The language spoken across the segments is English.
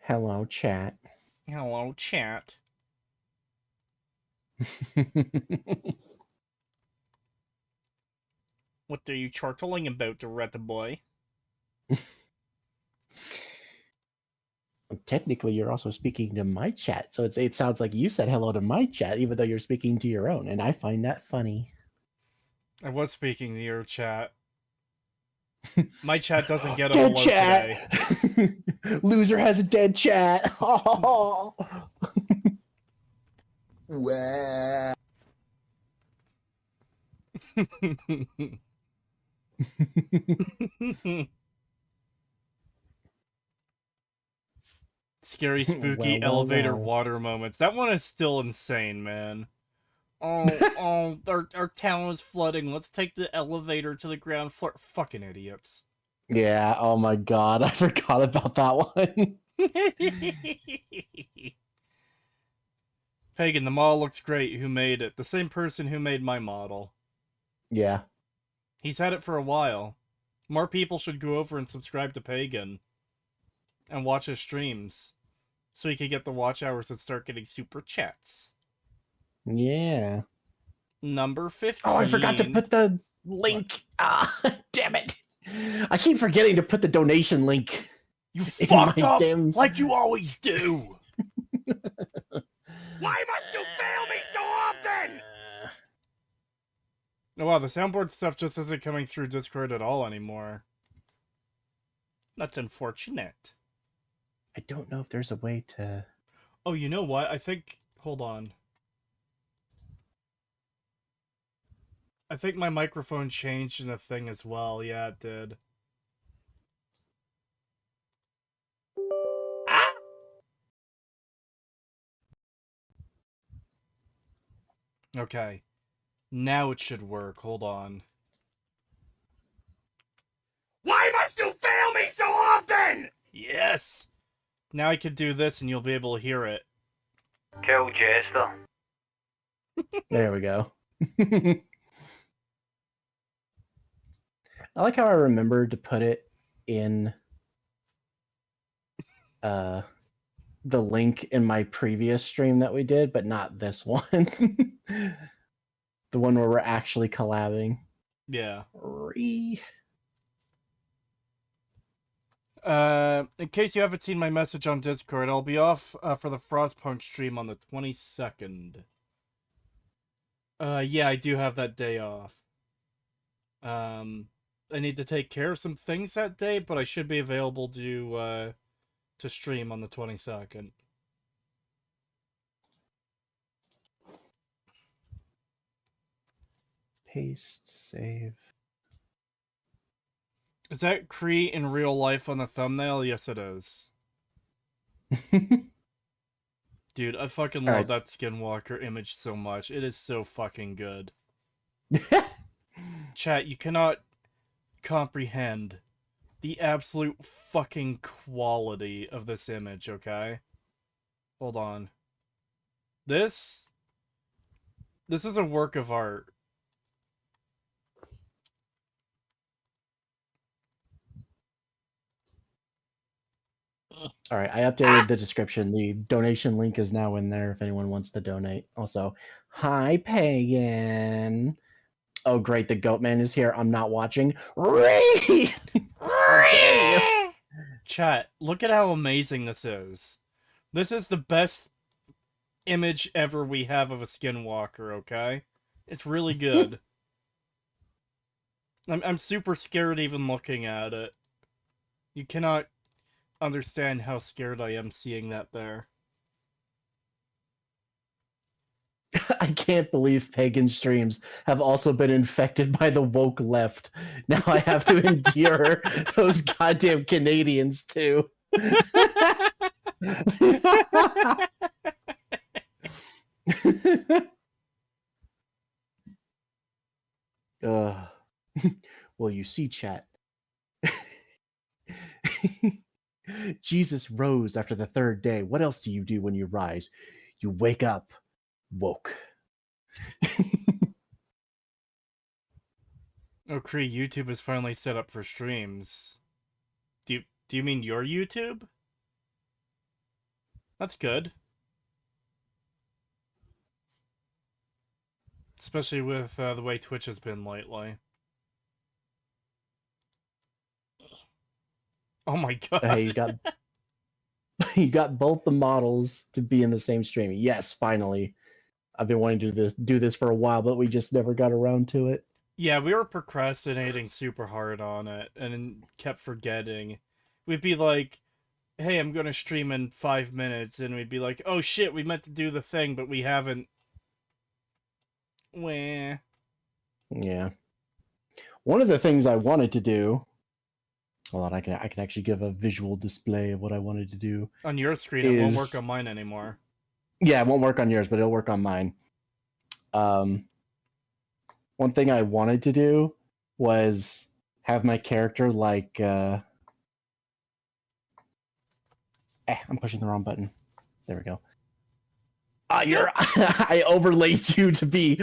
Hello, chat. Hello, chat. What are you chortling about, red boy? Technically, you're also speaking to my chat, so it sounds like you said hello to my chat, even though you're speaking to your own, and I find that funny. I was speaking to your chat. My chat doesn't get a Dead hello chat! today. Loser has a dead chat! Oh. Wow. Scary, spooky Well, elevator well. water moments. That one is still insane, man. Our town is flooding. Let's take the elevator to the ground floor. Fucking idiots. Yeah, oh my god, I forgot about that one. Pagan, the model looks great. Who made it? The same person who made my model. Yeah. He's had it for a while. More people should go over and subscribe to Pagan. And watch his streams. So he can get the watch hours and start getting super chats. Yeah. Number 15. Oh, I forgot to put the link. Ah, damn it. I keep forgetting to put the donation link. You fucked up like you always do. Why must you fail me so often? Oh wow, the soundboard stuff just isn't coming through Discord at all anymore. That's unfortunate. I don't know if there's a way to... Oh, you know what? I think... Hold on. I think my microphone changed in the thing as well. Yeah, it did. Ah! Okay. Now it should work. Hold on. Why must you fail me so often? Yes! Now I can do this and you'll be able to hear it. Kill Jester. There we go. I like how I remembered to put it in the link in my previous stream that we did, but not this one. The one where we're actually collabing. Yeah. In case you haven't seen my message on Discord, I'll be off for the Frostpunk stream on the 22nd. Yeah, I do have that day off. I need to take care of some things that day, but I should be available to stream on the 22nd. Paste, save. Is that Kree in real life on the thumbnail? Yes, it is. Dude, I fucking love that Skinwalker image so much. It is so fucking good. Chat, you cannot comprehend the absolute fucking quality of this image, okay? Hold on. This is a work of art. All right, I updated the description. The donation link is now in there if anyone wants to donate. Also, hi, Pagan. Oh, great, the Goat Man is here. I'm not watching. Ree! How dare you? Chat, look at how amazing this is. This is the best image ever we have of a Skinwalker, okay? It's really good. I'm super scared even looking at it. You cannot understand how scared I am seeing that there. I can't believe Pagan streams have also been infected by the woke left. Now I have to endure those goddamn Canadians too. Well, you see, chat. Jesus rose after the third day. What else do you do when you rise? You wake up woke. Oh, Kree, YouTube is finally set up for streams. Do you mean your YouTube? That's good. Especially with the way Twitch has been lately. Oh my god. Hey, you got both the models to be in the same stream. Yes, finally. I've been wanting to do this for a while, but we just never got around to it. Yeah, we were procrastinating super hard on it and kept forgetting. We'd be like, hey, I'm going to stream in 5 minutes, and we'd be like, oh shit, we meant to do the thing, but we haven't. Wah. Yeah. One of the things I wanted to do, hold on, I can actually give a visual display of what I wanted to do. On your screen, it won't work on mine anymore. Yeah, it won't work on yours, but it'll work on mine. One thing I wanted to do was have my character like I'm pushing the wrong button. There we go. I overlaid you to be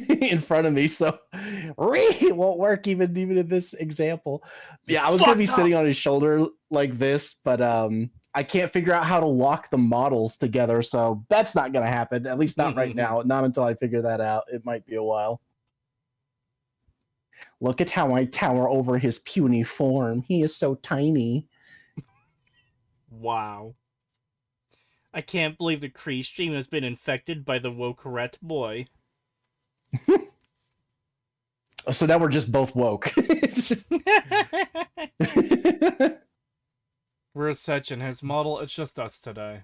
in front of me, so it won't work even in this example. Yeah, I was gonna be sitting on his shoulder like this, but I can't figure out how to lock the models together, so that's not gonna happen. At least not right now. Not until I figure that out. It might be a while. Look at how I tower over his puny form. He is so tiny. Wow. I can't believe the Kree stream has been infected by the woke rat boy. So now we're just both woke. We're such in his model, it's just us today.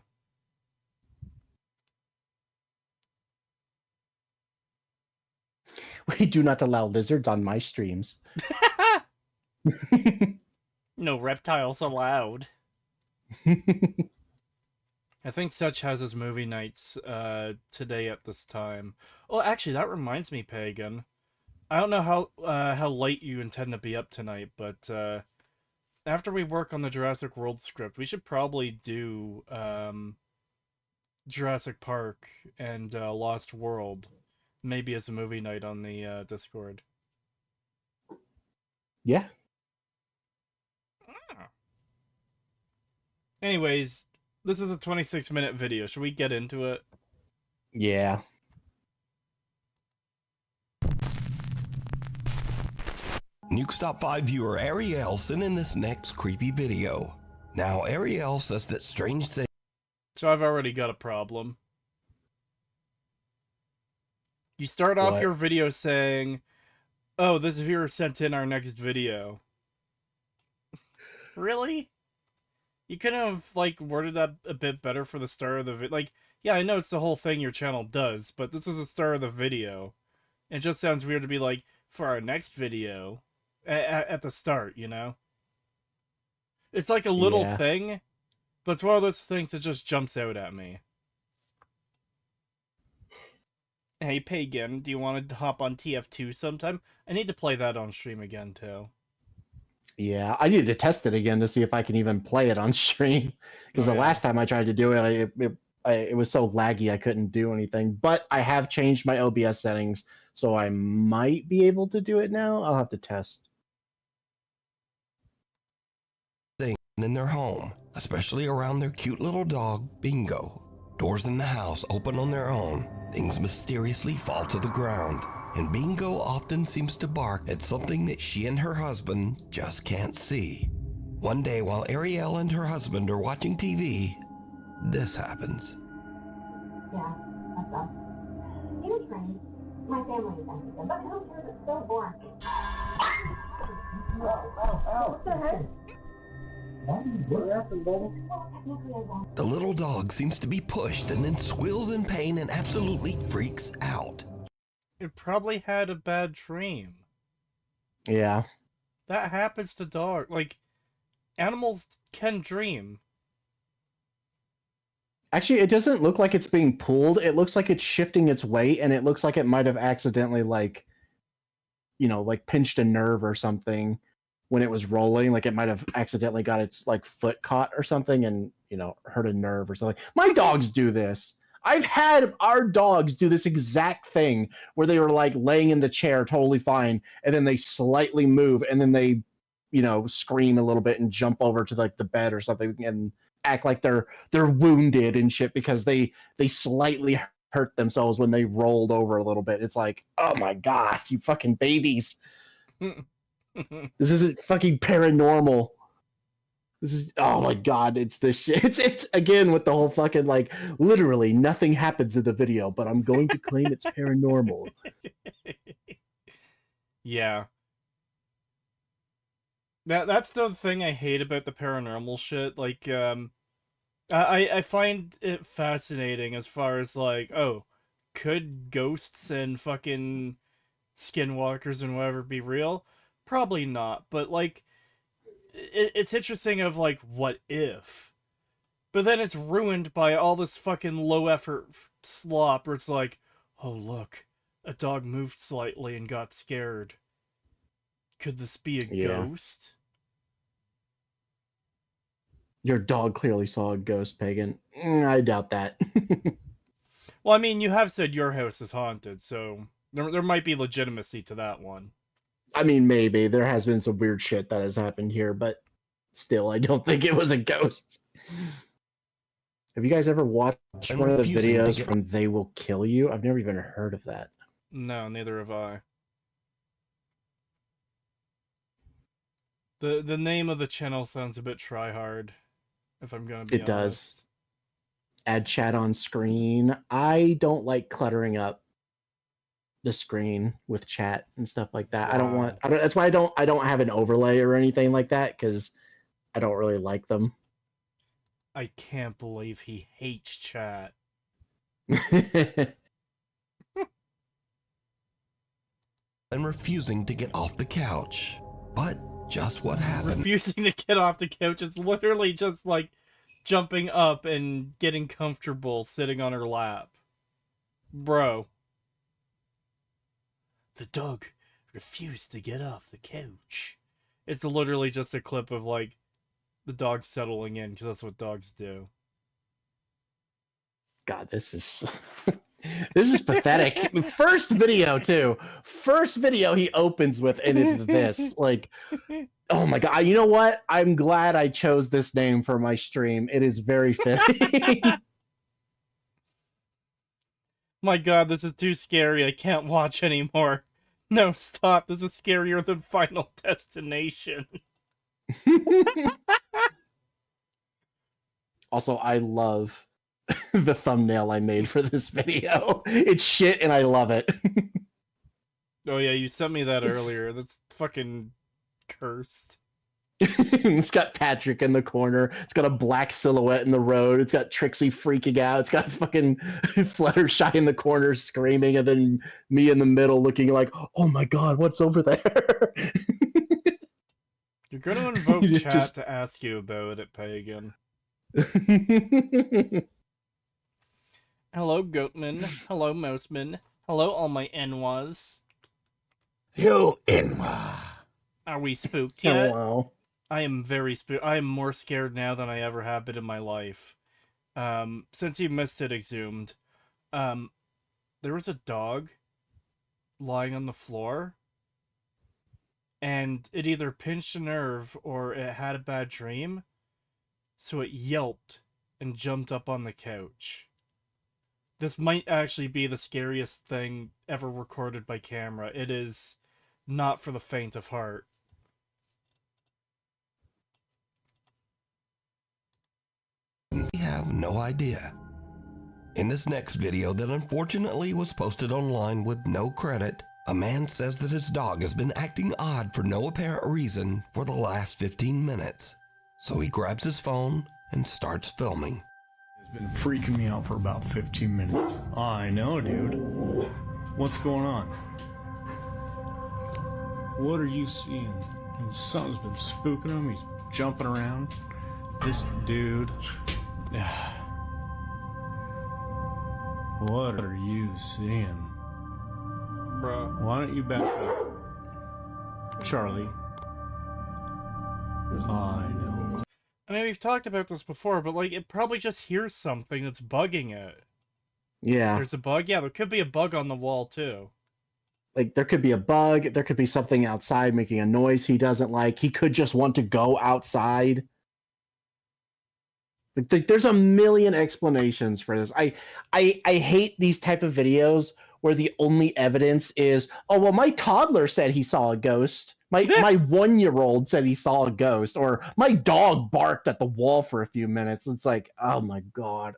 We do not allow lizards on my streams. No reptiles allowed. I think Such has his movie nights today at this time. Oh, actually, that reminds me, Pagan. I don't know how late you intend to be up tonight, but after we work on the Jurassic World script, we should probably do Jurassic Park and Lost World, maybe as a movie night on the Discord. Yeah. Anyways, this is a 26-minute video. Should we get into it? Yeah. Nuke Top 5 viewer Ariel sent in this next creepy video. Now, Ariel says that strange things. So I've already got a problem. You start off your video saying, oh, this viewer sent in our next video. Really? You could have, like, worded that a bit better for the start of the video. Like, yeah, I know it's the whole thing your channel does, but this is the start of the video. It just sounds weird to be like, for our next video, at the start, you know? It's like a little thing, but it's one of those things that just jumps out at me. Hey, Pagan, do you want to hop on TF2 sometime? I need to play that on stream again, too. Yeah, I need to test it again to see if I can even play it on stream. Because the last time I tried to do it, it was so laggy I couldn't do anything. But I have changed my OBS settings, so I might be able to do it now. I'll have to test. In their home, especially around their cute little dog, Bingo. Doors in the house open on their own. Things mysteriously fall to the ground. And Bingo often seems to bark at something that she and her husband just can't see. One day while Ariel and her husband are watching TV, this happens. Yeah, that's us. You're trained. My family is interested, but who cares? It's so boring. What the heck? The little dog seems to be pushed and then squeals in pain and absolutely freaks out. It probably had a bad dream. Yeah. That happens to dogs. Like, animals can dream. Actually, it doesn't look like it's being pulled. It looks like it's shifting its weight, and it looks like it might have accidentally, like, you know, like pinched a nerve or something when it was rolling. Like, it might have accidentally got its, like, foot caught or something and, you know, hurt a nerve or something. My dogs do this. I've had our dogs do this exact thing where they were, like, laying in the chair totally fine, and then they slightly move, and then they, you know, scream a little bit and jump over to, like, the bed or something and act like they're wounded and shit because they slightly hurt themselves when they rolled over a little bit. It's like, oh my god, you fucking babies. This isn't fucking paranormal. This is, oh my god, it's this shit. It's again with the whole fucking like literally nothing happens in the video, but I'm going to claim it's paranormal. Yeah. That's the thing I hate about the paranormal shit. Like, I find it fascinating as far as like, oh, could ghosts and fucking skinwalkers and whatever be real? Probably not, but like, it's interesting of like, what if? But then it's ruined by all this fucking low effort slop where it's like, oh look, a dog moved slightly and got scared. Could this be a ghost? Your dog clearly saw a ghost, Pagan. I doubt that. Well, I mean, you have said your house is haunted, so there might be legitimacy to that one. I mean, maybe. There has been some weird shit that has happened here, but still, I don't think it was a ghost. Have you guys ever watched one of the videos from They Will Kill You? I've never even heard of that. No, neither have I. The name of the channel sounds a bit try-hard, if I'm gonna be honest. It does. Add chat on screen. I don't like cluttering up the screen with chat and stuff like that. Wow. That's why I don't have an overlay or anything like that, because I don't really like them. I can't believe he hates chat. And refusing to get off the couch. But just what happened? Refusing to get off the couch is literally just like jumping up and getting comfortable sitting on her lap. Bro. The dog refused to get off the couch. It's literally just a clip of like the dog settling in, because that's what dogs do. God, this is this is pathetic. The first video too. First video he opens with, and it's this. Like, oh my god. You know what? I'm glad I chose this name for my stream. It is very fitting. My god, this is too scary. I can't watch anymore. No, stop. This is scarier than Final Destination. Also, I love the thumbnail I made for this video. It's shit and I love it. Oh yeah, you sent me that earlier. That's fucking cursed. It's got Patrick in the corner. It's got a black silhouette in the road. It's got Trixie freaking out. It's got fucking Fluttershy in the corner screaming, and then me in the middle looking like, oh my god, what's over there? You're gonna invoke chat to ask you about it, Pagan. Hello, Goatman. Hello, Mouseman. Hello, all my Enwas. You Enwa. Are we spooked yet? Hello. I am very spooked. I am more scared now than I ever have been in my life. Since you missed it, Exhumed, there was a dog lying on the floor, and it either pinched a nerve or it had a bad dream, so it yelped and jumped up on the couch. This might actually be the scariest thing ever recorded by camera. It is not for the faint of heart. We have no idea. In this next video that unfortunately was posted online with no credit, a man says that his dog has been acting odd for no apparent reason for the last 15 minutes. So he grabs his phone and starts filming. It's been freaking me out for about 15 minutes. I know, dude. What's going on? What are you seeing? Something's been spooking him. He's jumping around. This dude. What are you seeing? Bruh. Why don't you back up? Charlie. I know. I mean, we've talked about this before, but, like, it probably just hears something that's bugging it. Yeah. There's a bug? Yeah, there could be a bug on the wall, too. Like, there could be a bug. There could be something outside making a noise he doesn't like. He could just want to go outside. You're gonna invoke chat to ask you about it, Pagan. He doesn't like. He could just want to go outside making a noise he doesn't like. He could just want to go outside making a noise he doesn't like. He could just want to go outside. There's a million explanations for this. I hate these type of videos where the only evidence is, oh well, my toddler said he saw a ghost. My 1-year-old said he saw a ghost, or my dog barked at the wall for a few minutes. It's like, oh my god,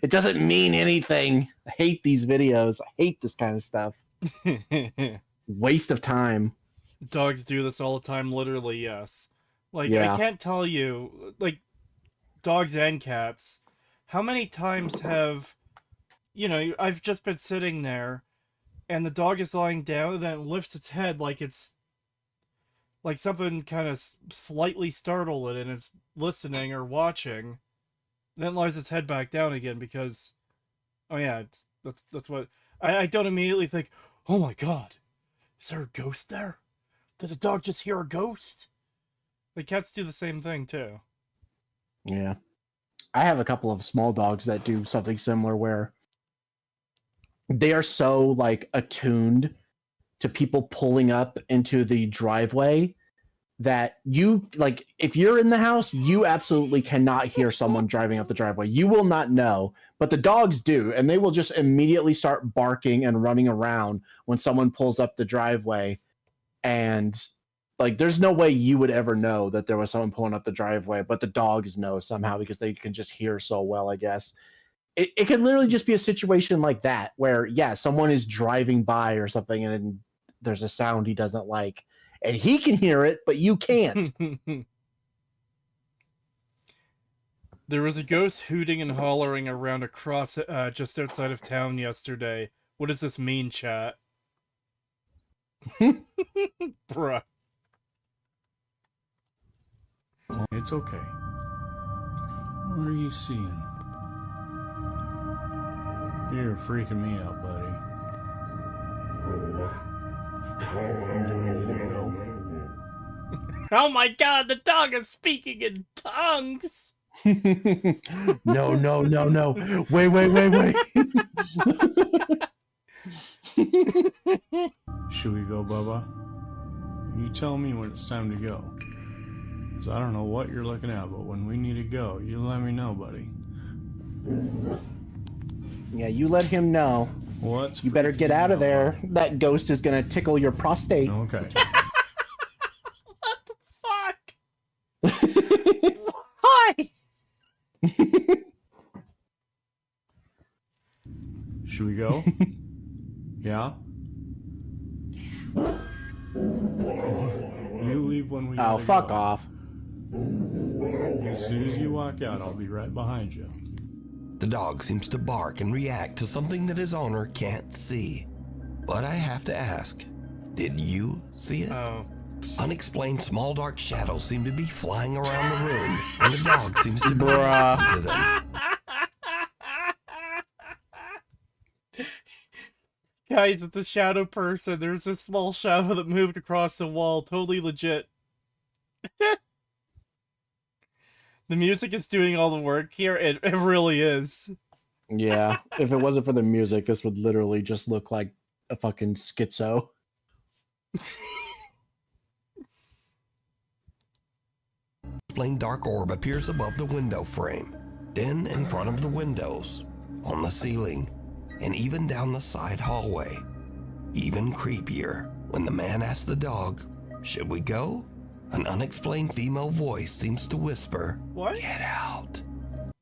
it doesn't mean anything. I hate these videos. I hate this kind of stuff. Waste of time. Dogs do this all the time, literally, yes. Like, Yeah. I can't tell you, like, dogs and cats, how many times have, I've just been sitting there, and the dog is lying down, and then it lifts its head like it's, like something kind of slightly startled it, and it's listening or watching, then lies its head back down again, because, oh yeah, that's what, I don't immediately think, oh my god, is there a ghost there? Does a dog just hear a ghost? The cats do the same thing, too. Yeah. I have a couple of small dogs that do something similar where they are so, like, attuned to people pulling up into the driveway that you, like, if you're in the house, you absolutely cannot hear someone driving up the driveway. You will not know, but the dogs do, and they will just immediately start barking and running around when someone pulls up the driveway. And like, there's no way you would ever know that there was someone pulling up the driveway, but the dogs know somehow because they can just hear so well, I guess. It can literally just be a situation like that where, yeah, someone is driving by or something and there's a sound he doesn't like and he can hear it, but you can't. There was a ghost hooting and hollering around a cross just outside of town yesterday. What does this mean, chat? Bruh. It's okay. What are you seeing? You're freaking me out, buddy. Do we need to go? Oh my god, the dog is speaking in tongues! No. Wait. Should we go, Bubba? You tell me when it's time to go. Because I don't know what you're looking at, but when we need to go, you let me know, buddy. Yeah, you let him know. What's You better get out of there. That ghost is gonna tickle your prostate. Okay. What the fuck? Why? Should we go? Yeah? You leave when we Oh, gotta fuck go. off. As soon as you walk out, I'll be right behind you. The dog seems to bark and react to something that his owner can't see. But I have to ask, did you see it? Oh. Unexplained small dark shadows seem to be flying around the room, and the dog seems to be Bruh. reacting to them. Guys, it's a shadow person. There's a small shadow that moved across the wall. Totally legit. The music is doing all the work here. It really is. Yeah, if it wasn't for the music, this would literally just look like a fucking schizo. Plain dark orb appears above the window frame, then in front of the windows, on the ceiling, and even down the side hallway. Even creepier, when the man asks the dog, "Should we go?" An unexplained female voice seems to whisper, What? "Get out."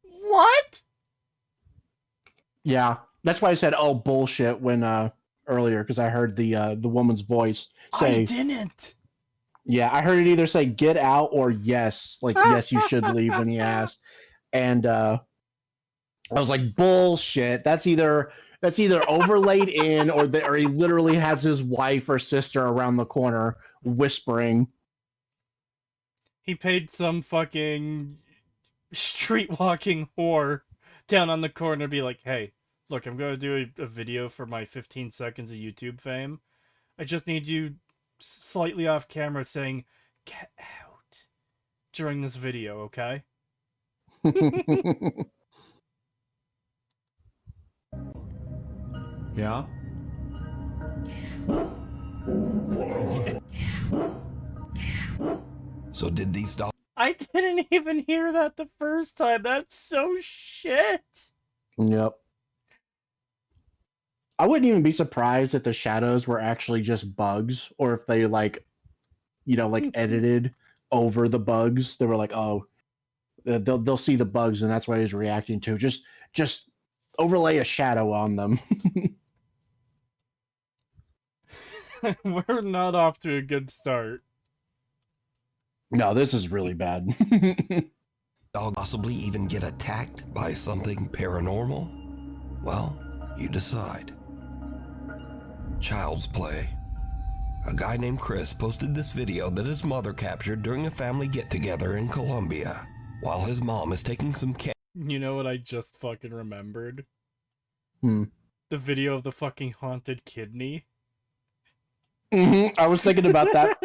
What? Yeah, that's why I said, "Oh bullshit" when earlier, because I heard the woman's voice say, I didn't. Yeah, I heard it either say "get out" or "yes," like yes, you should leave when he asked, and I was like, "Bullshit." That's either overlaid in, or he literally has his wife or sister around the corner whispering. He paid some fucking street-walking whore down on the corner to be like, hey, look, I'm going to do a video for my 15 seconds of YouTube fame. I just need you slightly off camera saying, "Get out," during this video, okay? Yeah? So did these dogs I didn't even hear that the first time. That's so shit. Yep. I wouldn't even be surprised if the shadows were actually just bugs, or if they edited over the bugs. They were like, oh, they'll see the bugs, and that's why he's reacting to. Just overlay a shadow on them. We're not off to a good start. No, this is really bad. Dog possibly even get attacked by something paranormal? Well, you decide. Child's play. A guy named Chris posted this video that his mother captured during a family get-together in Colombia, while his mom is taking some care. You know what I just fucking remembered? The video of the fucking haunted kidney. I was thinking about that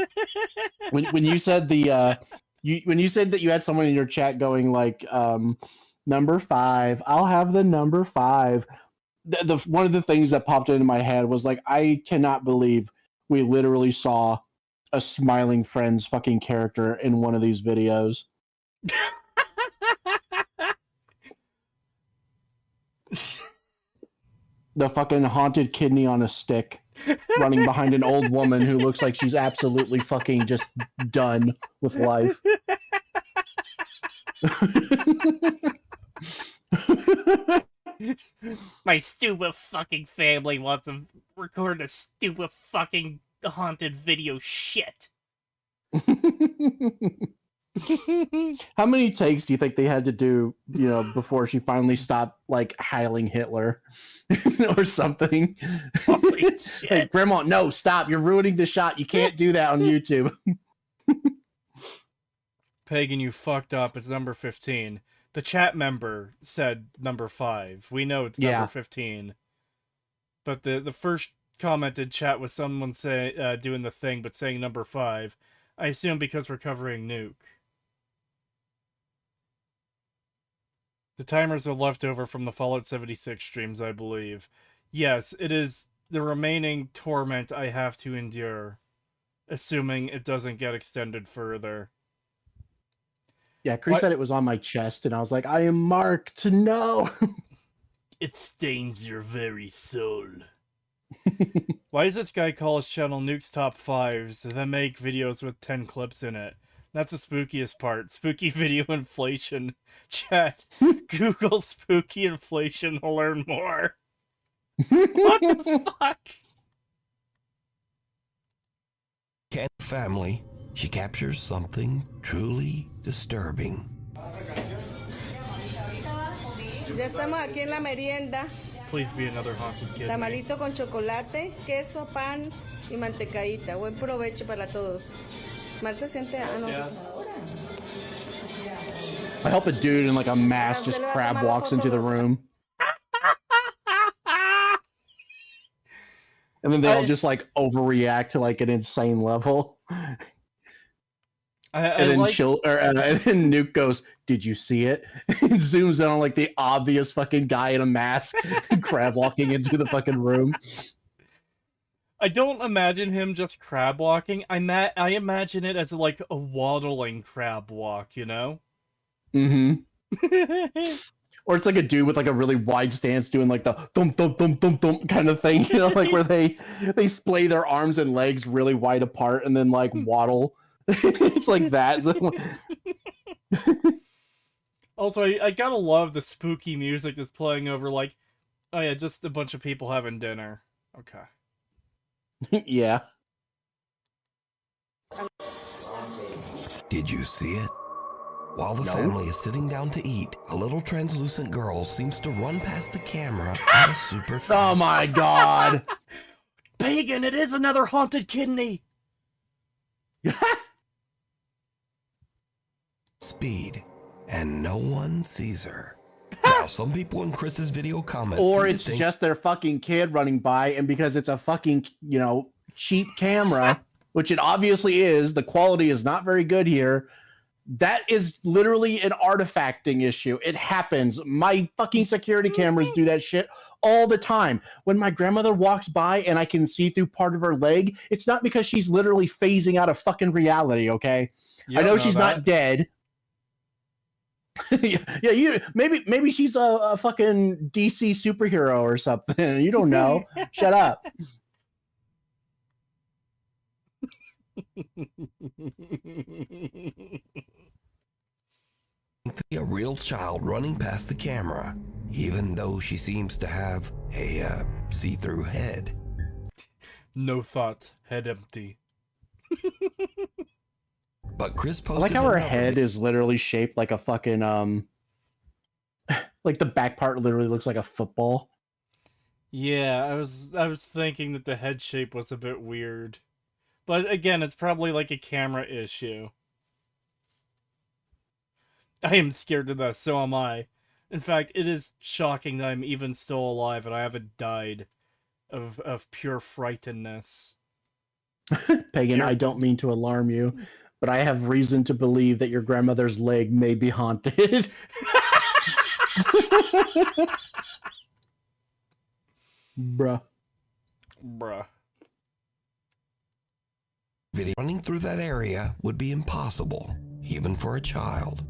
when you said when you said that you had someone in your chat going like number 5. I'll have the number 5. The one of the things that popped into my head was like, I cannot believe we literally saw a Smiling Friends fucking character in one of these videos. The fucking haunted kidney on a stick running behind an old woman who looks like she's absolutely fucking just done with life. My stupid fucking family wants to record a stupid fucking haunted video shit. How many takes do you think they had to do, before she finally stopped, like, hailing Hitler or something? Holy shit. Hey, Grandma, no, stop. You're ruining the shot. You can't do that on YouTube. Pagan, you fucked up. It's number 15. The chat member said number 5. We know it's number 15. But the first commented chat was someone doing the thing, but saying number 5. I assume because we're covering Nuke. The timers are left over from the Fallout 76 streams, I believe. Yes, it is the remaining torment I have to endure, assuming it doesn't get extended further. Yeah, Chris said it was on my chest, and I was like, I am marked. No. It stains your very soul. Why does this guy call his channel Nuke's Top 5s and then make videos with 10 clips in it? That's the spookiest part. Spooky video inflation. Chat. Google spooky inflation to learn more. What the fuck? Cat family, she captures something truly disturbing. Ya estamos aquí en la merienda. Please be another haunted kid. Tamalito con chocolate, queso, pan y mantecadita. Buen provecho para todos. Marta siente. I hope a dude in like a mask just crab walks into the room. And then they all just like overreact to like an insane level. And then Nuke goes, "Did you see it?" And zooms in on like the obvious fucking guy in a mask crab walking into the fucking room. I don't imagine him just crab walking. I imagine it as like a waddling crab walk, you know? Mm-hmm. Or it's like a dude with like a really wide stance doing like the thump thump thump thump thump kind of thing, you know, like where they splay their arms and legs really wide apart and then like waddle. It's like that. Also, I gotta love the spooky music that's playing over like, oh yeah, just a bunch of people having dinner. Okay. Yeah. Did you see it? While the family is sitting down to eat, a little translucent girl seems to run past the camera at a super fast Oh my god! Pagan, it is another haunted kidney! speed, and no one sees her. Now, some people in Chris's video comments or it's just their fucking kid running by, and because it's a fucking, cheap camera, which it obviously is, the quality is not very good here. That is literally an artifacting issue. It happens. My fucking security cameras do that shit all the time. When my grandmother walks by and I can see through part of her leg, it's not because she's literally phasing out of fucking reality, okay? I know she's not dead. Yeah, maybe she's a fucking DC superhero or something. You don't know. Shut up. A real child running past the camera, even though she seems to have a see-through head. No thoughts, head empty. But Chris I posted like how her another head is literally shaped like a fucking like the back part literally looks like a football. Yeah, I was thinking that the head shape was a bit weird. But again, it's probably like a camera issue. I am scared to death, so am I. In fact, it is shocking that I'm even still alive and I haven't died of pure frightenness. Pagan, I don't mean to alarm you, but I have reason to believe that your grandmother's leg may be haunted. Bruh. video running through that area would be impossible, even for a child.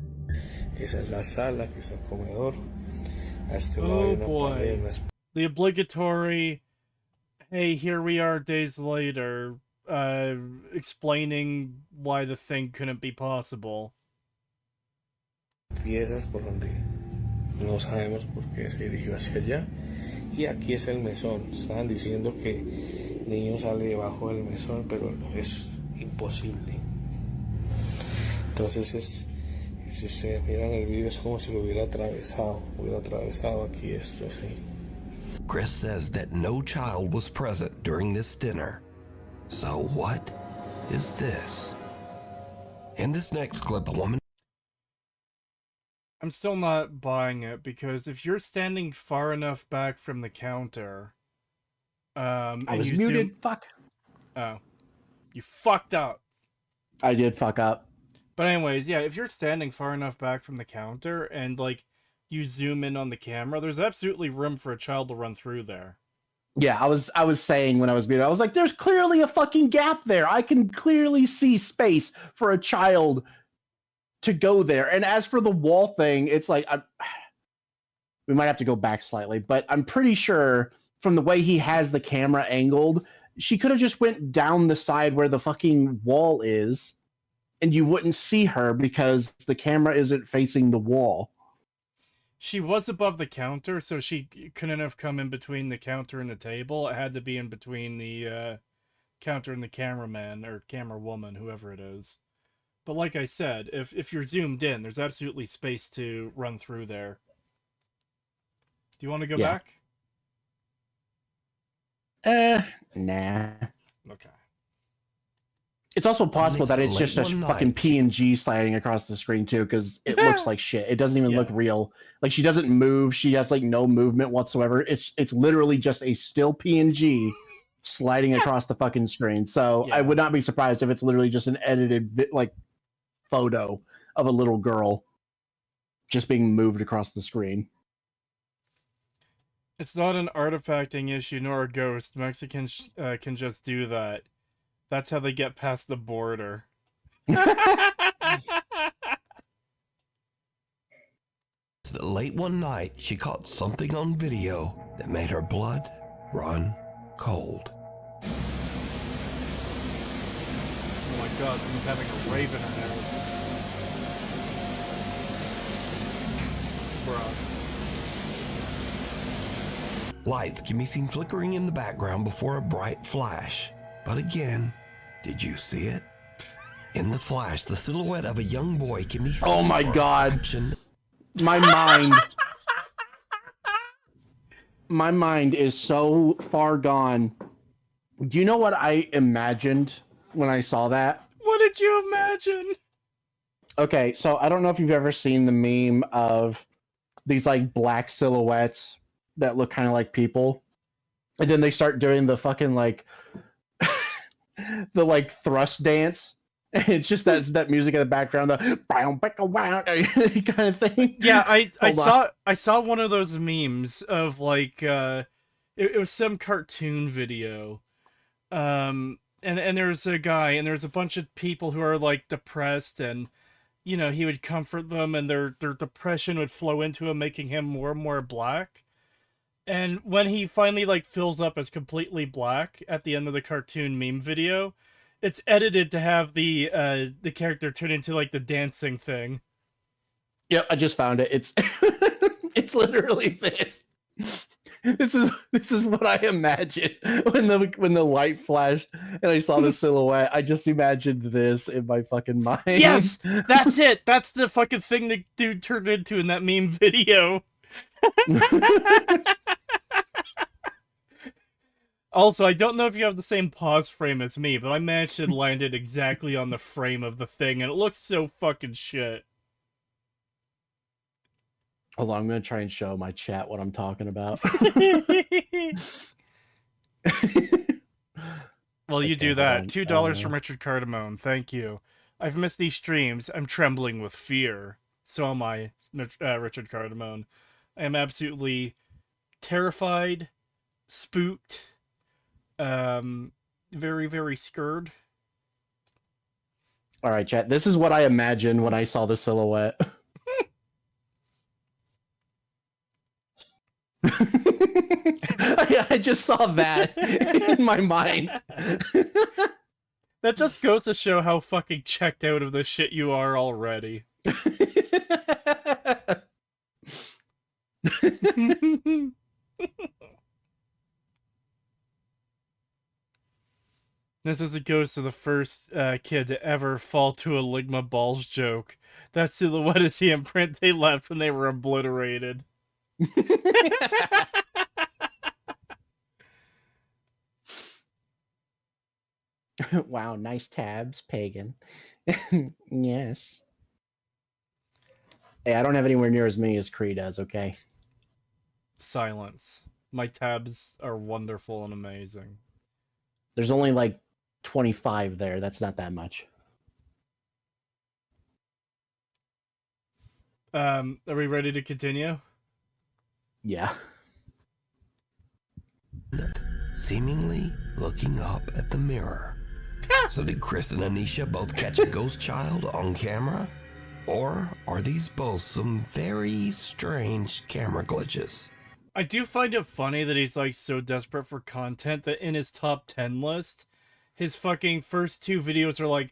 Esa es la sala, que es el comedor. A este lado Oh hay una boy. pared, una The obligatory, hey, here we are days later, explaining why the thing couldn't be possible. piezas por donde no sabemos por qué se dirigió hacia allá. Y aquí es el mesón. Estaban diciendo que el niño sale debajo del mesón, pero es imposible. Entonces si ustedes miran el video es como si lo hubiera atravesado aquí esto así. Chris says that no child was present during this dinner. So what is this? In this next clip, a woman... I'm still not buying it, because if you're standing far enough back from the counter, I was muted. Fuck. Oh. You fucked up. I did fuck up. But anyways, yeah, if you're standing far enough back from the counter and, like, you zoom in on the camera, there's absolutely room for a child to run through there. Yeah, I was saying when I was muted, I was like, there's clearly a fucking gap there. I can clearly see space for a child to go there. And as for the wall thing, it's like, we might have to go back slightly, but I'm pretty sure from the way he has the camera angled, she could have just went down the side where the fucking wall is, and you wouldn't see her because the camera isn't facing the wall. She was above the counter, so she couldn't have come in between the counter and the table. It had to be in between the counter and the cameraman, or camera woman, whoever it is. But like I said, if you're zoomed in, there's absolutely space to run through there. Do you want to go back? Nah. Okay. It's also possible that it's just a fucking PNG sliding across the screen too, because it looks like shit. It doesn't even look real. Like, she doesn't move. She has like no movement whatsoever. It's literally just a still PNG sliding across the fucking screen. So I would not be surprised if it's literally just an edited like photo of a little girl just being moved across the screen. It's not an artifacting issue nor a ghost. Mexicans can just do that. That's how they get past the border. Late one night, she caught something on video that made her blood run cold. Oh my god, someone's having a rave in her house. Bruh. Lights can be seen flickering in the background before a bright flash. But again, did you see it? In the flash, the silhouette of a young boy can be seen. Oh my god. Action. My mind is so far gone. Do you know what I imagined when I saw that? What did you imagine? Okay, so I don't know if you've ever seen the meme of these like black silhouettes that look kind of like people, and then they start doing the fucking like the like thrust dance. It's just that music in the background, the kind of thing. Yeah, I saw one of those memes of like it was some cartoon video. And there's a guy and there's a bunch of people who are like depressed and you know, he would comfort them and their depression would flow into him, making him more and more black. And when he finally, like, fills up as completely black at the end of the cartoon meme video, it's edited to have the character turn into, like, the dancing thing. Yep, I just found it. It's it's literally this. This is what I imagined when the light flashed and I saw the silhouette. I just imagined this in my fucking mind. Yes, that's it. That's the fucking thing the dude turned into in that meme video. Also, I don't know if you have the same pause frame as me, but I managed to land it exactly on the frame of the thing, and it looks so fucking shit. Hold on, I'm gonna try and show my chat what I'm talking about. Well, you Okay, do that. hold on. $2 from Richard Cardamone. Thank you. I've missed these streams. I'm trembling with fear. So am I, Richard Cardamone. I am absolutely terrified, spooked, very, very scared. All right, chat. This is what I imagined when I saw the silhouette. I just saw that in my mind. That just goes to show how fucking checked out of this shit you are already. This is a ghost of the first kid to ever fall to a Ligma Balls joke. That silhouette is the imprint they left when they were obliterated. Wow, nice tabs, Pagan. Yes. Hey, I don't have anywhere near as many as Cree does, okay? Silence. My tabs are wonderful and amazing. There's only like 25 there. That's not that much. Are we ready to continue? Yeah. Seemingly looking up at the mirror. So did Chris and Anisha both catch a ghost child on camera? Or are these both some very strange camera glitches? I do find it funny that he's like so desperate for content that in his top 10 list, his fucking first two videos are like,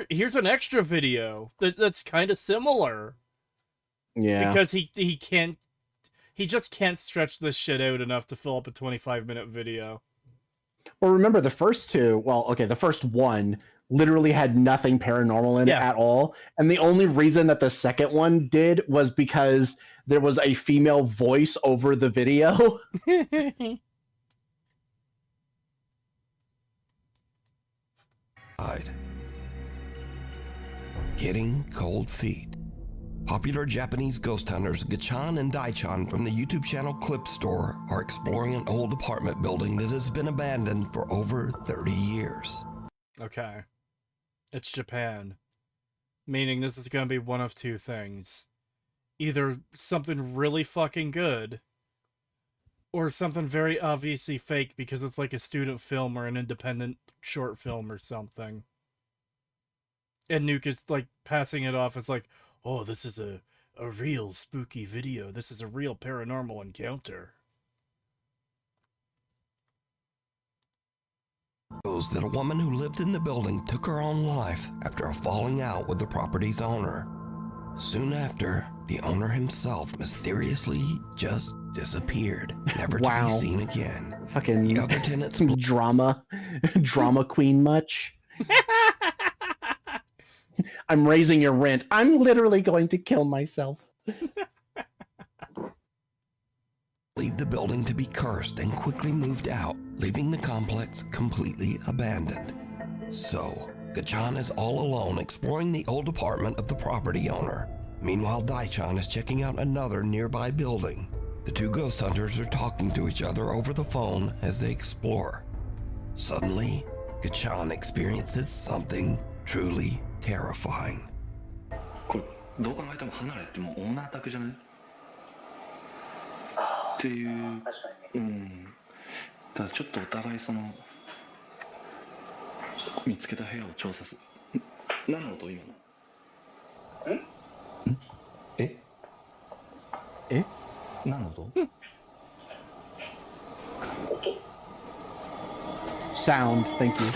here's an extra video that's kind of similar. Yeah. Because he just can't stretch this shit out enough to fill up a 25-minute video. Well, remember the first two, well, okay, the first one literally had nothing paranormal in it at all. And the only reason that the second one did was because there was a female voice over the video. Getting cold feet. Popular Japanese ghost hunters Gachan and Daichan from the YouTube channel Clip Store are exploring an old apartment building that has been abandoned for over 30 years. Okay. It's Japan. Meaning this is going to be one of two things. Either something really fucking good, or something very obviously fake because it's like a student film or an independent short film or something. And Nuke is like passing it off as like, oh, this is a real spooky video. This is a real paranormal encounter. Shows that a woman who lived in the building took her own life after a falling out with the property's owner. Soon after, the owner himself mysteriously just disappeared, never to be seen again. Fucking the other tenants drama queen much. I'm raising your rent. I'm literally going to kill myself. believed the building to be cursed and quickly moved out, leaving the complex completely abandoned. So, Gachan is all alone exploring the old apartment of the property owner. Meanwhile, Daichan is checking out another nearby building. The two ghost hunters are talking to each other over the phone as they explore. Suddenly, Gachan experiences something truly terrifying. これどう考えても離れってもう女宅じゃねっていう、うん、ただちょっとお互いその見つけた部屋を調査する。何の音今の？ええ何の音 Sound, thank you.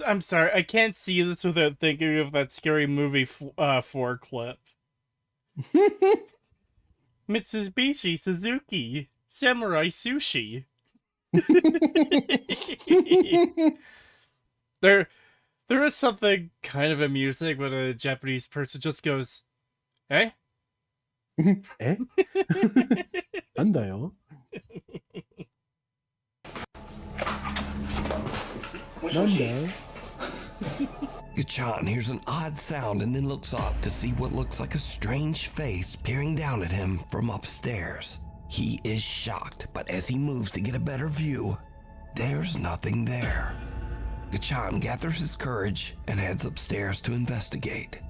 I'm sorry, I can't see this without thinking of that scary movie 4 clip. Mitsubishi Suzuki Samurai Sushi. There is something kind of amusing when a Japanese person just goes, "Eh?" えなんだよなんだよ Gachan hears an odd sound and then looks up to see what looks like a strange face peering down at him from upstairs. He is shocked, but as he moves to get a better view, there's nothing there. Gachan gathers his courage and heads upstairs to investigate.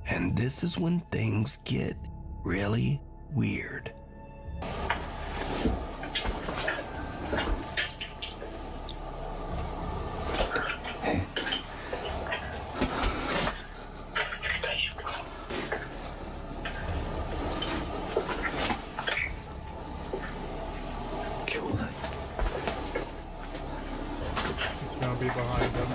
And this is when things get really weird. It's gonna be behind him.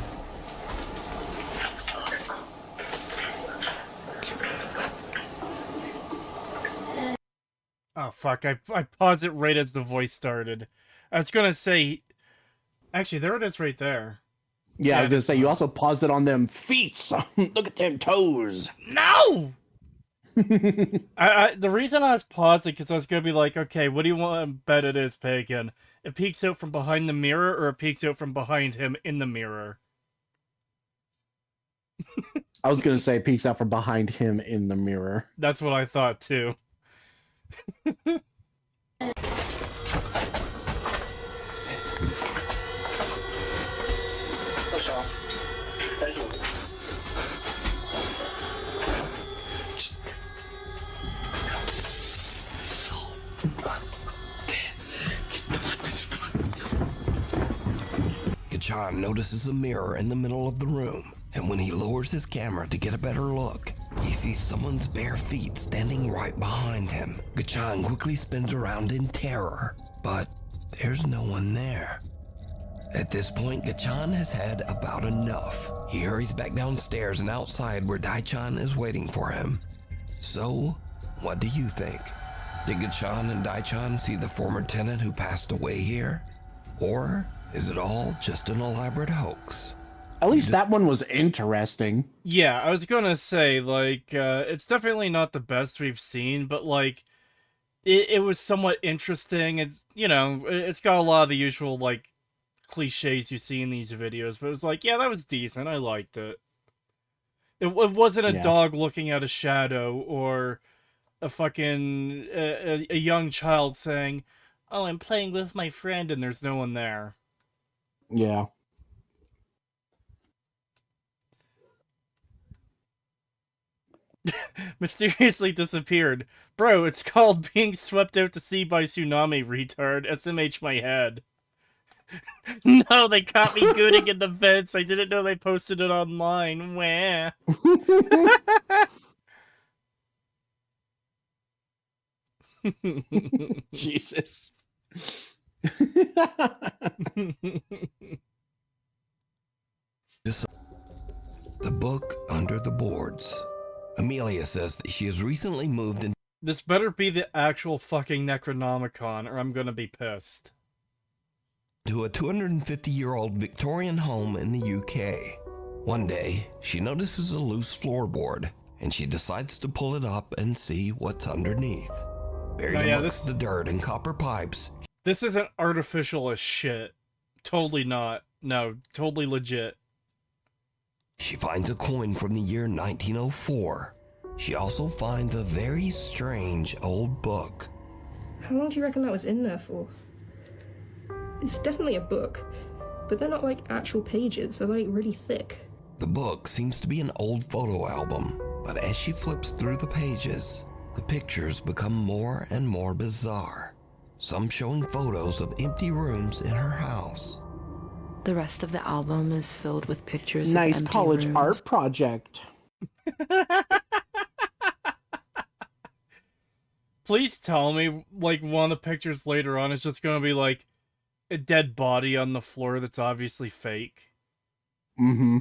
Oh fuck, I paused it right as the voice started. I was gonna say... Actually, there it is right there. Yeah, I was gonna say, you also paused it on them feet. Look at them toes. No! The reason I was pausing, because I was gonna be like, okay, what do you want to bet it is, Pagan? It peeks out from behind the mirror, or it peeks out from behind him in the mirror? I was gonna say, peeks out from behind him in the mirror. That's what I thought, too. Gachan notices a mirror in the middle of the room, and when he lowers his camera to get a better look, he sees someone's bare feet standing right behind him. Gachan quickly spins around in terror, but there's no one there. At this point, Gachan has had about enough. He hurries back downstairs and outside where Daichan is waiting for him. So, what do you think? Did Gachan and Daichan see the former tenant who passed away here? Or is it all just an elaborate hoax? At least that one was interesting. Yeah, I was gonna say, like, it's definitely not the best we've seen, but, like, it was somewhat interesting. It's, you know, it's got a lot of the usual, like, cliches you see in these videos, but it was like, yeah, that was decent. I liked it. It wasn't a dog looking at a shadow, or a fucking, a young child saying, "Oh, I'm playing with my friend," and there's no one there. Yeah. Mysteriously disappeared. Bro, it's called being swept out to sea by tsunami, retard. SMH my head. No, they caught me gooning in the vents. I didn't know they posted it online. Wah. Jesus. The book under the boards. Amelia says that she has recently moved into This better be the actual fucking Necronomicon, or I'm gonna be pissed. a 250-year-old Victorian home in the UK. One day, she notices a loose floorboard, and she decides to pull it up and see what's underneath. Buried amongst the dirt and copper pipes. This isn't artificial as shit. Totally not. No, totally legit. She finds a coin from the year 1904. She also finds a very strange old book. How long do you reckon that was in there for? It's definitely a book, but they're not like actual pages, they're like really thick. The book seems to be an old photo album. But as she flips through the pages, the pictures become more and more bizarre. Some showing photos of empty rooms in her house. The rest of the album is filled with pictures Nice of empty college rooms. art project. Please tell me, like, one of the pictures later on is just gonna be, like, a dead body on the floor that's obviously fake. Mm-hmm.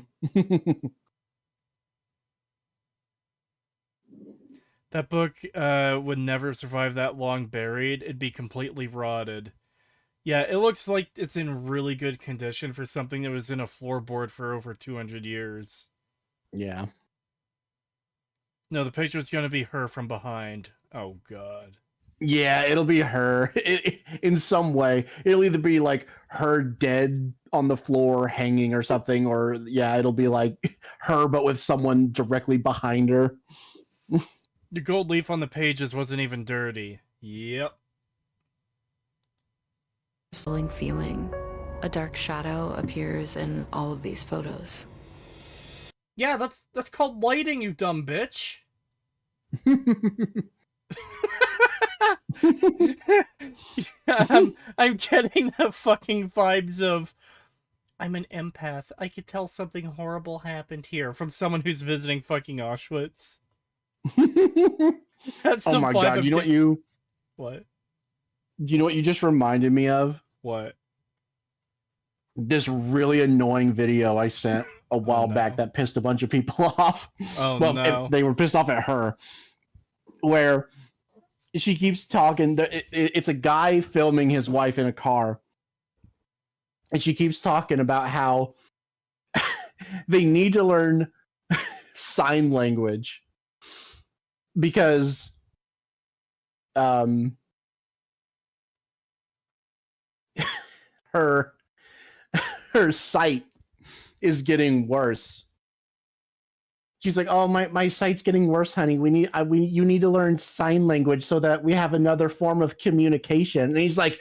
That book would never survive that long buried. It'd be completely rotted. Yeah, it looks like it's in really good condition for something that was in a floorboard for over 200 years. Yeah. No, the picture's gonna be her from behind. Oh, God. Yeah, it'll be her. In some way. It'll either be like her dead on the floor hanging or something, or yeah, it'll be like her but with someone directly behind her. The gold leaf on the pages wasn't even dirty. Yep. Feeling. A dark shadow appears in all of these photos. Yeah, that's called lighting, you dumb bitch. I'm getting the fucking vibes of I'm an empath. I could tell something horrible happened here from someone who's visiting fucking Auschwitz. That's oh my god, you know what you... What? You know what you just reminded me of? What? This really annoying video I sent a while back that pissed a bunch of people off. Oh, well, no. they were pissed off at her. Where she keeps talking. It's a guy filming his wife in a car. And she keeps talking about how they need to learn sign language. Because her sight is getting worse. She's like, "Oh, my sight's getting worse, honey. You need to learn sign language so that we have another form of communication." And he's like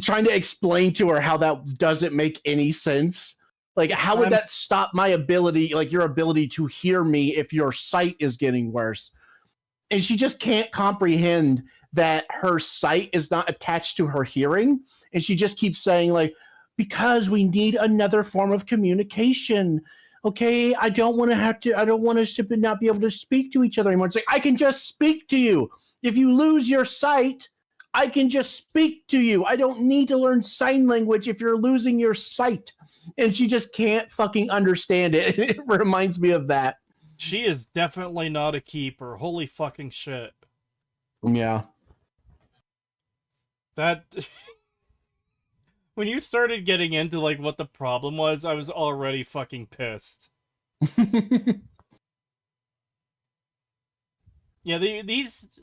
trying to explain to her how that doesn't make any sense. Like, how would that stop my ability, like your ability to hear me if your sight is getting worse? And she just can't comprehend that her sight is not attached to her hearing. And she just keeps saying, like, because we need another form of communication. Okay, I don't want us to not be able to speak to each other anymore. It's like, I can just speak to you. If you lose your sight, I can just speak to you. I don't need to learn sign language if you're losing your sight. And she just can't fucking understand it. It reminds me of that. She is definitely not a keeper. Holy fucking shit. Yeah. That... When you started getting into, like, what the problem was, I was already fucking pissed. Yeah, these...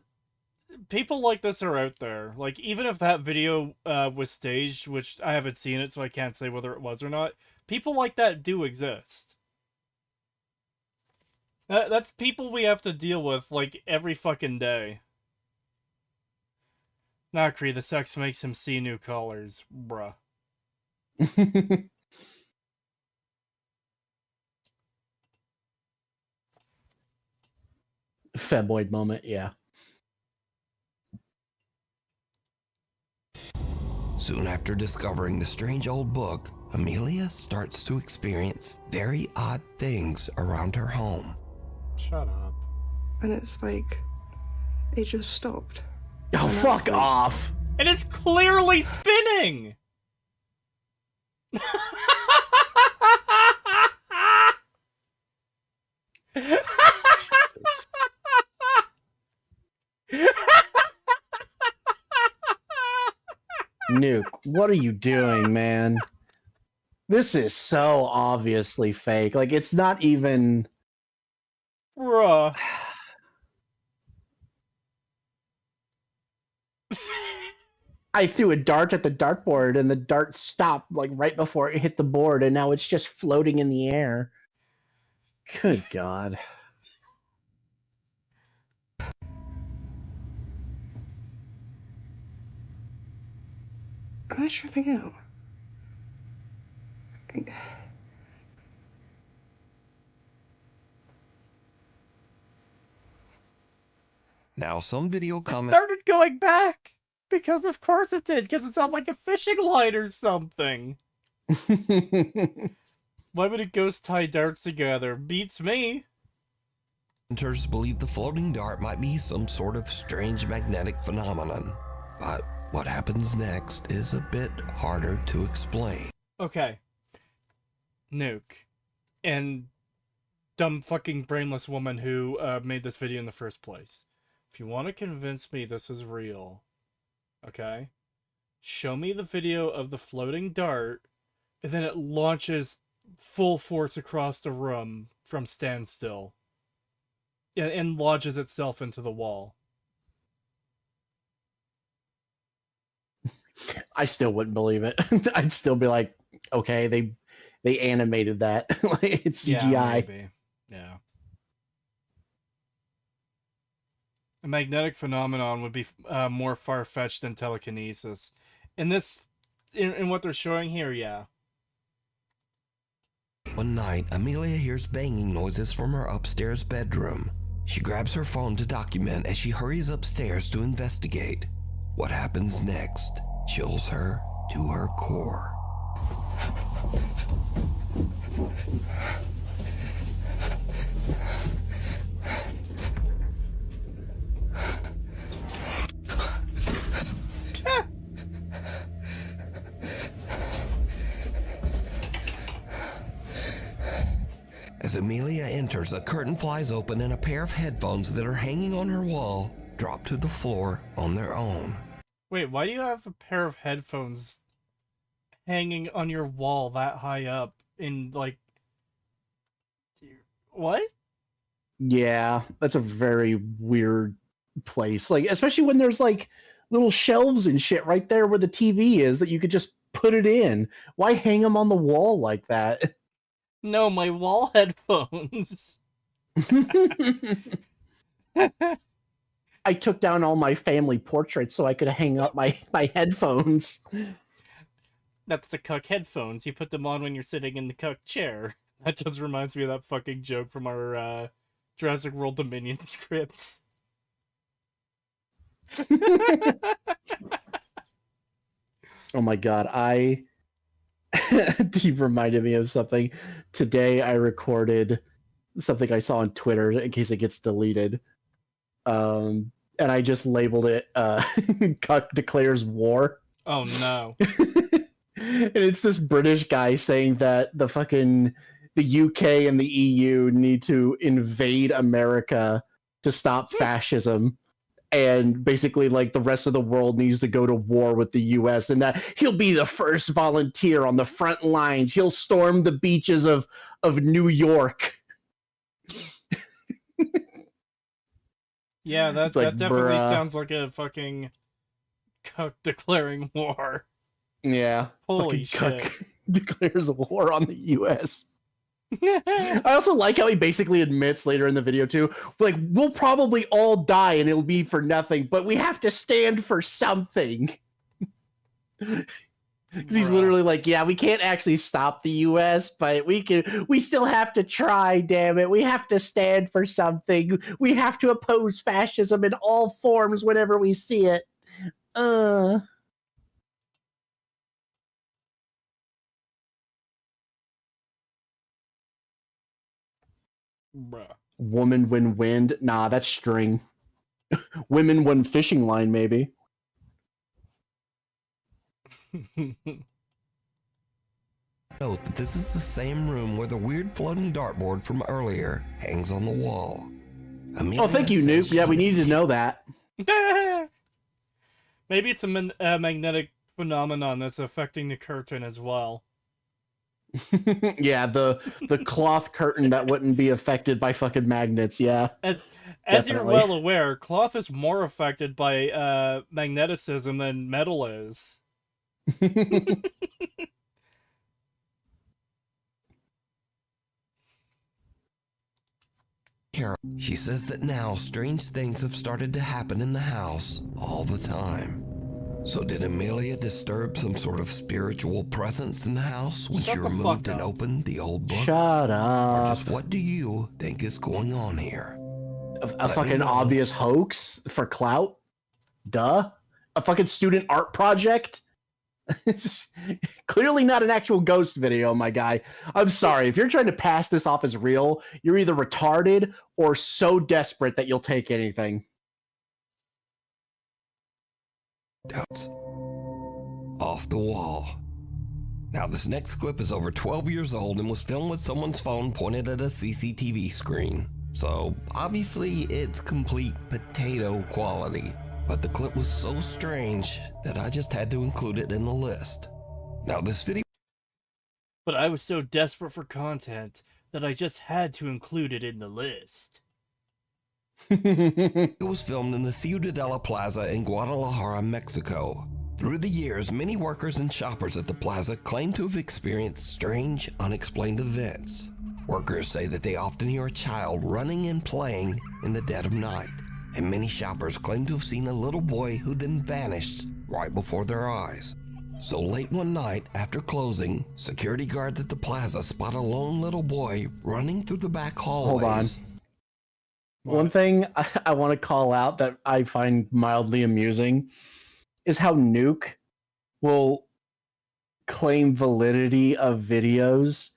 people like this are out there. Like, even if that video was staged, which I haven't seen it, so I can't say whether it was or not, people like that do exist. That's people we have to deal with, like, every fucking day. Nakri, the sex makes him see new colors. Bruh. Feboid moment, yeah. Soon after discovering the strange old book, Amelia starts to experience very odd things around her home. Shut up. And it's like, it just stopped. Oh, fuck off! And it's clearly spinning! Nuke, what are you doing, man? This is so obviously fake. Like, it's not even... Bruh. I threw a dart at the dartboard and the dart stopped like right before it hit the board, and now it's just floating in the air. Good God. Am I tripping out? Now, some video It comments started going back! Because of course it did, because it's on like a fishing line or something! Why would a ghost tie darts together? Beats me! believe the floating dart might be some sort of strange magnetic phenomenon. But what happens next is a bit harder to explain. Okay. Nuke. And dumb fucking brainless woman who made this video in the first place. If you want to convince me this is real, okay? Show me the video of the floating dart, and then it launches full force across the room from standstill. And lodges itself into the wall. I still wouldn't believe it. I'd still be like, okay, they animated that. Like, it's CGI. Yeah, maybe. Yeah. A magnetic phenomenon would be more far-fetched than telekinesis. In what they're showing here, yeah. One night, Amelia hears banging noises from her upstairs bedroom. She grabs her phone to document as she hurries upstairs to investigate. What happens next chills her to her core. As Amelia enters, a curtain flies open and a pair of headphones that are hanging on her wall drop to the floor on their own. Wait, why do you have a pair of headphones hanging on your wall that high up in, like... What? Yeah, that's a very weird place. Like, especially when there's, like, little shelves and shit right there where the TV is that you could just put it in. Why hang them on the wall like that? No, my wall headphones. I took down all my family portraits so I could hang up my headphones. That's the cuck headphones. You put them on when you're sitting in the cuck chair. That just reminds me of that fucking joke from our Jurassic World Dominion script. Oh my god, he reminded me of something. Today I recorded something I saw on Twitter in case it gets deleted. And I just labeled it Cuck Declares War. Oh no. And it's this British guy saying that the UK and the EU need to invade America to stop fascism. And basically, like, the rest of the world needs to go to war with the U.S. and that he'll be the first volunteer on the front lines. He'll storm the beaches of New York. Yeah, that like, definitely bruh. sounds like a fucking cuck declaring war. Yeah. Holy fucking shit. Cuck declares war on the U.S. I also like how he basically admits later in the video too, like, we'll probably all die and it'll be for nothing, but we have to stand for something. He's literally like, yeah, we can't actually stop the US, but we still have to try, damn it. We have to stand for something. We have to oppose fascism in all forms whenever we see it. Bruh. Woman when wind? Nah, that's string. Women when fishing line, maybe. Note that this is the same room where the weird floating dartboard from earlier hangs on the wall. Oh, thank you, Nuke. Yeah, we needed to know that. Maybe it's a magnetic phenomenon that's affecting the curtain as well. Yeah, the cloth curtain that wouldn't be affected by fucking magnets, yeah. As you're well aware, cloth is more affected by magneticism than metal is. She says that now strange things have started to happen in the house all the time. So did Amelia disturb some sort of spiritual presence in the house when she removed and opened the old book? Shut up. Or just what do you think is going on here? A fucking obvious hoax for clout? Duh. A fucking student art project? It's clearly not an actual ghost video, my guy. I'm sorry. If you're trying to pass this off as real, you're either retarded or so desperate that you'll take anything. Doubts. Off the wall. Now, this next clip is over 12 years old and was filmed with someone's phone pointed at a CCTV screen. So, obviously, it's complete potato quality. But the clip was so strange that I just had to include it in the list. Now, this video... But I was so desperate for content that I just had to include it in the list. It was filmed in the Ciudadela Plaza in Guadalajara, Mexico. Through the years, many workers and shoppers at the plaza claim to have experienced strange, unexplained events. Workers say that they often hear a child running and playing in the dead of night, and many shoppers claim to have seen a little boy who then vanished right before their eyes. So late one night, after closing, security guards at the plaza spot a lone little boy running through the back hallways. Hold on. One thing I want to call out that I find mildly amusing is how Nuke will claim validity of videos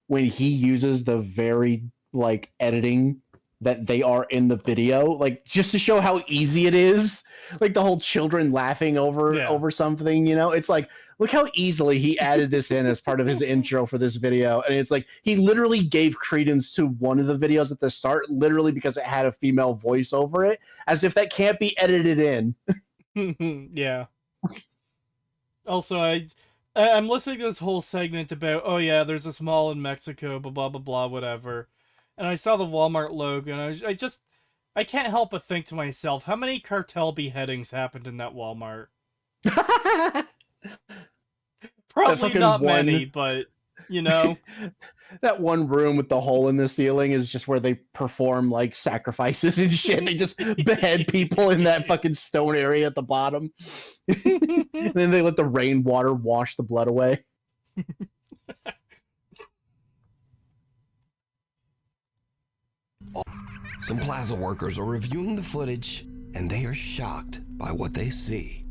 when he uses the very, like, editing that they are in the video, like, just to show how easy it is. Like, the whole children laughing over something, you know? It's like, look how easily he added this in as part of his intro for this video. And it's like, he literally gave credence to one of the videos at the start, literally because it had a female voice over it, as if that can't be edited in. Yeah. Also, I'm listening to this whole segment about, oh yeah, there's this mall in Mexico, blah, blah, blah, blah, whatever. And I saw the Walmart logo, and I can't help but think to myself, how many cartel beheadings happened in that Walmart? Probably not many, but, you know. That one room with the hole in the ceiling is just where they perform, like, sacrifices and shit. They just behead people in that fucking stone area at the bottom. And then they let the rainwater wash the blood away. Some plaza workers are reviewing the footage, and they are shocked by what they see.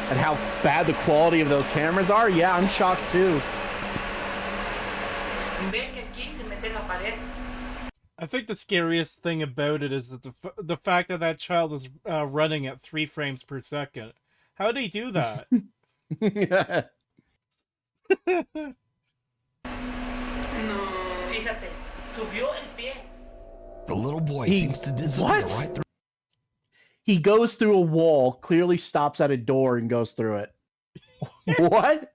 And how bad the quality of those cameras are? Yeah, I'm shocked too. I think the scariest thing about it is that the fact that that child is running at 3 frames per second. How did he do that? The little boy seems to disappear right through. He goes through a wall, clearly stops at a door and goes through it. What?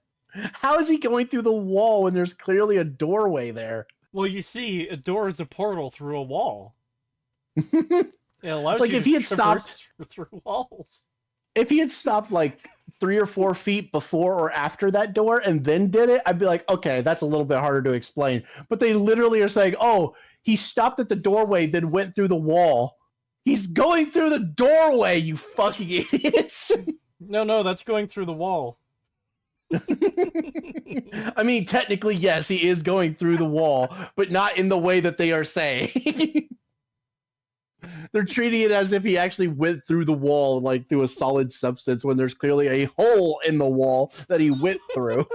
How is he going through the wall when there's clearly a doorway there? Well, you see, a door is a portal through a wall. It allows like you if to he had stopped through walls. If he had stopped like 3 or 4 feet before or after that door and then did it, I'd be like, okay, that's a little bit harder to explain. But they literally are saying, oh, he stopped at the doorway, then went through the wall. He's going through the doorway, you fucking idiots. No, that's going through the wall. I mean, technically, yes, he is going through the wall, but not in the way that they are saying. They're treating it as if he actually went through the wall, like through a solid substance, when there's clearly a hole in the wall that he went through.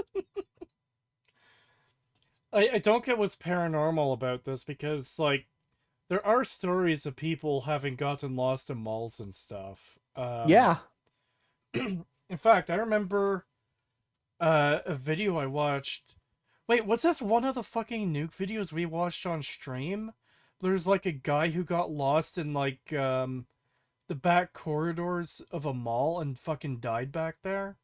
I don't get what's paranormal about this, because, like, there are stories of people having gotten lost in malls and stuff. Yeah. In fact, I remember a video I watched. Wait, was this one of the fucking Nuke videos we watched on stream? There's like a guy who got lost in like the back corridors of a mall and fucking died back there.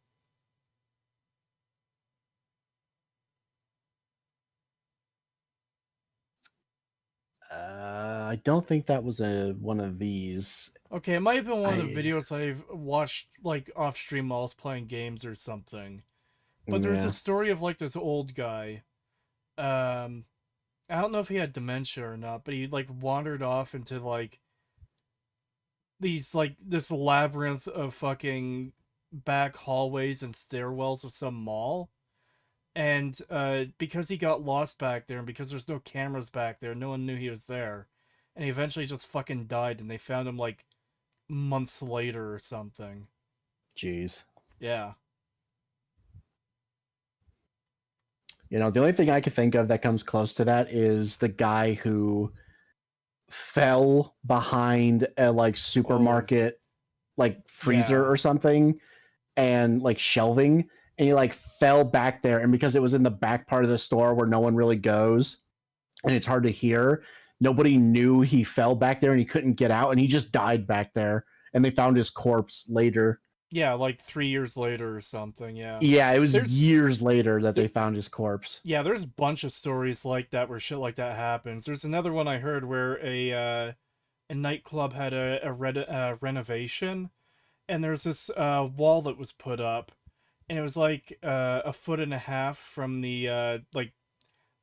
I don't think that was one of these. Okay, it might have been one of the videos I've watched, like, off-stream while I was playing games or something. But there's a story of, like, this old guy. I don't know if he had dementia or not, but he, like, wandered off into, like, these, like, this labyrinth of fucking back hallways and stairwells of some mall. And because he got lost back there, and because there's no cameras back there, no one knew he was there. And he eventually just fucking died, and they found him, like, months later or something. Jeez. Yeah. You know, the only thing I can think of that comes close to that is the guy who fell behind a, like, supermarket, like, freezer or something, and, like, shelving, and he, like, fell back there, and because it was in the back part of the store where no one really goes, and it's hard to hear, nobody knew he fell back there, and he couldn't get out, and he just died back there, and they found his corpse later. Yeah, like 3 years later or something, yeah. Yeah, it was years later that they found his corpse. Yeah, there's a bunch of stories like that where shit like that happens. There's another one I heard where a nightclub had a renovation, and there's this wall that was put up, and it was like 1.5 feet from the like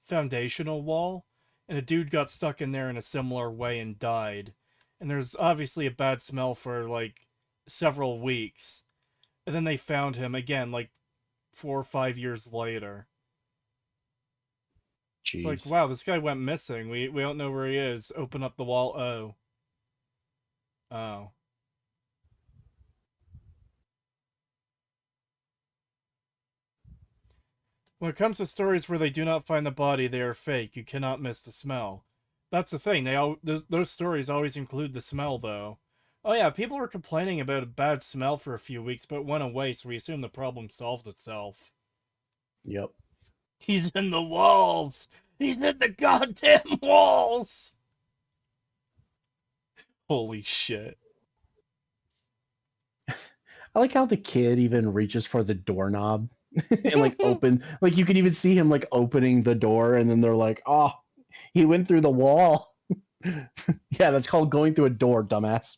foundational wall, and a dude got stuck in there in a similar way and died. And there's obviously a bad smell for like several weeks, and then they found him again like 4 or 5 years later. Jeez. It's like, wow, this guy went missing. We don't know where he is. Open up the wall. Oh. When it comes to stories where they do not find the body, they are fake. You cannot miss the smell. That's the thing. Those stories always include the smell, though. Oh yeah, people were complaining about a bad smell for a few weeks, but it went away, so we assume the problem solved itself. Yep. He's in the walls! He's in the goddamn walls! Holy shit. I like how the kid even reaches for the doorknob and like open, like you could even see him like opening the door, and then they're like, oh, he went through the wall. Yeah, that's called going through a door, dumbass.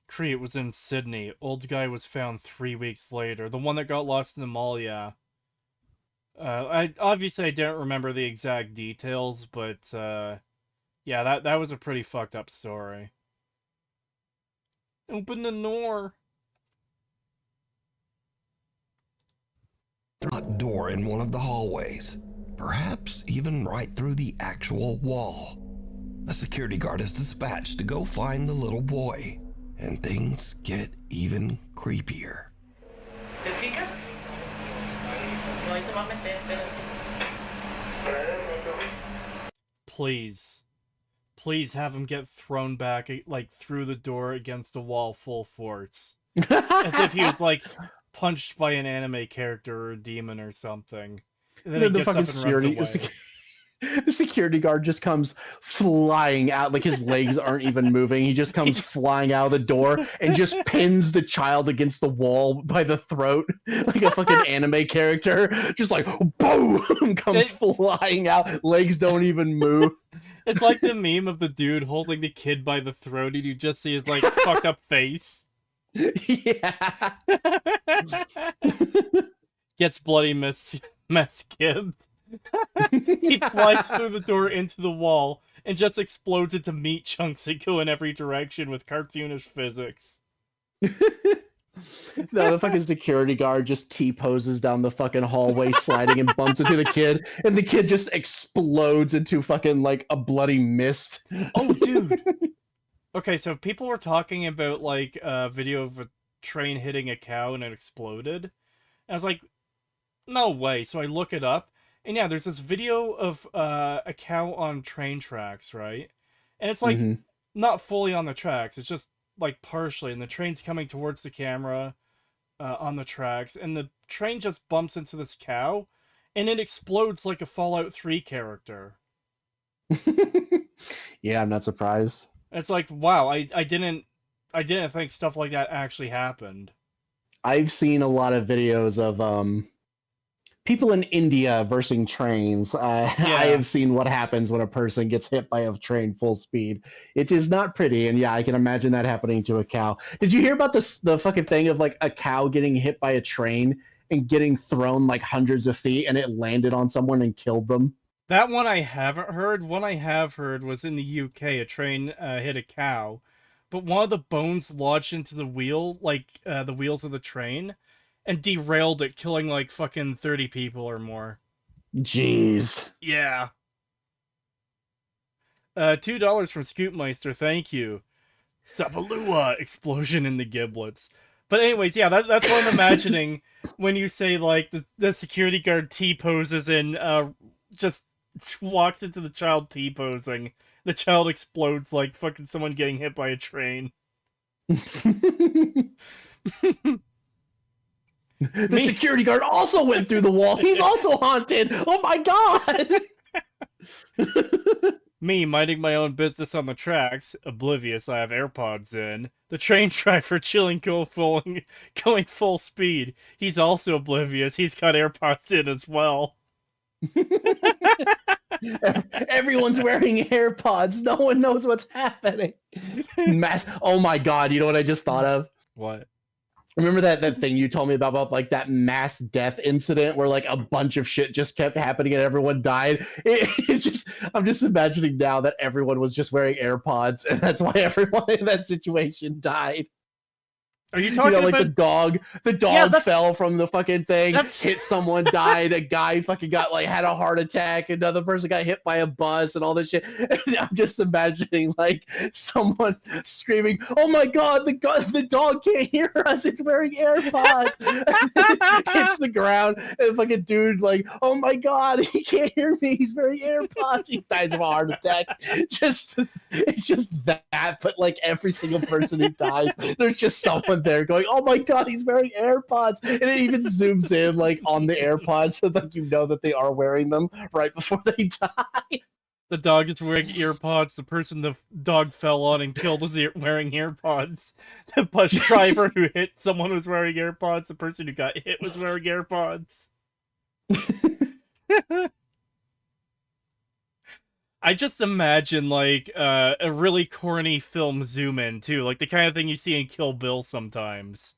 Crete was in Sydney. Old guy was found 3 weeks later. The one that got lost in the mall, yeah. I didn't remember the exact details, but yeah, that was a pretty fucked up story. Open the door. Front door in one of the hallways, perhaps even right through the actual wall. A security guard is dispatched to go find the little boy, and things get even creepier. ¿Te fijas? No, ahí se va a meter, espérate. Please have him get thrown back, like, through the door against a wall full force. As if he was, like, punched by an anime character or a demon or something. And then he gets up and runs away. The security guard just comes flying out, like his legs aren't even moving. He just comes flying out of the door and just pins the child against the wall by the throat, like a fucking anime character. Just like, boom, comes flying out. Legs don't even move. It's like the meme of the dude holding the kid by the throat, and you just see his, like, fucked up face. Yeah. Gets bloody mess kibbed. He flies through the door into the wall and just explodes into meat chunks that go in every direction with cartoonish physics. No, the fucking security guard just T-poses down the fucking hallway, sliding and bumps into the kid, and the kid just explodes into fucking, like, a bloody mist. Oh, dude! Okay, so people were talking about, like, a video of a train hitting a cow and it exploded. And I was like, no way. So I look it up, and yeah, there's this video of a cow on train tracks, right? And it's, like, not fully on the tracks. It's just, like, partially, and the train's coming towards the camera on the tracks, and the train just bumps into this cow, and it explodes like a Fallout 3 character. Yeah, I'm not surprised. It's like, wow, I didn't think stuff like that actually happened. I've seen a lot of videos of people in India versing trains. I have seen what happens when a person gets hit by a train full speed. It is not pretty, and yeah, I can imagine that happening to a cow. Did you hear about the fucking thing of, like, a cow getting hit by a train and getting thrown, like, hundreds of feet, and it landed on someone and killed them? That one I haven't heard. One I have heard was in the UK. A train hit a cow, but one of the bones lodged into the wheel, like the wheels of the train, and derailed it, killing like fucking 30 people or more. Jeez. Yeah. $2 from Scoopmeister, thank you. Sapalua! Explosion in the giblets. But anyways, yeah, that's what I'm imagining when you say, like, the security guard T-poses and just walks into the child T-posing. The child explodes like fucking someone getting hit by a train. The security guard also went through the wall. He's also haunted. Oh my god! Me, minding my own business on the tracks, oblivious I have AirPods in. The train driver chilling going full speed. He's also oblivious. He's got AirPods in as well. Everyone's wearing AirPods. No one knows what's happening. Oh my god, you know what I just thought of? What? Remember that thing you told me about like that mass death incident where like a bunch of shit just kept happening and everyone died? I'm just imagining now that everyone was just wearing AirPods and that's why everyone in that situation died. Are you talking like about the dog fell from the fucking thing, hit someone, died, a guy fucking got like had a heart attack, another person got hit by a bus and all this shit. And I'm just imagining like someone screaming, "Oh my god, the dog can't hear us, it's wearing AirPods." Hits the ground and fucking dude like, "Oh my god, he can't hear me, he's wearing AirPods." He dies of a heart attack. It's just that, but like every single person who dies, there's just someone there going, "Oh my god, he's wearing AirPods," and it even zooms in like on the AirPods so that you know that they are wearing them right before they die. The dog is wearing earpods. The person the dog fell on and killed was wearing earpods. The bus driver who hit someone was wearing AirPods. The person who got hit was wearing AirPods. I just imagine, like, a really corny film zoom in, too. Like, the kind of thing you see in Kill Bill sometimes.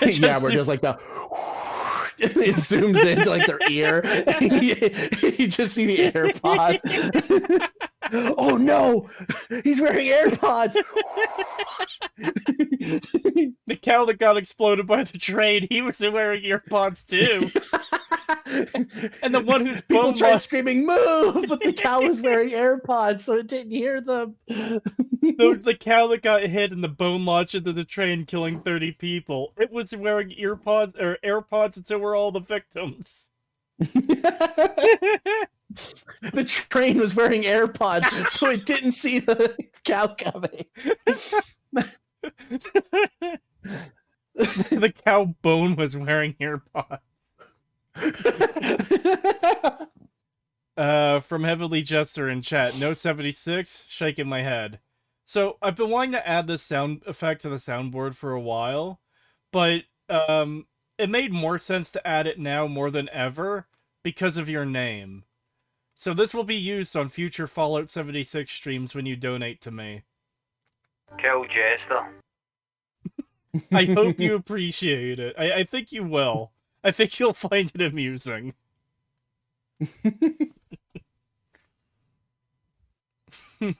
Yeah, where just like the... it zooms into, like, their ear. You just see the AirPod. Oh, no! He's wearing AirPods! The cow that got exploded by the train, he was wearing earpods, too. And the one who's people tried screaming "move," but the cow was wearing AirPods, so it didn't hear them. The cow that got hit and the bone launched into the train, killing 30 people. It was wearing earpods or AirPods, and so were all the victims. The train was wearing AirPods, so it didn't see the cow coming. The cow bone was wearing AirPods. From Heavenly Jester in chat, note 76, shaking my head. So I've been wanting to add this sound effect to the soundboard for a while, but it made more sense to add it now more than ever because of your name. So this will be used on future Fallout 76 streams when you donate to me. Kill Jester. I hope you appreciate it. I think you will. I think you'll find it amusing. The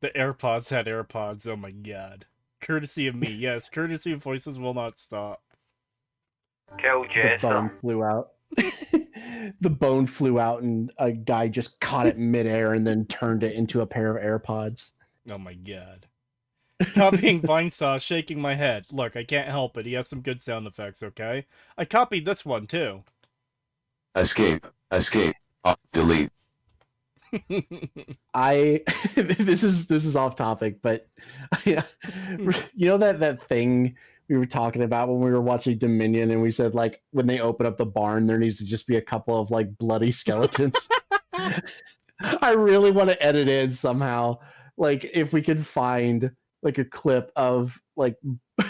AirPods had AirPods, oh my god. Courtesy of me, yes, courtesy of Voices Will Not Stop. Kill Jester. The bone flew out. The bone flew out and a guy just caught it midair and then turned it into a pair of AirPods. Oh my god. Copying Vinesaw, shaking my head. Look, I can't help it. He has some good sound effects, okay? I copied this one, too. Escape. Delete. This is off topic, but you know that thing we were talking about when we were watching Dominion and we said like when they open up the barn there needs to just be a couple of like bloody skeletons. I really want to edit in somehow, like if we could find like a clip of like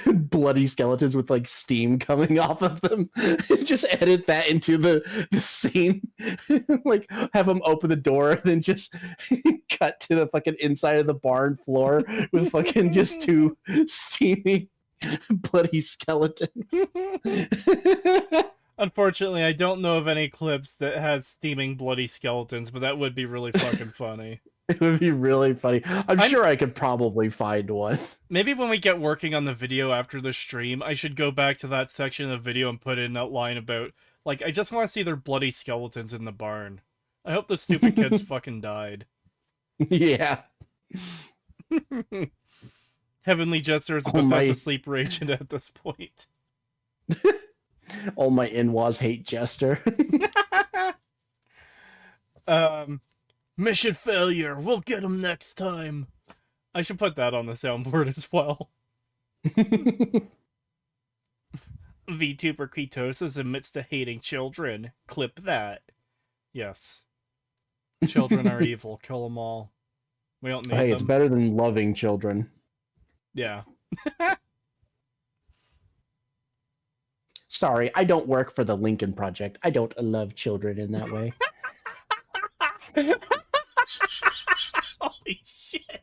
bloody skeletons with like steam coming off of them. Just edit that into the scene. Like have them open the door and then just cut to the fucking inside of the barn floor with fucking just two steamy bloody skeletons. Unfortunately, I don't know of any clips that has steaming bloody skeletons, but that would be really fucking funny. It would be really funny. I'm sure I could probably find one. Maybe when we get working on the video after the stream, I should go back to that section of the video and put in that line about, like, I just want to see their bloody skeletons in the barn. I hope the stupid kids fucking died. Yeah. Heavenly Jester is a Bethesda sleeper agent at this point. All my in-laws hate Jester. Mission failure. We'll get him next time. I should put that on the soundboard as well. VTuber Ketosis admits to hating children. Clip that. Yes. Children are evil. Kill them all. We don't need them. It's better than loving children. Yeah. Sorry, I don't work for the Lincoln Project. I don't love children in that way. Holy shit.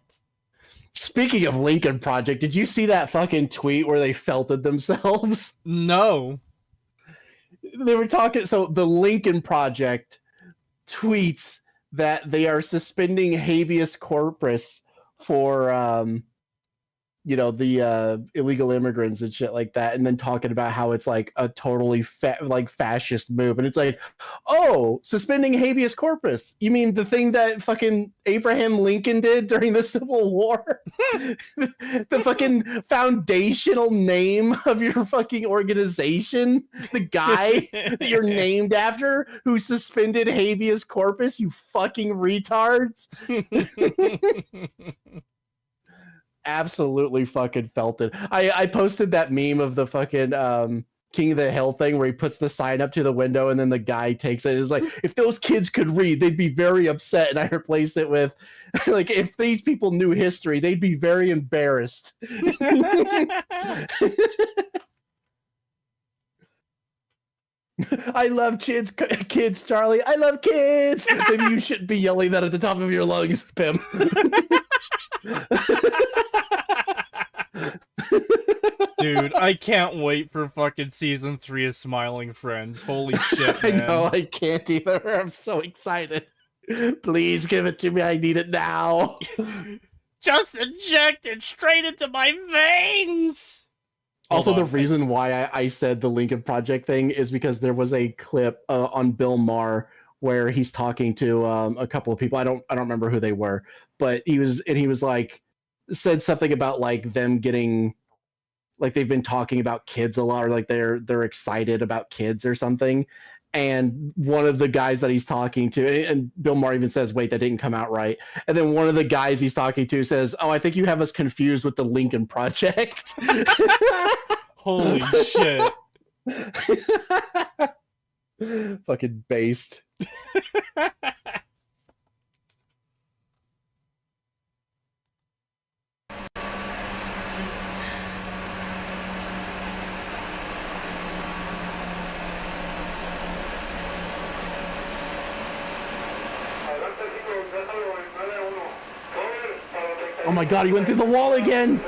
Speaking of Lincoln Project, did you see that fucking tweet where they felted themselves? No. They were talking, so the Lincoln Project tweets that they are suspending habeas corpus for the illegal immigrants and shit like that, and then talking about how it's like a totally fascist move, and it's like, oh, suspending habeas corpus, you mean the thing that fucking Abraham Lincoln did during the Civil War? The fucking foundational name of your fucking organization, the guy that you're named after who suspended habeas corpus, you fucking retards. Absolutely fucking felt it. I posted that meme of the fucking King of the Hill thing where he puts the sign up to the window and then the guy takes it. It's like, if those kids could read, they'd be very upset. And I replace it with, like, if these people knew history, they'd be very embarrassed. I love kids, Charlie. I love kids. Maybe you shouldn't be yelling that at the top of your lungs, Pim. Dude, I can't wait for fucking season 3 of Smiling Friends. Holy shit, man. I know, I can't either. I'm so excited. Please give it to me. I need it now. Just inject it straight into my veins. Also, the reason why I said the Lincoln Project thing is because there was a clip on Bill Maher where he's talking to a couple of people. I don't remember who they were, but he was like, said something about like them getting, like they've been talking about kids a lot, or like they're excited about kids or something. And one of the guys that he's talking to, and Bill Maher even says, wait, that didn't come out right. And then one of the guys he's talking to says, oh, I think you have us confused with the Lincoln Project. Holy shit. Fucking based. Oh my god, he went through the wall again!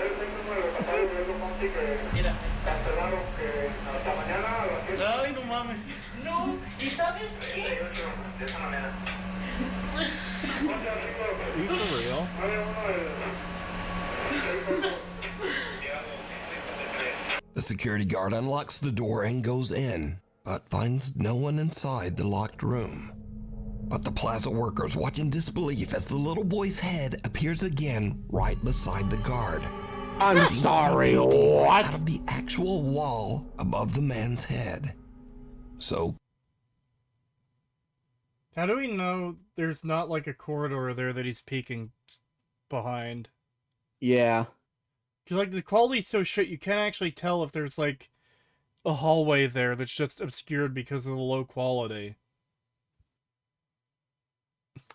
Ay, no mames. No, ¿y sabes qué? Are you for real? The security guard unlocks the door and goes in, but finds no one inside the locked room. But the plaza workers watch in disbelief as the little boy's head appears again right beside the guard. I'm sorry, what? Out of the actual wall above the man's head. So, how do we know there's not like a corridor there that he's peeking behind? Yeah. Cause like the quality's so shit, you can't actually tell if there's like a hallway there that's just obscured because of the low quality.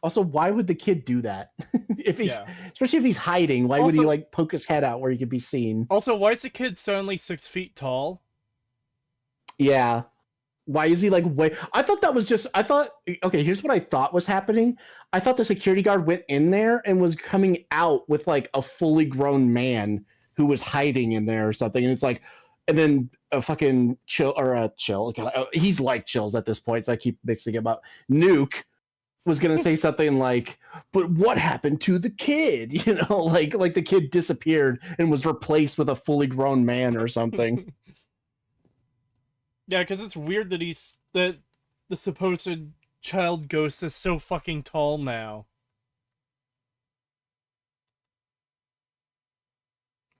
Also, why would the kid do that? If he's, especially if he's hiding, why would he like poke his head out where he could be seen? Also, why is the kid suddenly 6 feet tall? Yeah. Why is he like I thought that was just, okay, here's what I thought was happening. I thought the security guard went in there and was coming out with like a fully grown man who was hiding in there or something. And it's like, and then a fucking chill, he's like Chills at this point, so I keep mixing him up. Nuke was gonna say something like, "But what happened to the kid?" You know, like the kid disappeared and was replaced with a fully grown man or something. Yeah, because it's weird that that the supposed child ghost is so fucking tall now.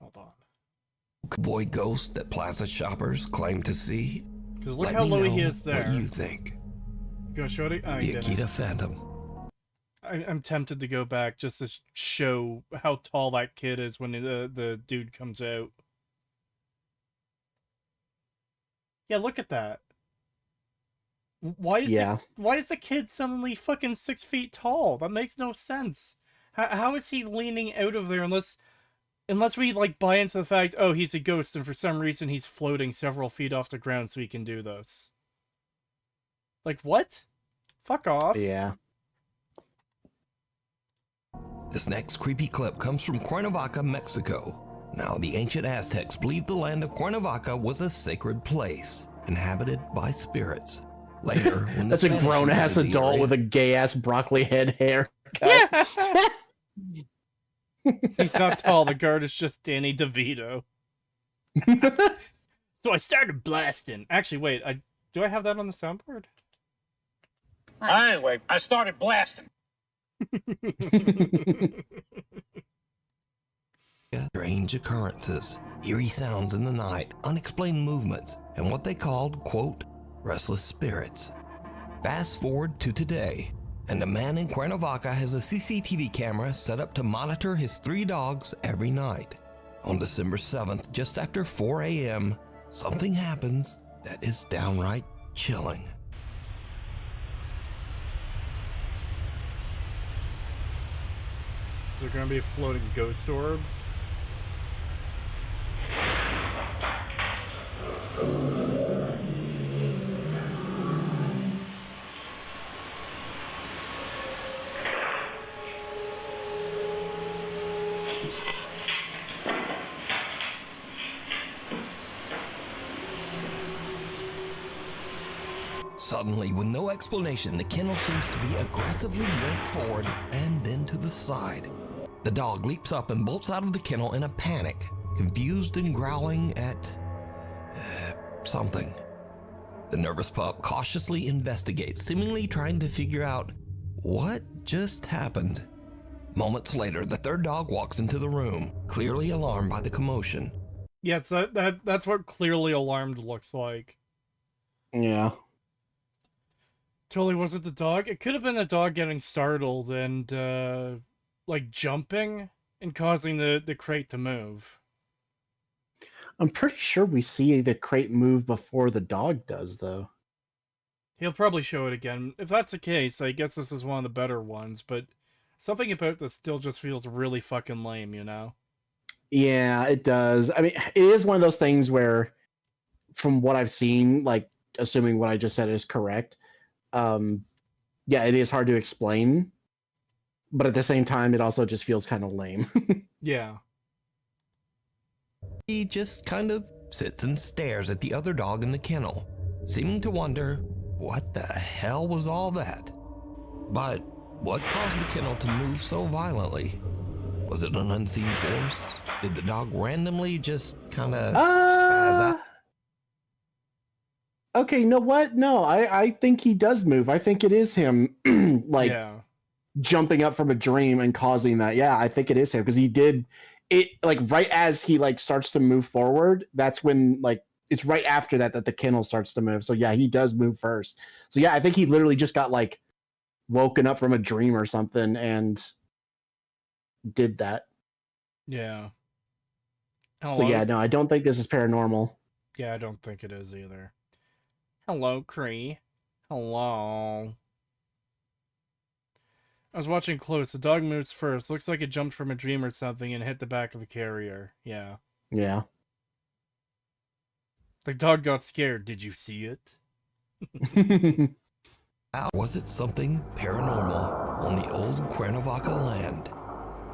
Hold on. Boy ghost that Plaza shoppers claim to see? Because look Let how me low know he is there. what you think. You gonna show it? Oh, The you didn't. Akita Phantom. I'm tempted to go back just to show how tall that kid is when the dude comes out. Yeah, look at that. Why is the kid suddenly fucking 6 feet tall? That makes no sense. How is he leaning out of there unless we like buy into the fact, oh, he's a ghost and for some reason he's floating several feet off the ground so he can do this. Like what? Fuck off. Yeah. This next creepy clip comes from Cuernavaca, Mexico. Now, the ancient Aztecs believed the land of Cuernavaca was a sacred place, inhabited by spirits. Later, when That's a grown-ass adult with a gay-ass broccoli head hair. He's not tall, the guard is just Danny DeVito. So I started blasting. Actually, wait, do I have that on the soundboard? Anyway, I started blasting. Strange occurrences, eerie sounds in the night, unexplained movements, and what they called, quote, restless spirits. Fast forward to today, and a man in Cuernavaca has a CCTV camera set up to monitor his 3 dogs every night. On December 7th, just after 4 a.m., something happens that is downright chilling. Is there gonna be a floating ghost orb? Suddenly, with no explanation, the kennel seems to be aggressively yanked forward and then to the side. The dog leaps up and bolts out of the kennel in a panic, confused and growling at something. The nervous pup cautiously investigates, seemingly trying to figure out what just happened. Moments later, the third dog walks into the room, clearly alarmed by the commotion. Yeah, that's what clearly alarmed looks like. Yeah. Totally wasn't the dog. It could have been the dog getting startled and like jumping and causing the crate to move. I'm pretty sure we see the crate move before the dog does, though. He'll probably show it again. If that's the case, I guess this is one of the better ones, but something about this still just feels really fucking lame, you know? Yeah, it does. I mean, it is one of those things where, from what I've seen, like, assuming what I just said is correct, yeah, it is hard to explain, but at the same time, it also just feels kind of lame. Yeah. He just kind of sits and stares at the other dog in the kennel, seeming to wonder, what the hell was all that? But what caused the kennel to move so violently? Was it an unseen force? Did the dog randomly just kind of spaz out? Okay, you know what? No, I think he does move. I think it is him, like, jumping up from a dream and causing that. Yeah, I think it is him, because he did it, like, right as he, like, starts to move forward. That's when, like, it's right after that the kennel starts to move. So, yeah, he does move first. So, yeah, I think he literally just got, like, woken up from a dream or something and did that. Yeah. Hello? So, yeah, no, I don't think this is paranormal. Yeah, I don't think it is either. Hello, Cree. Hello. I was watching close. The dog moves first. Looks like it jumped from a dream or something and hit the back of the carrier. Yeah. Yeah. The dog got scared. Did you see it? Was it something paranormal on the old Cuernavaca land?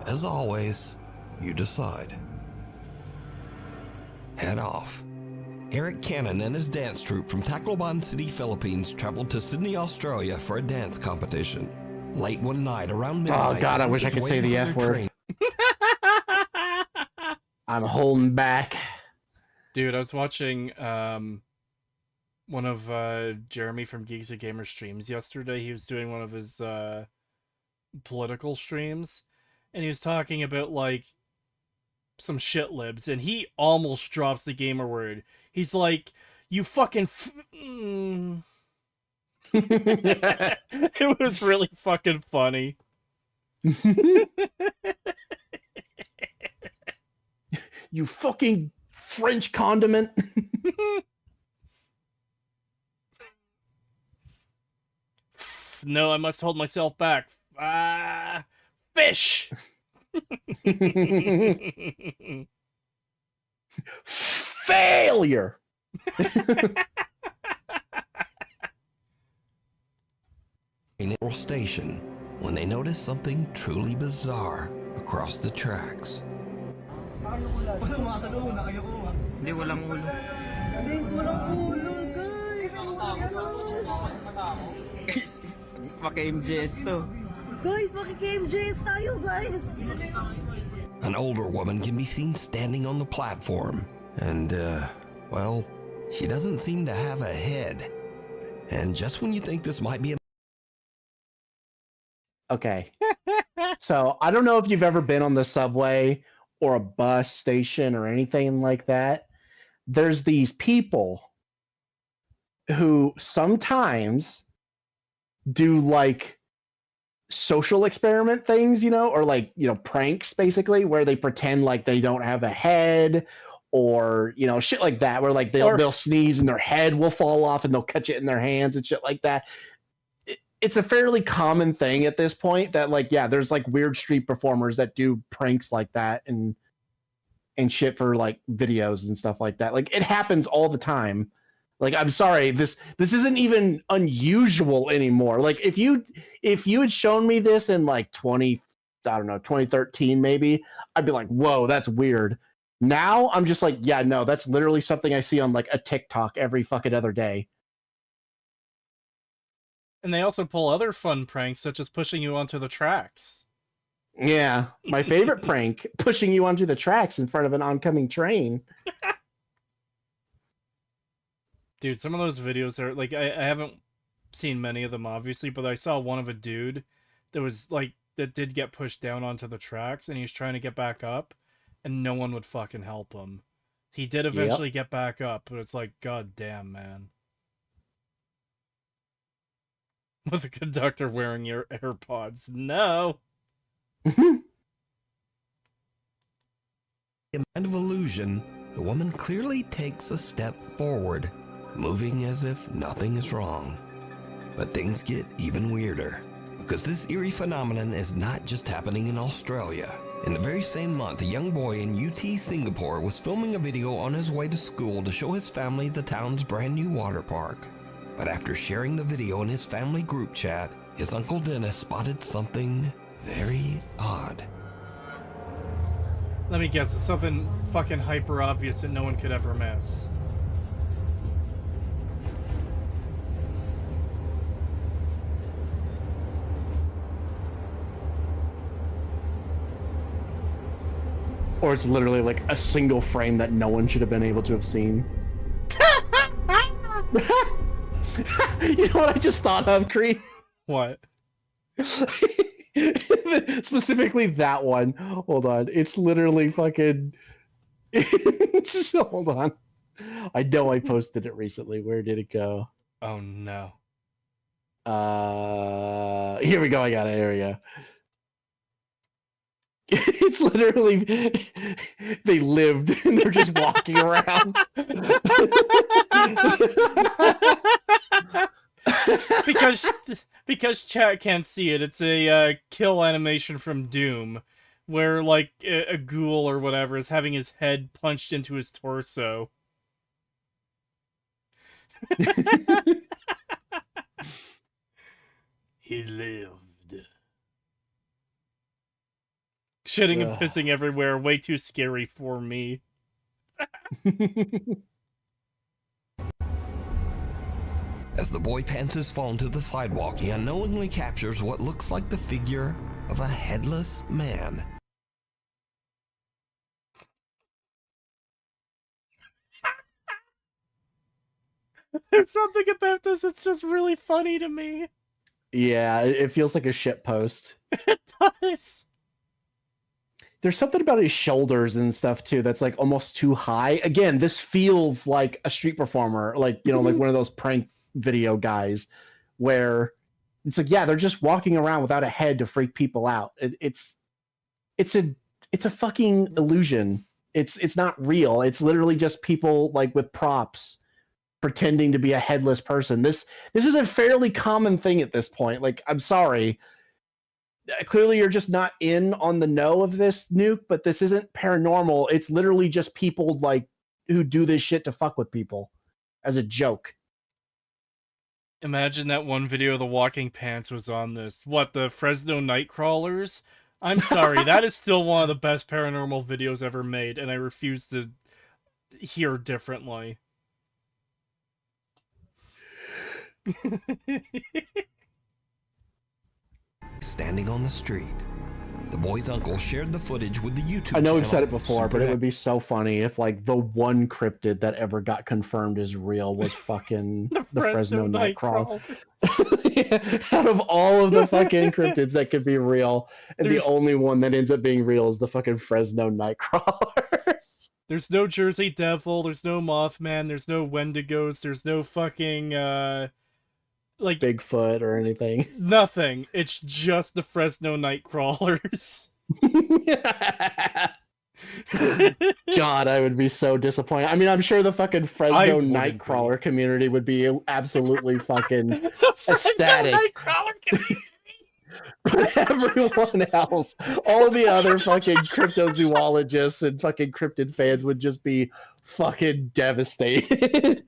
As always, you decide. Head off. Eric Cannon and his dance troupe from Tacloban City, Philippines traveled to Sydney, Australia for a dance competition. Late one night around midnight. Oh God, I wish I could say the F word. I'm holding back. Dude, I was watching one of Jeremy from Geeks and Gamers streams yesterday. He was doing one of his political streams, and he was talking about like some shit libs, and he almost drops the gamer word. He's like, "You fucking." It was really fucking funny. You fucking French condiment. No, I must hold myself back. Fish! Failure! Station when they notice something truly bizarre across the tracks. Hindi, walang ulo. Guys, walang ulo, Guys, maka-MJS to. Guys, maki-MJS tayo, guys. An older woman can be seen standing on the platform, and, well, she doesn't seem to have a head. And just when you think this might be a... Okay. So, I don't know if you've ever been on the subway or a bus station or anything like that. There's these people who sometimes do like social experiment things, you know, or like, you know, pranks basically, where they pretend like they don't have a head or, you know, shit like that, where like they'll sneeze and their head will fall off and they'll catch it in their hands and shit like that. It's a fairly common thing at this point that like, yeah, there's like weird street performers that do pranks like that and shit for like videos and stuff like that. Like it happens all the time. Like, I'm sorry, this isn't even unusual anymore. Like if you had shown me this in like 2013 maybe, I'd be like, whoa, that's weird. Now I'm just like, yeah, no, that's literally something I see on like a TikTok every fucking other day. And they also pull other fun pranks, such as pushing you onto the tracks. Yeah, my favorite prank, pushing you onto the tracks in front of an oncoming train. Dude, some of those videos are, like, I haven't seen many of them, obviously, but I saw one of a dude that was, like, that did get pushed down onto the tracks, and he was trying to get back up, and no one would fucking help him. He did eventually get back up, but it's like, god damn, man. With the conductor wearing your AirPods. No! In mind of illusion, the woman clearly takes a step forward, moving as if nothing is wrong. But things get even weirder, because this eerie phenomenon is not just happening in Australia. In the very same month, a young boy in UT Singapore was filming a video on his way to school to show his family the town's brand new water park. But after sharing the video in his family group chat, his Uncle Dennis spotted something very odd. Let me guess, it's something fucking hyper obvious that no one could ever miss. Or it's literally like a single frame that no one should have been able to have seen. You know what I just thought of, Cree? What? Specifically that one. Hold on. It's literally fucking... Hold on. I know I posted it recently. Where did it go? Oh, no. Here we go. I got it. Here we go. It's literally... They lived and they're just walking around. because chat can't see it. It's a kill animation from Doom, where like a ghoul or whatever is having his head punched into his torso. He lived. Shitting and pissing everywhere. Way too scary for me. As the boy pants his phone to the sidewalk, he unknowingly captures what looks like the figure of a headless man. There's something about this that's just really funny to me. Yeah, it feels like a shit post. It does. There's something about his shoulders and stuff too that's like almost too high. Again, this feels like a street performer, like, you know, like one of those prank video guys where it's like, yeah, they're just walking around without a head to freak people out. It's a fucking illusion. It's not real. It's literally just people like with props pretending to be a headless person. This is a fairly common thing at this point. Like, I'm sorry. Clearly you're just not in on the know of this, Nuke, but this isn't paranormal. It's literally just people like who do this shit to fuck with people as a joke. Imagine that one video of the walking pants was on this. What, the Fresno Nightcrawlers? I'm sorry, that is still one of the best paranormal videos ever made, and I refuse to hear differently. Standing on the street. The boy's uncle shared the footage with the YouTube channel. I know we've said it before, but it would be so funny if like the one cryptid that ever got confirmed as real was fucking the Fresno Nightcrawler. Out of all of the fucking cryptids that could be real, and the only one that ends up being real is the fucking Fresno Nightcrawlers. There's no Jersey Devil, there's no Mothman, there's no Wendigos, there's no fucking like Bigfoot or anything. Nothing. It's just the Fresno Nightcrawlers. God, I would be so disappointed. I mean, I'm sure the fucking Fresno Nightcrawler community would be absolutely fucking ecstatic. But everyone else, all the other fucking cryptozoologists and fucking cryptid fans would just be fucking devastated.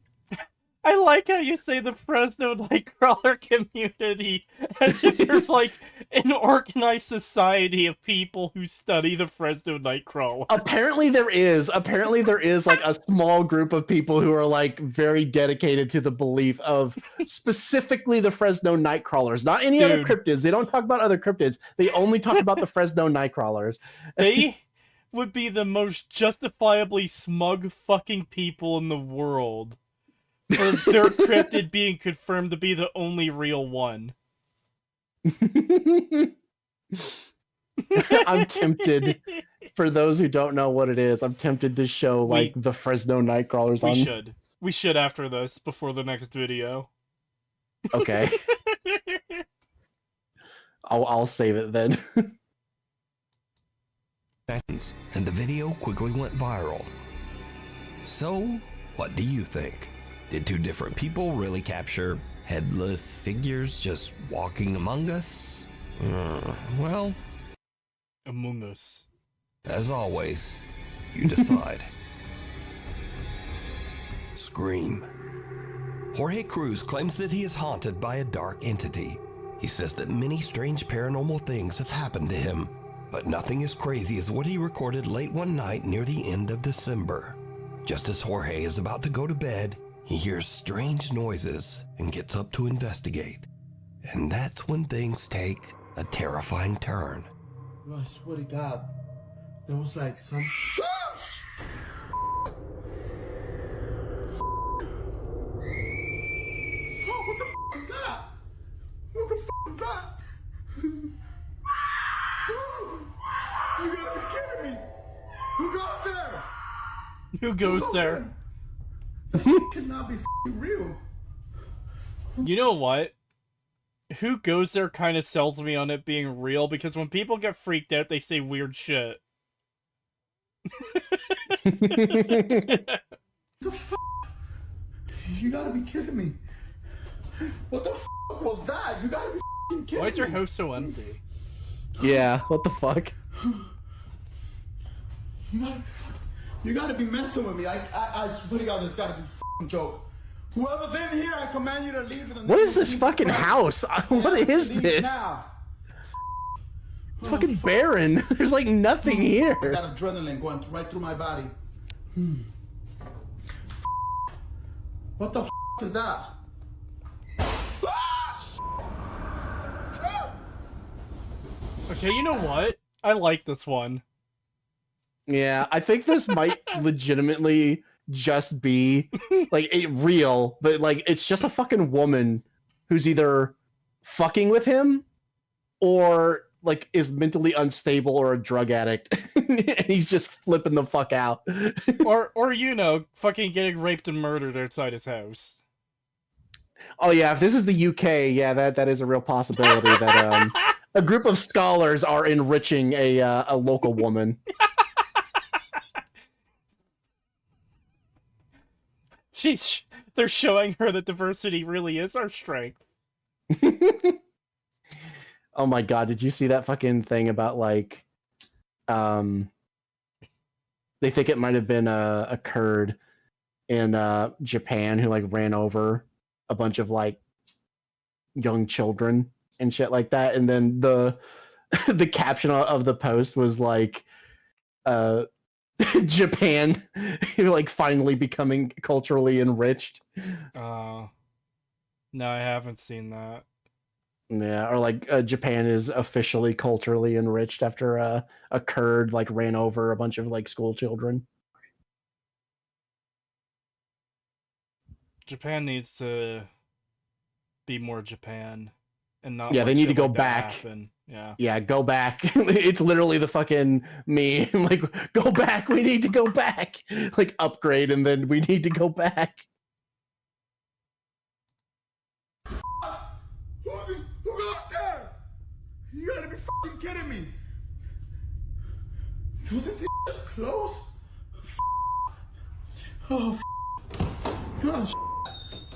I like how you say the Fresno Nightcrawler community as if there's like an organized society of people who study the Fresno Nightcrawler. Apparently there is like a small group of people who are like very dedicated to the belief of specifically the Fresno Nightcrawlers, not any other cryptids. They don't talk about other cryptids. They only talk about the Fresno Nightcrawlers. They would be the most justifiably smug fucking people in the world. For their cryptid being confirmed to be the only real one. I'm tempted, for those who don't know what it is, I'm tempted to show like the Fresno Nightcrawlers on. We should after this, before the next video. Okay. I'll save it then. And the video quickly went viral. So, what do you think? Did two different people really capture headless figures just walking among us? Well, among us. As always, you decide. Scream. Jorge Cruz claims that he is haunted by a dark entity. He says that many strange paranormal things have happened to him, but nothing as crazy as what he recorded late one night near the end of December. Just as Jorge is about to go to bed, he hears strange noises and gets up to investigate. And that's when things take a terrifying turn. I swear to God, there was like some... What the f is that? What the f is that? You gotta be kidding me! Who goes there? Who goes there? This cannot be real. You know what? Who goes there kind of sells me on it being real, because when people get freaked out, they say weird shit. The f***? You gotta be kidding me. What the f*** was that? You gotta be f***ing kidding me. Why is your house so empty? Yeah, what the fuck? You gotta be messing with me. I swear to God, this gotta be a f***ing joke. Whoever's in here, I command you to leave. What is this fucking house? What is this? It's fucking barren. There's like nothing here. I got adrenaline going right through my body. What the f*** is that? Okay, you know what? I like this one. Yeah, I think this might legitimately just be like real, but like it's just a fucking woman who's either fucking with him or like is mentally unstable or a drug addict and he's just flipping the fuck out. or you know, fucking getting raped and murdered outside his house. Oh yeah, if this is the UK, yeah, that is a real possibility that a group of scholars are enriching a local woman. They're showing her that diversity really is our strength. Oh my god, did you see that fucking thing about like they think it might have been a Kurd in Japan who like ran over a bunch of like young children and shit like that, and then the the caption of the post was like Japan like finally becoming culturally enriched. No, I haven't seen that. Yeah, or like Japan is officially culturally enriched after a Kurd like ran over a bunch of like school children. Japan needs to be more Japan and not. Yeah, let they need shit to go like that back. happen. Yeah. Yeah, go back. It's literally the fucking meme. Like, go back. We need to go back. Like, upgrade, and then we need to go back. Who got there? You gotta be fucking kidding me. Wasn't this shit close? Oh, gosh.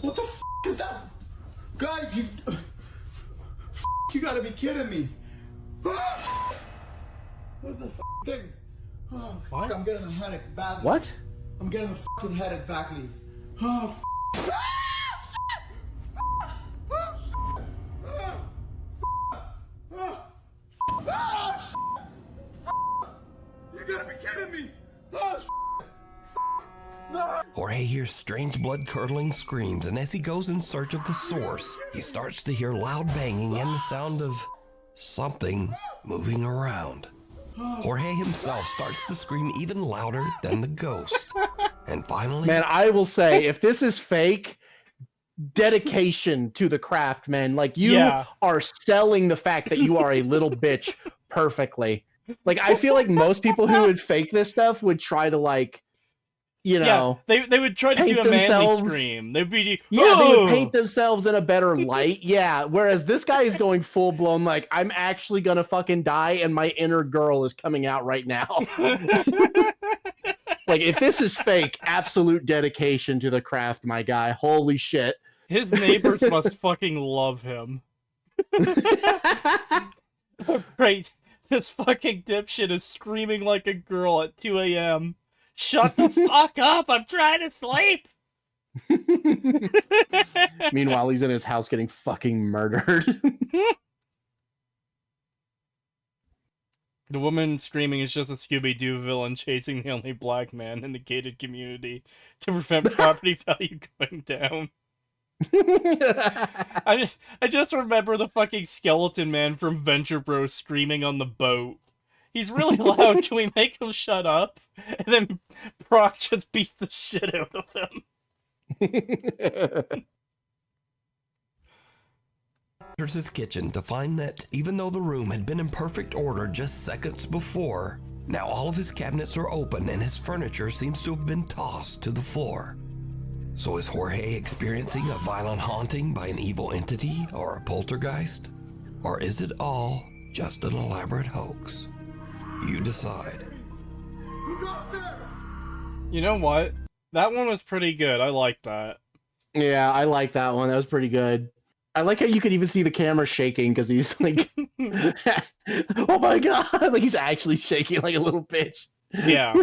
What the is that? Guys, you gotta be kidding me. What's the thing? Oh, what? I'm getting a headache badly. What? I'm getting a fucking headache badly. Oh, you gotta be kidding me. Oh, no. Jorge hears strange blood-curdling screams, and as he goes in search of the source, he starts to hear loud banging and the sound of something moving around. Jorge himself starts to scream even louder than the ghost. And finally... Man, I will say, if this is fake, dedication to the craft, man. Like, you are selling the fact that you are a little bitch perfectly. Like, I feel like most people who would fake this stuff would try to, like, you know, they would try to do a manly scream. They'd be they would paint themselves in a better light. Yeah, whereas this guy is going full blown like, I'm actually gonna fucking die and my inner girl is coming out right now. Like, if this is fake, absolute dedication to the craft, my guy. Holy shit. His neighbors must fucking love him. Right, this fucking dipshit is screaming like a girl at 2 a.m. Shut the fuck up! I'm trying to sleep! Meanwhile, he's in his house getting fucking murdered. The woman screaming is just a Scooby-Doo villain chasing the only black man in the gated community to prevent property value going down. I just remember the fucking skeleton man from Venture Bros screaming on the boat. He's really loud, can we make him shut up? And then Brock just beats the shit out of him. Enters his kitchen to find that even though the room had been in perfect order just seconds before, now all of his cabinets are open and his furniture seems to have been tossed to the floor. So is Jorge experiencing a violent haunting by an evil entity or a poltergeist? Or is it all just an elaborate hoax? You decide. You know what? That one was pretty good. I like that. Yeah, I like that one. That was pretty good. I like how you could even see the camera shaking because he's like, oh my god, like he's actually shaking like a little bitch. Yeah.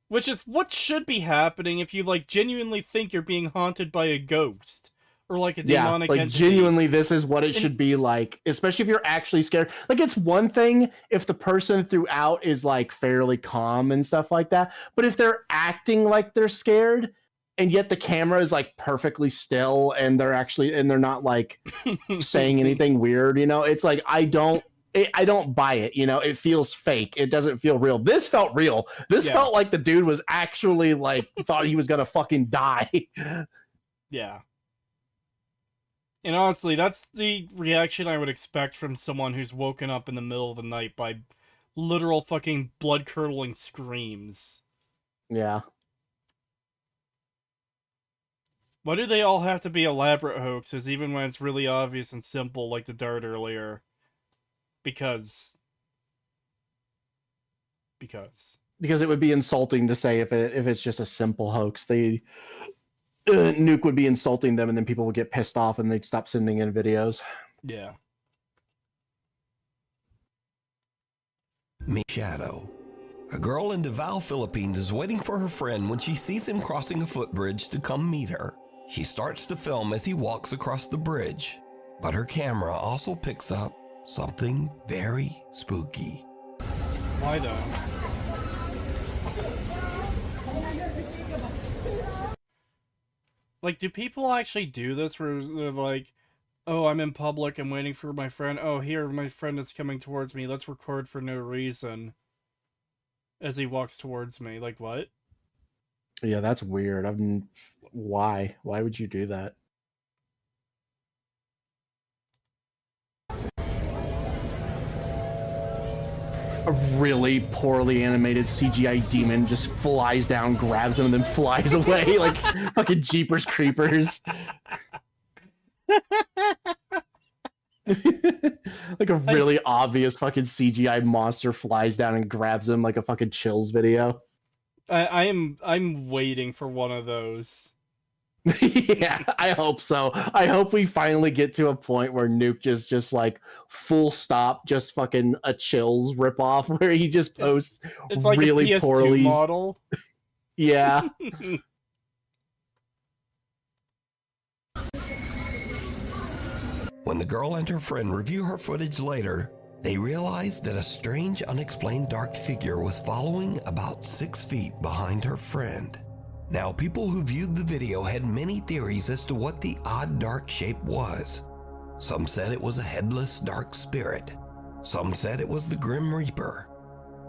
Which is what should be happening if you like genuinely think you're being haunted by a ghost. Or like a demonic like entity. Genuinely, this is what it should be like, especially if you're actually scared. Like, it's one thing if the person throughout is like fairly calm and stuff like that, but if they're acting like they're scared and yet the camera is like perfectly still and they're not like saying anything weird, you know, it's like I don't I don't buy it. You know, it feels fake. It doesn't feel real. This felt real. This felt like the dude was actually like thought he was gonna fucking die. Yeah. And honestly, that's the reaction I would expect from someone who's woken up in the middle of the night by literal fucking blood-curdling screams. Yeah. Why do they all have to be elaborate hoaxes, even when it's really obvious and simple, like the dart earlier? Because it would be insulting to say if it's just a simple hoax. Nuke would be insulting them, and then people would get pissed off and they'd stop sending in videos. Yeah. Shadow. A girl in Davao, Philippines is waiting for her friend when she sees him crossing a footbridge to come meet her. She starts to film as he walks across the bridge, but her camera also picks up something very spooky. Why though? Like, do people actually do this where they're like, oh, I'm in public, I'm waiting for my friend, oh, here, my friend is coming towards me, let's record for no reason. As he walks towards me, like, what? Yeah, that's weird. Why? Why would you do that? A really poorly animated CGI demon just flies down, grabs him, and then flies away like fucking Jeepers Creepers. Like a really obvious fucking CGI monster flies down and grabs him like a fucking Chills video. I'm waiting for one of those. Yeah, I hope so. I hope we finally get to a point where Nuke is just like full stop, just fucking a Chills ripoff where he just posts it's like really a PS2 poorly model. Yeah. When the girl and her friend review her footage later, they realize that a strange, unexplained dark figure was following about 6 feet behind her friend. Now, people who viewed the video had many theories as to what the odd dark shape was. Some said it was a headless dark spirit. Some said it was the Grim Reaper.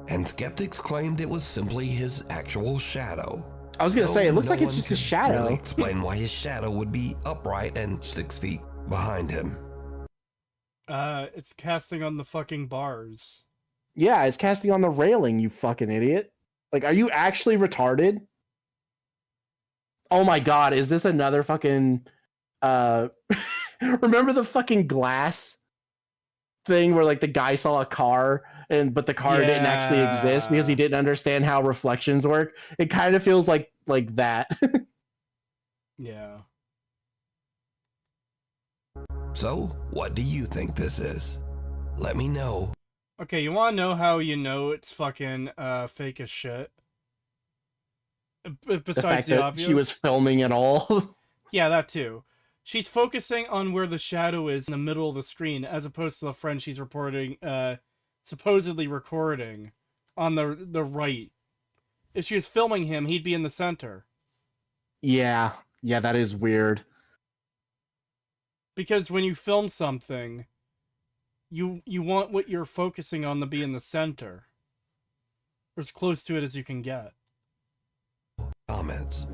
And skeptics claimed it was simply his actual shadow. I was gonna say, it looks like it's just a shadow. Really explain why his shadow would be upright and 6 feet behind him. It's casting on the fucking bars. Yeah, it's casting on the railing, you fucking idiot. Like, are you actually retarded? Oh my god, is this another fucking remember the fucking glass thing where like the guy saw a car but the car didn't actually exist because he didn't understand how reflections work? It kind of feels like that. Yeah. So, what do you think this is? Let me know. Okay, you wanna know how you know it's fucking fake as shit? Besides the obvious, she was filming it all. Yeah, that too. She's focusing on where the shadow is in the middle of the screen, as opposed to the friend she's supposedly recording on the right. If she was filming him, he'd be in the center. Yeah, that is weird. Because when you film something, you want what you're focusing on to be in the center, or as close to it as you can get. Comments.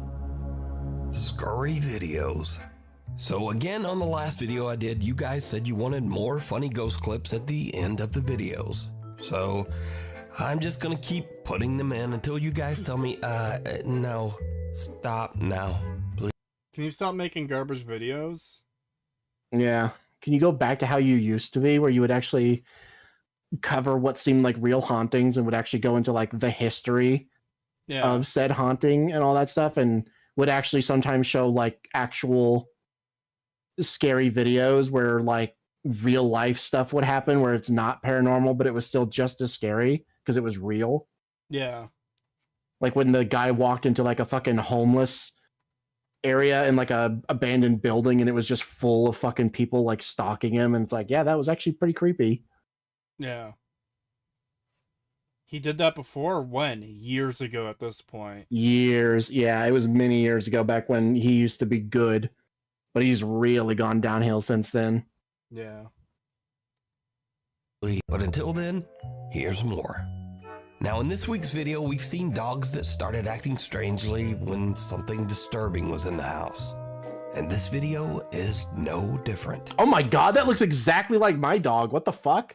Scurry videos. So again, on the last video I did, you guys said you wanted more funny ghost clips at the end of the videos. So I'm just gonna keep putting them in until you guys tell me, no, stop now, please. Can you stop making garbage videos? Yeah. Can you go back to how you used to be, where you would actually cover what seemed like real hauntings and would actually go into like the history of said haunting and all that stuff, and would actually sometimes show like actual scary videos where like real life stuff would happen where it's not paranormal, but it was still just as scary because it was real. Yeah. Like when the guy walked into like a fucking homeless area in like a abandoned building and it was just full of fucking people like stalking him, and it's like, yeah, that was actually pretty creepy. Yeah. He did that before? When? Years ago at this point. Years. Yeah, it was many years ago, back when he used to be good. But he's really gone downhill since then. Yeah. But until then, here's more. Now in this week's video, we've seen dogs that started acting strangely when something disturbing was in the house. And this video is no different. Oh my god, that looks exactly like my dog. What the fuck?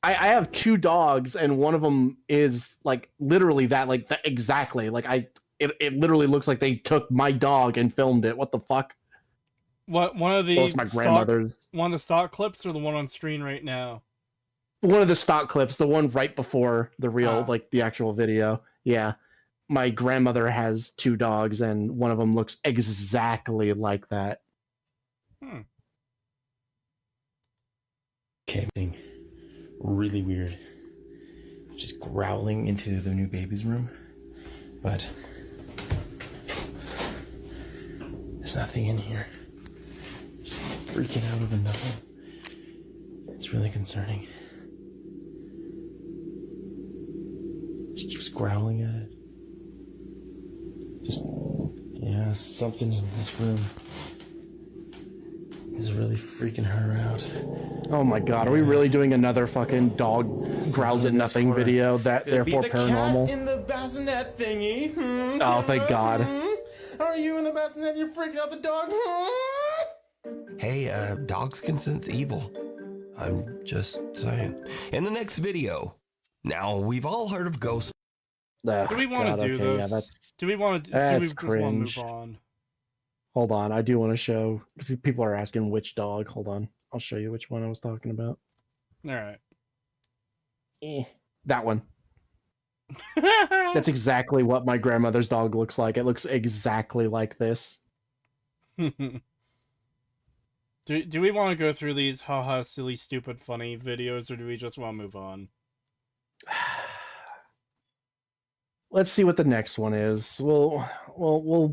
I have 2 dogs, and one of them is like literally that, like that exactly. Like it literally looks like they took my dog and filmed it. What the fuck? What, one of the Well, it's my grandmother's. One of the stock clips or the one on screen right now? One of the stock clips, the one right before the real, like the actual video. Yeah. My grandmother has 2 dogs, and one of them looks exactly like that. Camping. Really weird. Just growling into the new baby's room. But there's nothing in here. Just freaking out over nothing. It's really concerning. She keeps growling at it. Just, yeah, something in this room is really freaking her out. Oh my god, are we really doing another fucking dog growls at nothing video that therefore paranormal? Cat in the bassinet thingy. Oh, thank god. Are you in the bassinet? You're freaking out the dog. Hey, dogs can sense evil. I'm just saying. In the next video, now we've all heard of ghosts. Do we want to do this? Yeah, do we want to? Do we just want to move on? Hold on, I do want to show. If people are asking which dog, hold on. I'll show you which one I was talking about. All right. That one. That's exactly what my grandmother's dog looks like. It looks exactly like this. Do we want to go through these haha silly stupid funny videos, or do we just want to move on? Let's see what the next one is. We'll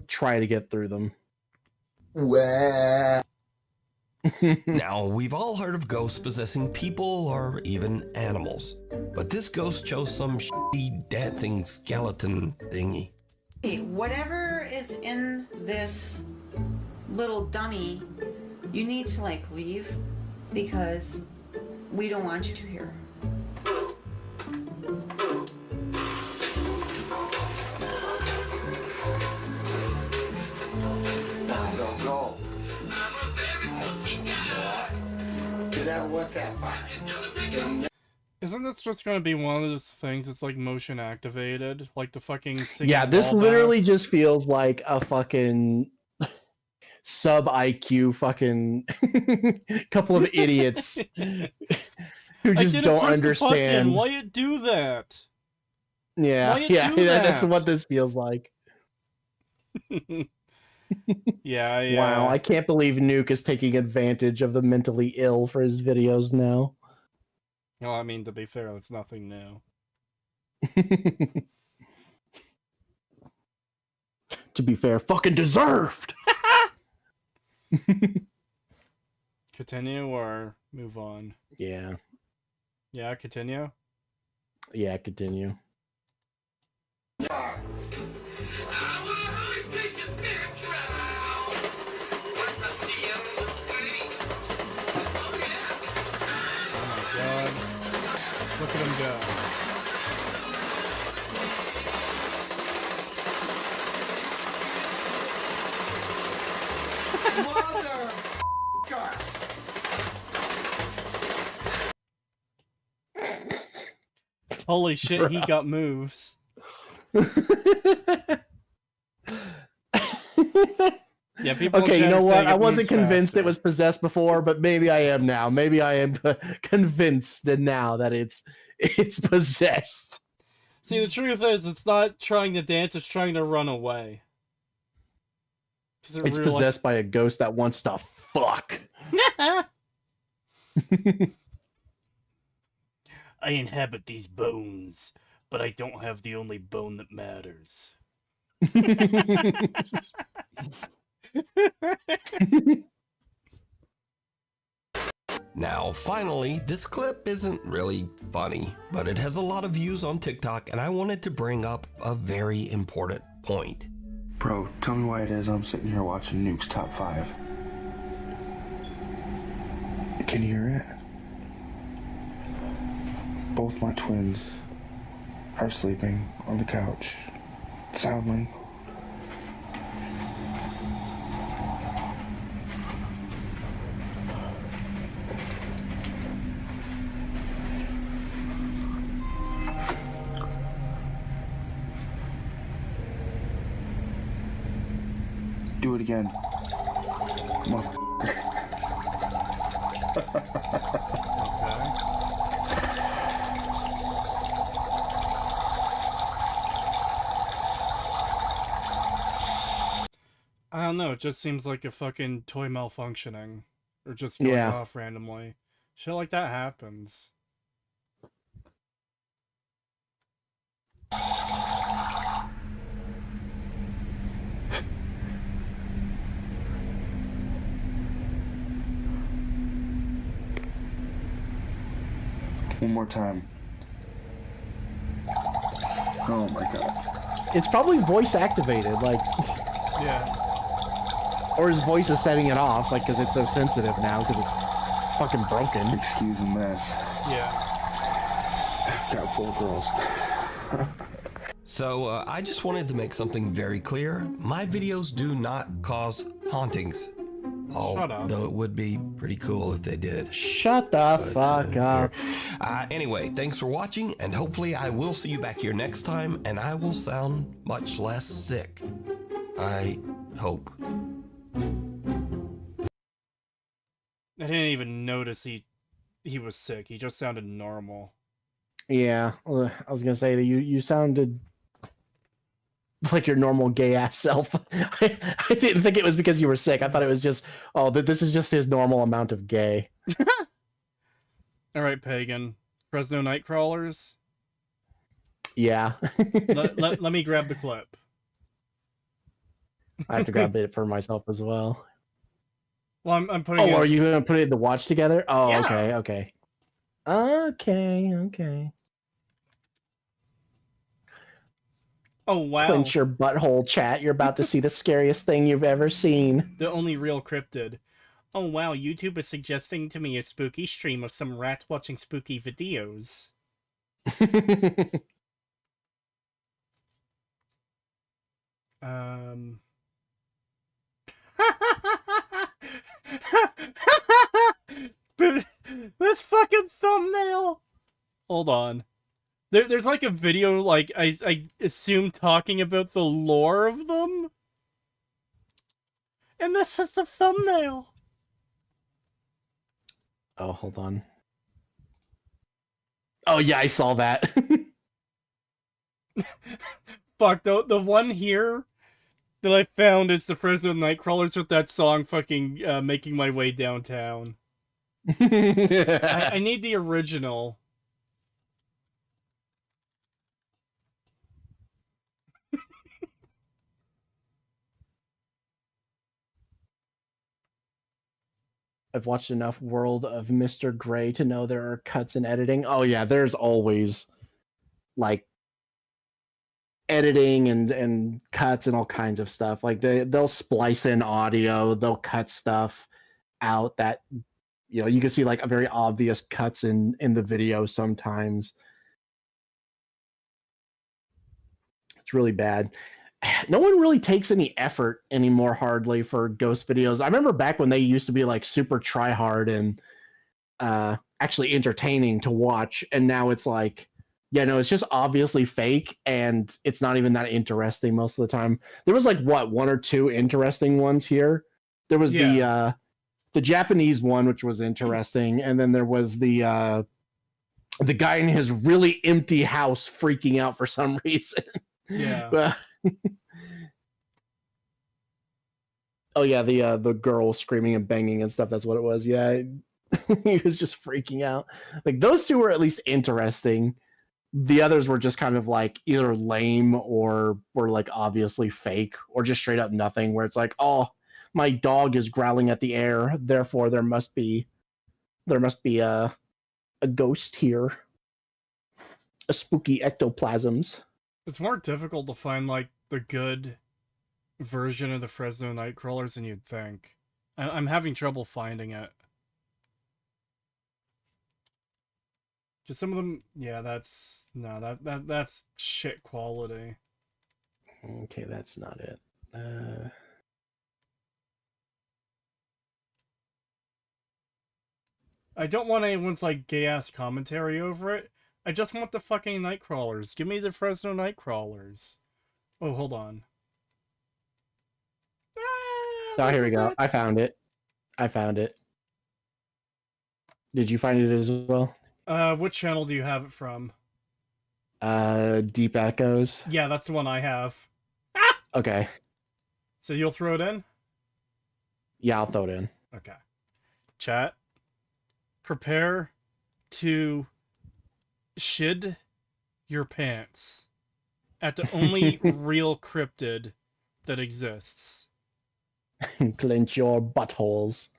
try to get through them. Now, we've all heard of ghosts possessing people or even animals. But this ghost chose some shitty dancing skeleton thingy. Whatever is in this little dummy, you need to leave because we don't want you here. Don't go. You never went that far. Isn't this just going to be one of those things that's like motion activated? Like the fucking singing Yeah, this ball literally bass? just feels like a fucking sub IQ fucking couple of idiots who I just didn't don't press the button. understand. Why you do that? Yeah, Why you yeah, do that's that? what this feels like. Yeah. Wow, I can't believe Nuke is taking advantage of the mentally ill for his videos now. Well, I mean, to be fair, that's nothing new. To be fair, fucking deserved. Continue or move on? Yeah. Yeah, continue? Yeah, continue. God. Look at him go. Holy shit, he got moves. Yeah, people. Okay, you know what? I wasn't convinced convinced it was possessed before, but maybe I am now. Maybe I am convinced now that it's possessed. See, the truth is, it's not trying to dance; it's trying to run away. It's possessed by a ghost that wants to fuck. I inhabit these bones, but I don't have the only bone that matters. Now, finally, this clip isn't really funny, but it has a lot of views on TikTok, and I wanted to bring up a very important point. Bro, tell me why it is I'm sitting here watching Nuke's Top 5. Can you hear it? Both my twins are sleeping on the couch, soundly. Do it again. I don't know, it just seems like a fucking toy malfunctioning. Or just going off randomly. Shit like that happens. One more time. Oh my god. It's probably voice activated, like... Yeah. Or his voice is setting it off, like, because it's so sensitive now, because it's fucking broken. Excuse the mess. Yeah. I've got 4 girls. So, I just wanted to make something very clear. My videos do not cause hauntings. Shut up. Though it would be pretty cool if they did. Shut the fuck up. Anyway, thanks for watching, and hopefully I will see you back here next time, and I will sound much less sick. I hope. I didn't even notice he was sick. He just sounded normal. Yeah, I was gonna say that you sounded like your normal gay ass self. I didn't think it was because you were sick. I thought it was just, oh, this is just his normal amount of gay. All right, Pagan. Fresno Nightcrawlers. Yeah. let me grab the clip. I have to grab it for myself as well. Well, I'm putting. Oh, are you gonna put it in the watch together? Oh, Yeah. okay. Oh, wow. Clench your butthole, chat. You're about to see the scariest thing you've ever seen. The only real cryptid. Oh, wow. YouTube is suggesting to me a spooky stream of some rats watching spooky videos. But this fucking thumbnail. Hold on. There's like a video, like, I assume talking about the lore of them. And this is the thumbnail. Oh, hold on. Oh, yeah, I saw that. Fuck, the one here that I found is the Fresno Nightcrawlers with that song fucking Making My Way Downtown. I need the original. I've watched enough World of Mr. Grey to know there are cuts in editing. Oh yeah, there's always like editing and cuts and all kinds of stuff. Like they'll splice in audio, they'll cut stuff out that, you know, you can see like a very obvious cuts in the video sometimes. It's really bad. No one really takes any effort anymore hardly for ghost videos. I remember back when they used to be like super try hard and actually entertaining to watch, and now it's like, yeah, no, it's just obviously fake and it's not even that interesting most of the time. There was like what, 1 or 2 interesting ones here. There was the Japanese one, which was interesting, and then there was the guy in his really empty house freaking out for some reason. Yeah. Oh yeah, the girl screaming and banging and stuff. That's what it was. Yeah, he was just freaking out. Like those 2 were at least interesting. The others were just kind of like either lame or were like obviously fake or just straight up nothing. Where it's like, oh, my dog is growling at the air, therefore there must be a ghost here, a spooky ectoplasms. It's more difficult to find, like, the good version of the Fresno Nightcrawlers than you'd think. I'm having trouble finding it. Just some of them, yeah, that's shit quality. Okay, that's not it. I don't want anyone's, like, gay-ass commentary over it. I just want the fucking Nightcrawlers. Give me the Fresno Nightcrawlers. Oh, hold on. Oh, here we go. I found it. Did you find it as well? What channel do you have it from? Deep Echoes. Yeah, that's the one I have. Okay. So you'll throw it in? Yeah, I'll throw it in. Okay. Chat. Prepare to shid your pants at the only real cryptid that exists. Clench your buttholes.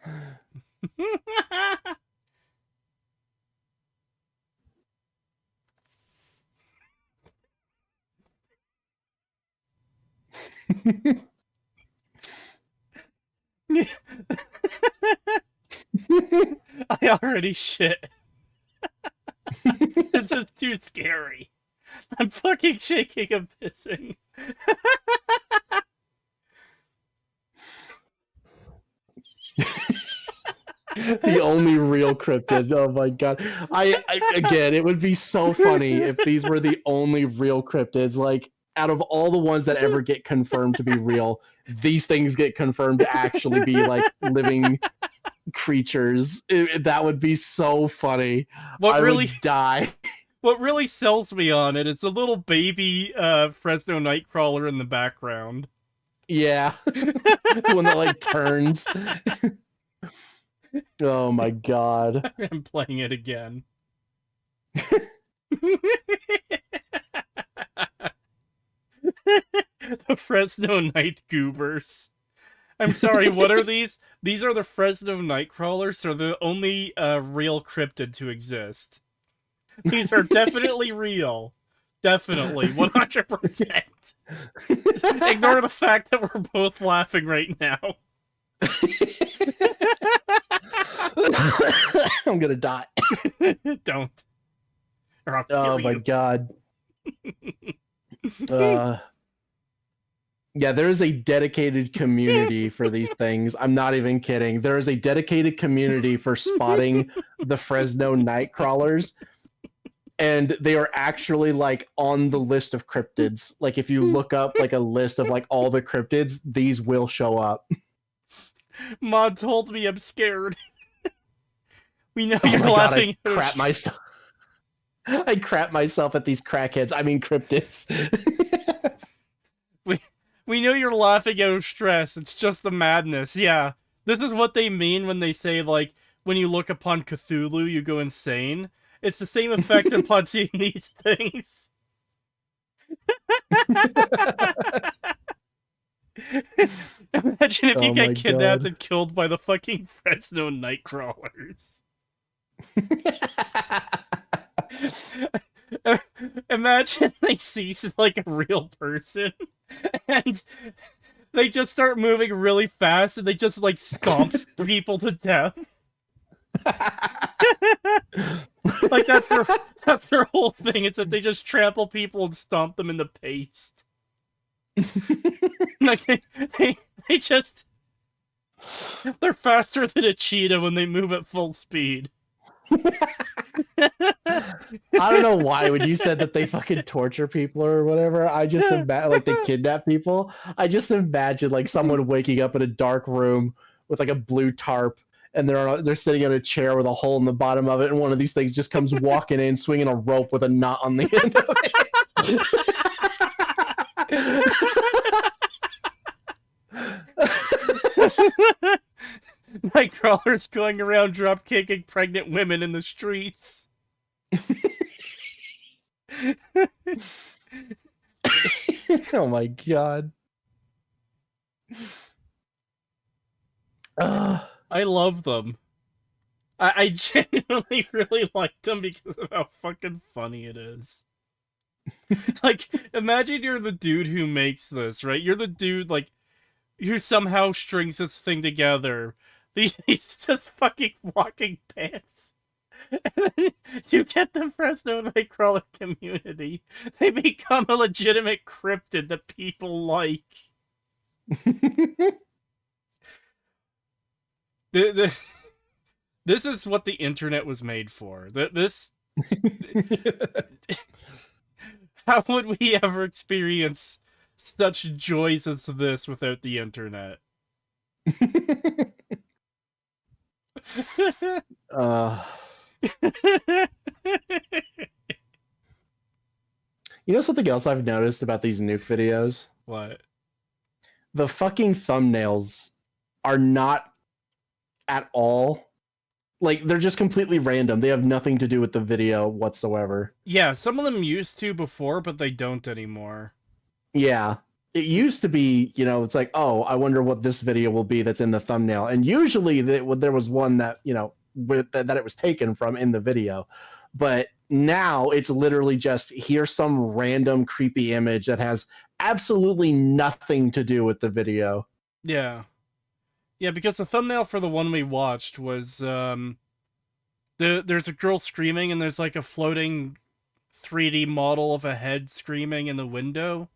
I already shit. This is too scary. I'm fucking shaking and pissing. The only real cryptid. Oh my god. I again, it would be so funny if these were the only real cryptids. Like, out of all the ones that ever get confirmed to be real, these things get confirmed to actually be like living creatures. That would be so funny. I would die. What really sells me on it is a little baby Fresno Nightcrawler in the background. Yeah. The one that like turns. Oh my god. I'm playing it again. The Fresno Night Goobers. I'm sorry, what are these? These are the Fresno Nightcrawlers, so they're the only real cryptid to exist. These are definitely real. Definitely, 100%. Ignore the fact that we're both laughing right now. I'm gonna die. Don't. Or I'll kill Oh my you. god. Yeah, there is a dedicated community for these things. I'm not even kidding. There is a dedicated community for spotting the Fresno Nightcrawlers. And they are actually like on the list of cryptids. Like if you look up like a list of like all the cryptids, these will show up. Mod told me I'm scared. We know Oh you're my God, laughing. I crap myself. I crap myself at these crackheads. I mean cryptids. We know you're laughing out of stress. It's just the madness. Yeah. This is what they mean when they say, like, when you look upon Cthulhu, you go insane. It's the same effect upon seeing these things. Imagine if you get kidnapped and killed by the fucking Fresno Nightcrawlers. Imagine they see like a real person and they just start moving really fast and they just like stomp people to death. Like that's their whole thing. It's that they just trample people and stomp them into paste. Like they just they're faster than a cheetah when they move at full speed. I don't know why when you said that they fucking torture people or whatever, I just imagine like they kidnap people. I just imagine like someone waking up in a dark room with like a blue tarp and they're sitting in a chair with a hole in the bottom of it, and one of these things just comes walking in swinging a rope with a knot on the end of it. Nightcrawlers going around drop kicking pregnant women in the streets. Oh my god. I love them. I genuinely really like them because of how fucking funny it is. Like, imagine you're the dude who makes this, right? You're the dude, like, who somehow strings this thing together. He's just fucking walking past You get the Fresno Nightcrawler community. They become a legitimate cryptid that people like. This is what the internet was made for. This... How would we ever experience such joys as this without the internet? You know something else I've noticed about these nuke videos? What? The fucking thumbnails are not at all... Like, they're just completely random. They have nothing to do with the video whatsoever. Yeah, some of them used to before, but they don't anymore. Yeah. It used to be, you know, it's like, oh, I wonder what this video will be that's in the thumbnail. And usually there was one that, you know, that it was taken from in the video. But now it's literally just, here's some random creepy image that has absolutely nothing to do with the video. Yeah. Yeah, because the thumbnail for the one we watched was, there's a girl screaming and there's like a floating 3D model of a head screaming in the window.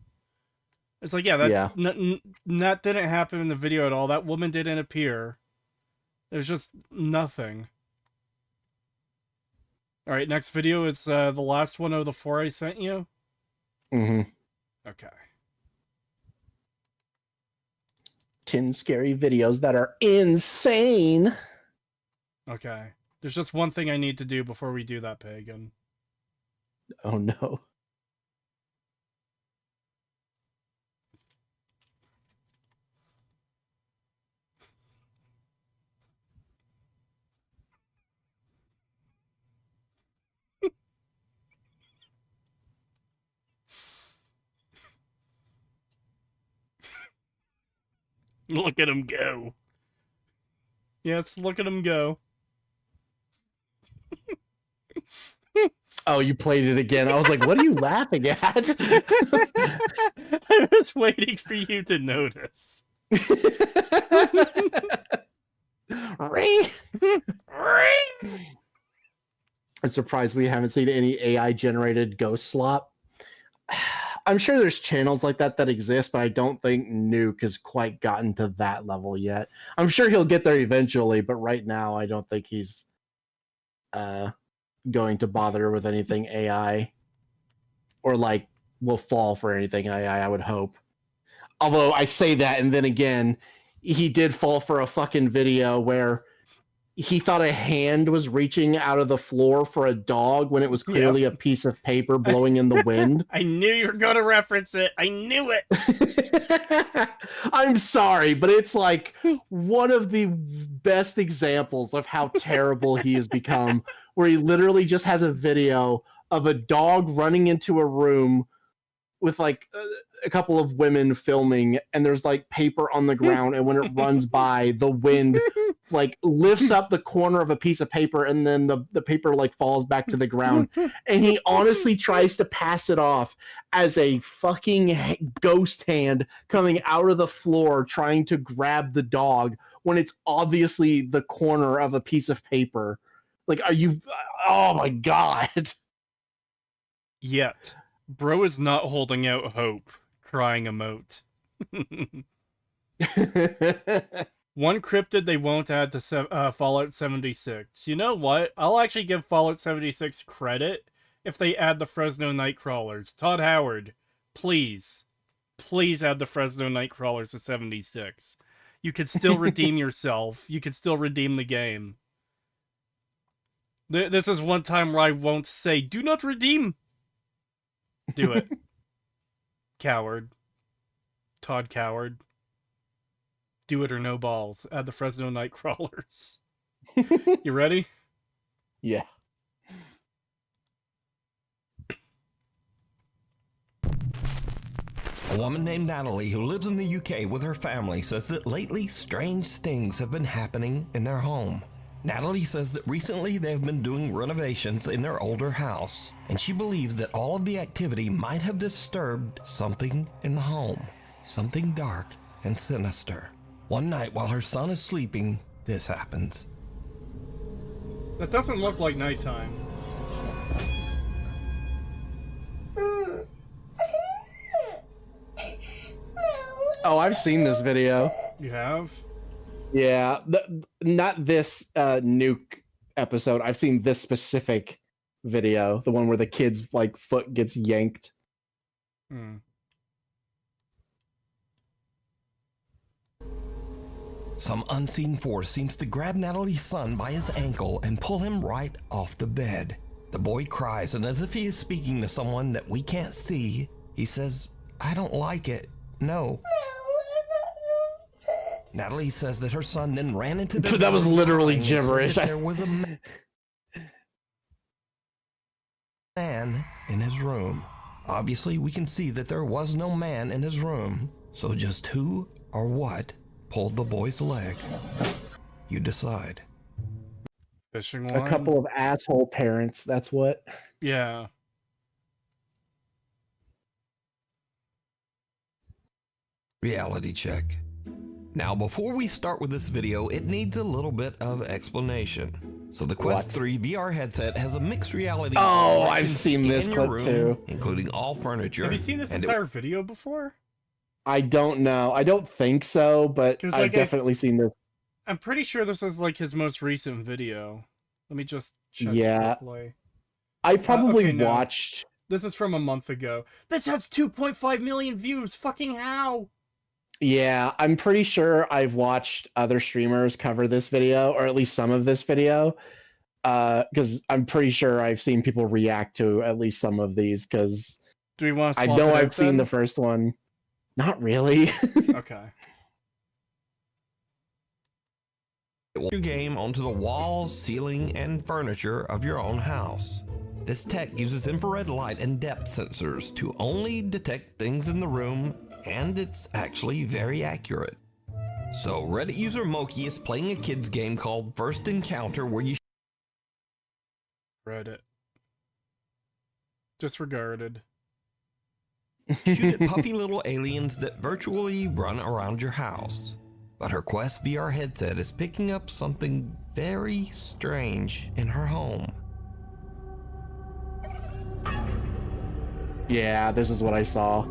It's like, yeah, that didn't happen in the video at all. That woman didn't appear. There's just nothing. Alright, next video is the last one of the 4 I sent you. Mm-hmm. Okay. 10 scary videos that are insane. Okay. There's just one thing I need to do before we do that, Pagan. Oh no. Look at him go. Yes, look at him go. Oh, you played it again. I was like, what are you laughing at? I was waiting for you to notice. I'm surprised we haven't seen any AI-generated ghost slop. I'm sure there's channels like that that exist, but I don't think Nuke has quite gotten to that level yet. I'm sure he'll get there eventually, but right now I don't think he's going to bother with anything AI, or like will fall for anything AI, I would hope. Although I say that, and then again, he did fall for a fucking video where he thought a hand was reaching out of the floor for a dog when it was clearly a piece of paper blowing in the wind. I knew you were going to reference it. I knew it. I'm sorry, but it's like one of the best examples of how terrible he has become, where he literally just has a video of a dog running into a room with like a couple of women filming, and there's like paper on the ground, and when it runs by, the wind like lifts up the corner of a piece of paper, and then the paper like falls back to the ground, and he honestly tries to pass it off as a fucking ghost hand coming out of the floor trying to grab the dog when it's obviously the corner of a piece of paper. Like, are you... Oh my god. Yet. Bro is not holding out hope. Crying emote. One cryptid they won't add to Fallout 76. You know what? I'll actually give Fallout 76 credit if they add the Fresno Nightcrawlers. Todd Howard, please. Please add the Fresno Nightcrawlers to 76. You could still redeem yourself. You could still redeem the game. This is one time where I won't say, do not redeem. Do it. Coward. Todd Coward. Do it or no balls. Add the Fresno Nightcrawlers. You ready? Yeah. A woman named Natalie who lives in the UK with her family says that lately strange things have been happening in their home. Natalie says that recently they have been doing renovations in their older house, and she believes that all of the activity might have disturbed something in the home. Something dark and sinister. One night while her son is sleeping, this happens. That doesn't look like nighttime. Oh, I've seen this video. You have? Yeah, not this nuke episode. I've seen this specific video, the one where the kid's like foot gets yanked. Hmm. Some unseen force seems to grab Natalie's son by his ankle and pull him right off the bed. The boy cries, and as if he is speaking to someone that we can't see, he says, "I don't like it. No." Natalie says that her son then ran into the That was literally and said that gibberish. there was a man in his room. Obviously, we can see that there was no man in his room. So just who or what pulled the boy's leg? You decide. Fishing line? A couple of asshole parents, that's what. Yeah. Reality check. Now, before we start with this video, it needs a little bit of explanation. So the Quest 3 VR headset has a mixed reality. Oh, that I've can seen scan this your clip room, too. including all furniture. Have you seen this and entire video before? I don't know. I don't think so, but 'Cause, I've like, definitely seen this. I'm pretty sure this is like his most recent video. Let me just check Yeah. quickly. I probably okay, no. watched. This is from a month ago. This has 2.5 million views. Fucking how? Yeah, I'm pretty sure I've watched other streamers cover this video, or at least some of this video, because I'm pretty sure I've seen people react to at least some of these, because Do we want to I swap know it I've out, seen then? the first one. Not really. Okay. your game onto the walls, ceiling, and furniture of your own house. This tech uses infrared light and depth sensors to only detect things in the room, and it's actually very accurate. So Reddit user Moki is playing a kid's game called First Encounter, where you Reddit. Disregarded. shoot at puffy little aliens that virtually run around your house. But her Quest VR headset is picking up something very strange in her home. Yeah, this is what I saw.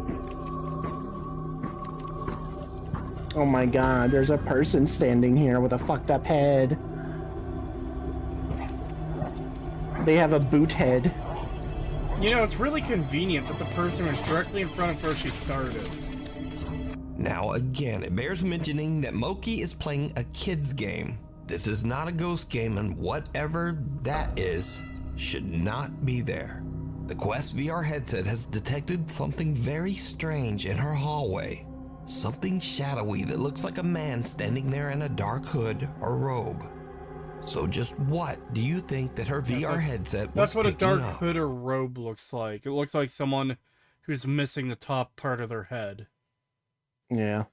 Oh my god, there's a person standing here with a fucked up head. They have a boot head. You know, it's really convenient that the person was directly in front of her she started. Now again, it bears mentioning that Moki is playing a kid's game. This is not a ghost game, and whatever that is should not be there. The Quest VR headset has detected something very strange in her hallway. Something shadowy that looks like a man standing there in a dark hood or robe. So just what do you think that her VR headset was That's what a picking dark up? hood or robe looks like. It looks like someone who's missing the top part of their head. Yeah.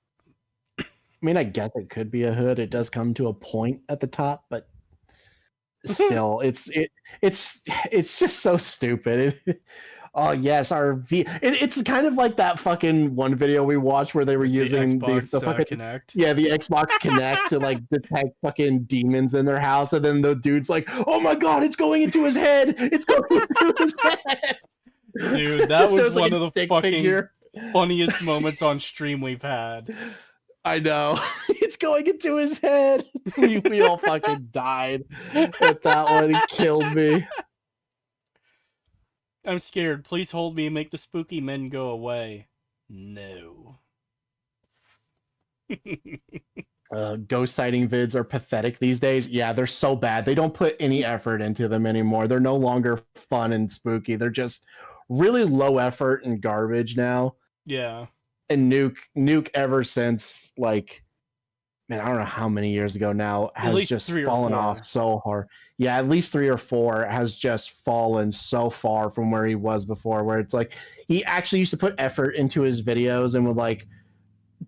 I mean, I guess it could be a hood. It does come to a point at the top, but still, it's just so stupid. Oh yes, it's kind of like that fucking one video we watched where they were using the Xbox, fucking Kinect. Yeah, the Xbox Kinect to like detect fucking demons in their house, and then the dude's like, "Oh my god, it's going into his head! It's going into his head!" Dude, that So was it's like one a of the stick fucking figure. funniest moments on stream we've had. I know. It's going into his head. We all fucking died at that one. It killed me. I'm scared. Please hold me and make the spooky men go away. No. Ghost sighting vids are pathetic these days. Yeah, they're so bad. They don't put any effort into them anymore. They're no longer fun and spooky. They're just really low effort and garbage now. Yeah. And Nuke ever since, like, man, I don't know how many years ago now, At has least just 3 or fallen 4. off so hard. Yeah, at least 3 or 4 has just fallen so far from where he was before, where it's like he actually used to put effort into his videos and would like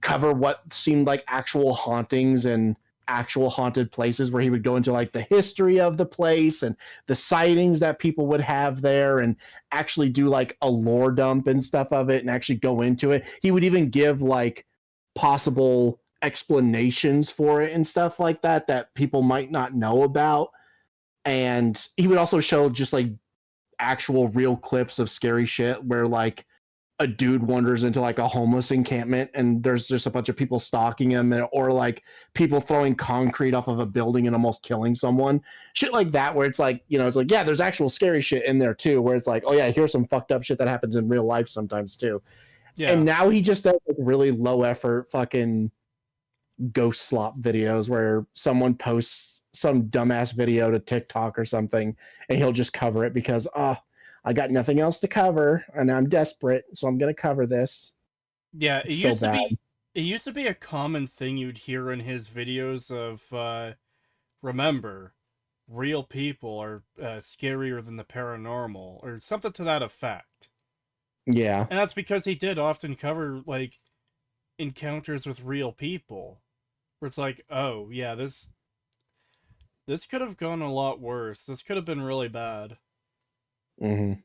cover what seemed like actual hauntings and actual haunted places, where he would go into like the history of the place and the sightings that people would have there and actually do like a lore dump and stuff of it and actually go into it. He would even give like possible explanations for it and stuff like that that people might not know about. And he would also show just like actual real clips of scary shit where like a dude wanders into like a homeless encampment and there's just a bunch of people stalking him, or like people throwing concrete off of a building and almost killing someone. Shit like that, where it's like, you know, it's like, yeah, there's actual scary shit in there too, where it's like, oh yeah, here's some fucked up shit that happens in real life sometimes too. Yeah. And now he just does like really low effort fucking ghost slop videos where someone posts some dumbass video to TikTok or something and he'll just cover it because I got nothing else to cover and I'm desperate, so I'm gonna cover this. Yeah, it It's used so to bad. be it used to be a common thing you'd hear in his videos of remember, real people are scarier than the paranormal or something to that effect. Yeah. And that's because he did often cover like encounters with real people. Where it's like, oh yeah, this could have gone a lot worse. This could have been really bad. Mm-hmm.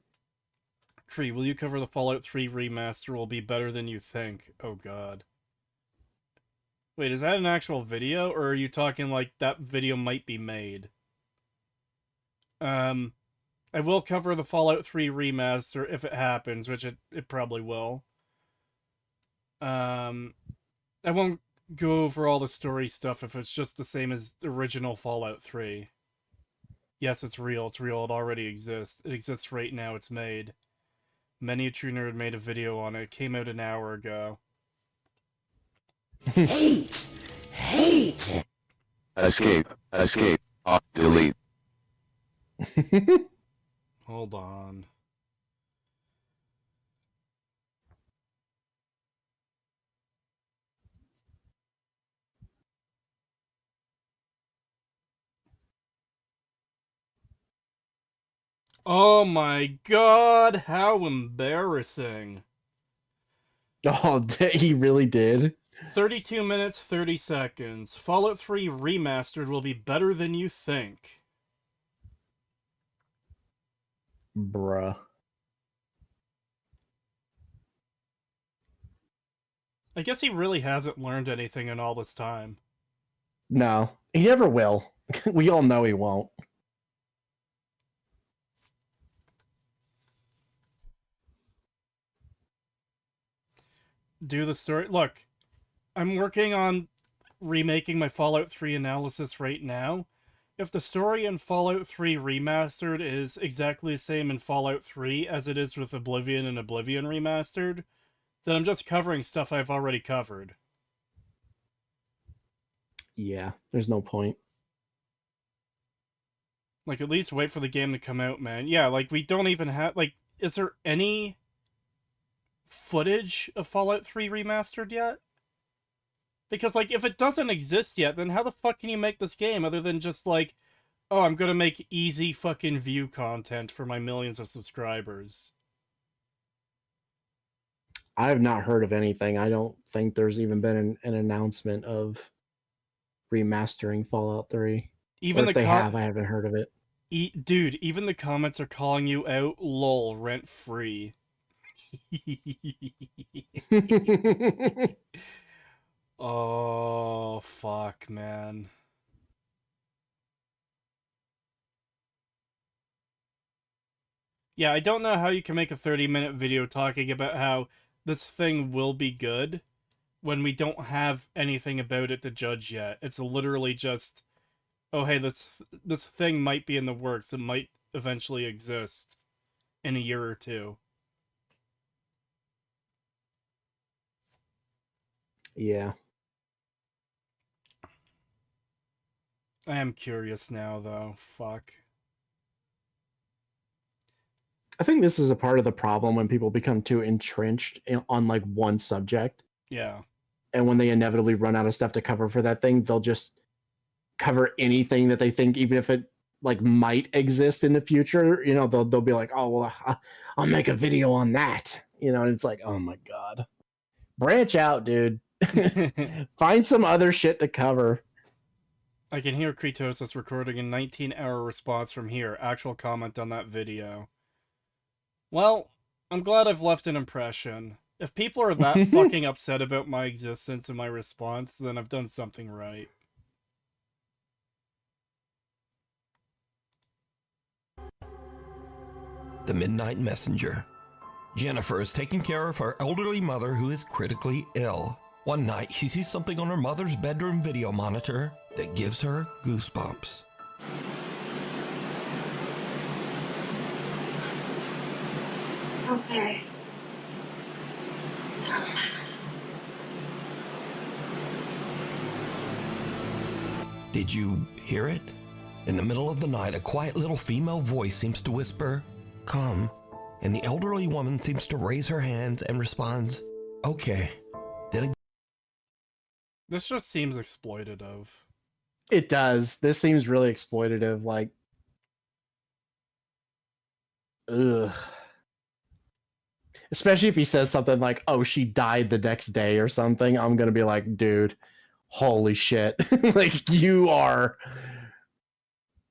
Tree, will you cover the Fallout 3 remaster will be better than you think? Oh god. Wait, is that an actual video, or are you talking like that video might be made? I will cover the Fallout 3 remaster if it happens, which it probably will. I won't go over all the story stuff if it's just the same as the original Fallout 3. Yes, it's real. It's real. It already exists. It exists right now. It's made. Many a true nerd made a video on it. It came out an hour ago. Hate! Escape. Escape. Delete. Hold on. Oh my god, how embarrassing. Oh, he really did. 32 minutes, 30 seconds. Fallout 3 Remastered will be better than you think. Bruh. I guess he really hasn't learned anything in all this time. No, he never will. We all know he won't. Do the story. Look, I'm working on remaking my Fallout 3 analysis right now. If the story in Fallout 3 Remastered is exactly the same in Fallout 3 as it is with Oblivion and Oblivion Remastered, then I'm just covering stuff I've already covered. Yeah, there's no point. Like, at least wait for the game to come out, man. Yeah, like, we don't even have... Like, is there any footage of Fallout 3 Remastered yet? Because, like, if it doesn't exist yet, then how the fuck can you make this game other than just, like, oh, I'm gonna make easy fucking view content for my millions of subscribers? I have not heard of anything. I don't think there's even been an announcement of remastering Fallout 3. Even or if they have, I haven't heard of it. Dude, even the comments are calling you out, lol, rent free. Oh, fuck, man. Yeah, I don't know how you can make a 30-minute video talking about how this thing will be good when we don't have anything about it to judge yet. It's literally just, oh hey, this thing might be in the works. It might eventually exist in a year or two. Yeah. I am curious now, though. Fuck. I think this is a part of the problem when people become too entrenched on like one subject. Yeah. And when they inevitably run out of stuff to cover for that thing, they'll just cover anything that they think, even if it like might exist in the future. You know, they'll be like, oh well, I'll make a video on that. You know, and it's like, oh my god, branch out, dude. Find some other shit to cover. I can hear Kretosis recording a 19-hour response from here. Actual comment on that video. Well, I'm glad I've left an impression. If people are that fucking upset about my existence and my response, then I've done something right. the Midnight Messenger. Jennifer is taking care of her elderly mother who is critically ill. One night, she sees something on her mother's bedroom video monitor that gives her goosebumps. Okay. Did you hear it? In the middle of the night, a quiet little female voice seems to whisper, "Come," and the elderly woman seems to raise her hands and responds, "Okay." Then This just seems exploitative. It does. This seems really exploitative. Like, ugh. Especially if he says something like, "Oh, she died the next day" or something. I'm gonna be like, dude, holy shit! Like, you are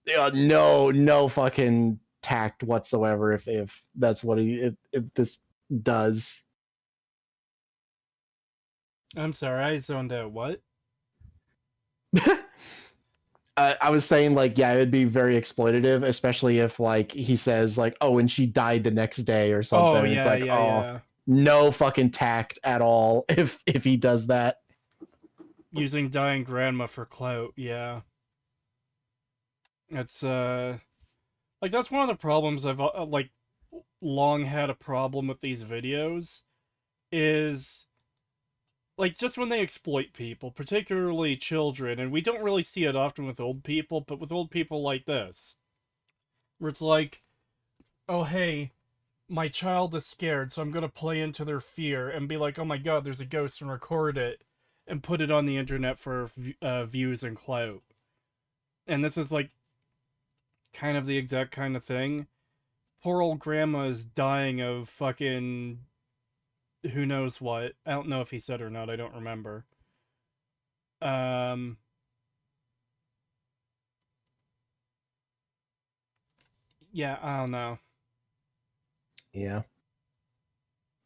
no fucking tact whatsoever. If that's what if this does. I'm sorry, I zoned out. What? I was saying, like, yeah, it would be very exploitative, especially if, like, he says, like, "Oh, and she died the next day" or something. Oh, yeah, it's like, yeah. no fucking tact at all if he does that. Using dying grandma for clout, yeah. It's, like, that's one of the problems I've, like, long had a problem with these videos, is, like, just when they exploit people, particularly children, and we don't really see it often with old people, but with old people like this, where it's like, oh, hey, my child is scared, so I'm gonna play into their fear and be like, oh my god, there's a ghost, and record it and put it on the internet for views and clout. And this is like kind of the exact kind of thing. Poor old grandma is dying of fucking who knows what. I don't know if he said or not, I don't remember. Yeah, I don't know. Yeah.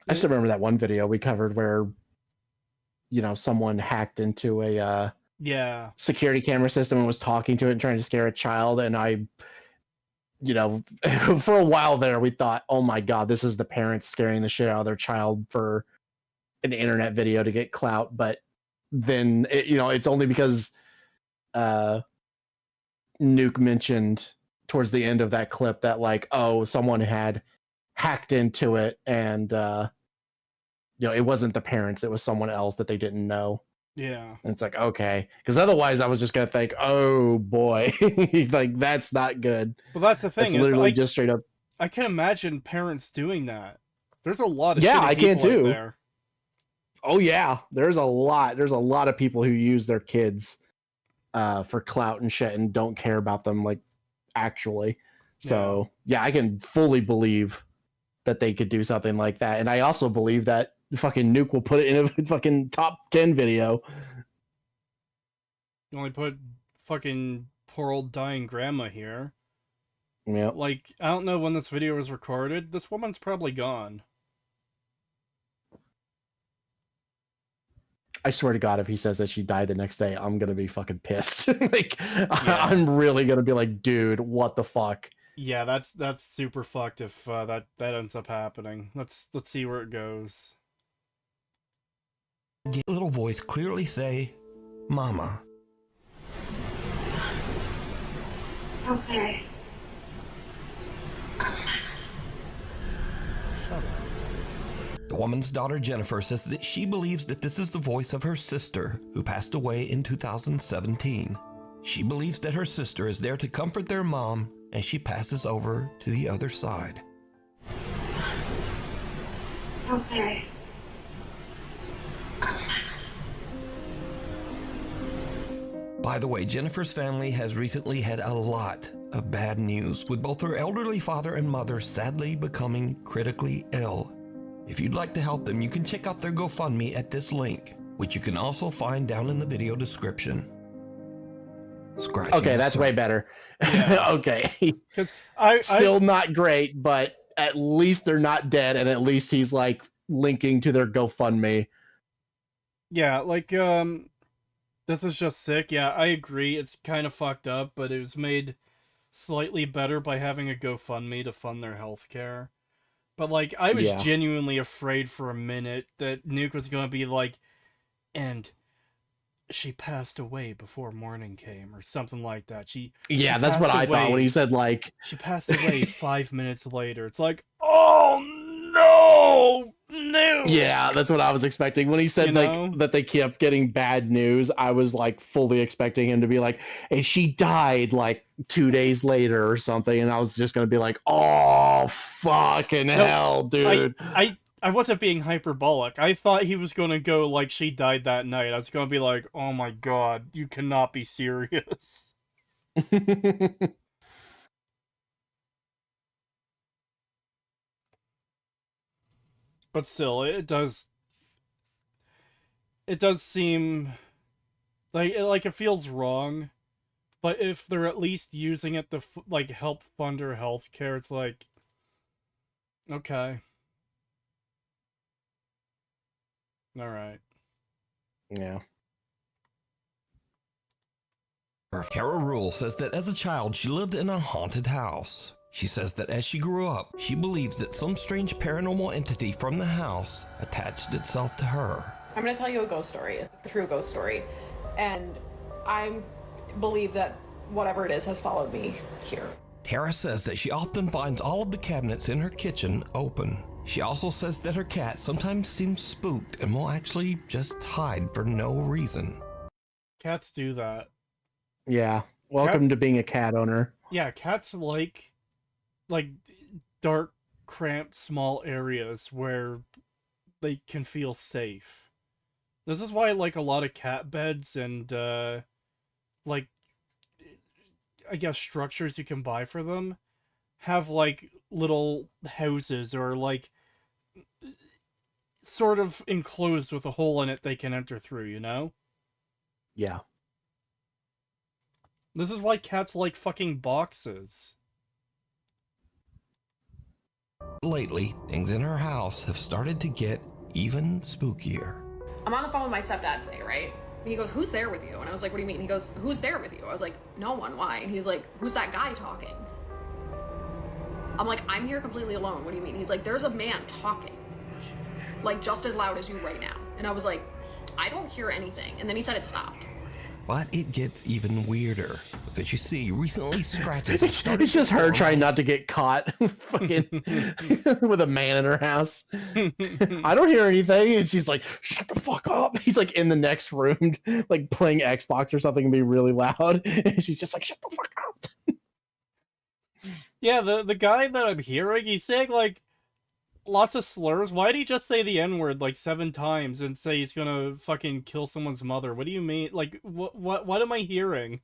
I still remember that one video we covered where, you know, someone hacked into a yeah, security camera system and was talking to it and trying to scare a child. And I, you know, for a while there, we thought, oh my God, this is the parents scaring the shit out of their child for an internet video to get clout. But then, you know, it's only because Nuke mentioned towards the end of that clip that, like, oh, someone had hacked into it and, you know, it wasn't the parents, it was someone else that they didn't know. yeah. And it's like, okay. Because otherwise I was just going to think, oh boy, like, that's not good. Well, that's the thing. It's literally just straight up. I can imagine parents doing that. There's a lot of Yeah, shitty I can people out too. there. Oh yeah, there's a lot of people who use their kids for clout and shit and don't care about them, like, actually. So yeah, I can fully believe that they could do something like that. And I also believe that fucking Nuke will put it in a fucking top 10 video. You only put fucking poor old dying grandma here. Yeah. Like, I don't know when this video was recorded. This woman's probably gone. I swear to God, if he says that she died the next day, I'm gonna be fucking pissed. Like, yeah. I'm really gonna be like, dude, what the fuck? Yeah, that's super fucked if that ends up happening. Let's see where it goes. the little voice clearly say, "Mama." Okay. The woman's daughter Jennifer says that she believes that this is the voice of her sister who passed away in 2017. She believes that her sister is there to comfort their mom as she passes over to the other side. Okay. By the way, Jennifer's family has recently had a lot of bad news, with both her elderly father and mother sadly becoming critically ill. If you'd like to help them, you can check out their GoFundMe at this link, which you can also find down in the video description. Okay, that's way better. Yeah. Okay. Because Still not great, but at least they're not dead, and at least he's like linking to their GoFundMe. Yeah, like, this is just sick. Yeah, I agree. It's kind of fucked up, but it was made slightly better by having a GoFundMe to fund their healthcare. But, like, I was Yeah. genuinely afraid for a minute that Nuke was going to be like, and she passed away before morning came, or something like that. Yeah, she that's what passed I thought when away- he said, like... She passed away 5 minutes later. It's like, oh no! No! Yeah, that's what I was expecting. When he said, You like, know? that they kept getting bad news, I was, like, fully expecting him to be like, hey, she died, like, 2 days later or something, and I was just gonna be like, oh, fucking hell, dude. I wasn't being hyperbolic. I thought he was going to go like she died that night. I was going to be like, oh my god, you cannot be serious. But still, it does seem like it feels wrong. But if they're at least using it to like help fund her healthcare, it's like, okay, all right. Yeah. Tara Rule says that as a child, she lived in a haunted house. She says that as she grew up, she believes that some strange paranormal entity from the house attached itself to her. I'm going to tell you a ghost story. It's a true ghost story. And I believe that whatever it is has followed me here. Tara says that she often finds all of the cabinets in her kitchen open. She also says that her cat sometimes seems spooked and will actually just hide for no reason. Cats do that. Yeah. Welcome to being a cat owner. Yeah, cats like dark, cramped, small areas where they can feel safe. This is why, like, a lot of cat beds and, like, I guess structures you can buy for them have, like, little houses or, like, sort of enclosed with a hole in it they can enter through, you know? Yeah. This is why cats like fucking boxes. Lately, things in her house have started to get even spookier. I'm on the phone with my stepdad today, right? And he goes, who's there with you? And I was like, what do you mean? He goes, who's there with you? I was like, no one, why? And he's like, who's that guy talking? I'm like, I'm here completely alone. What do you mean? He's like, there's a man talking. Like, just as loud as you right now. And I was like, I don't hear anything. And then he said it stopped. But it gets even weirder, because you see, recently scratches have started It's just her trying not to get caught fucking with a man in her house. I don't hear anything. And she's like, shut the fuck up. He's like in the next room, like playing Xbox or something and be really loud. And she's just like, shut the fuck up. Yeah, the guy that I'm hearing, he's saying, like, lots of slurs. Why'd he just say the N-word, like, 7 times and say he's gonna fucking kill someone's mother? What do you mean? Like, what am I hearing?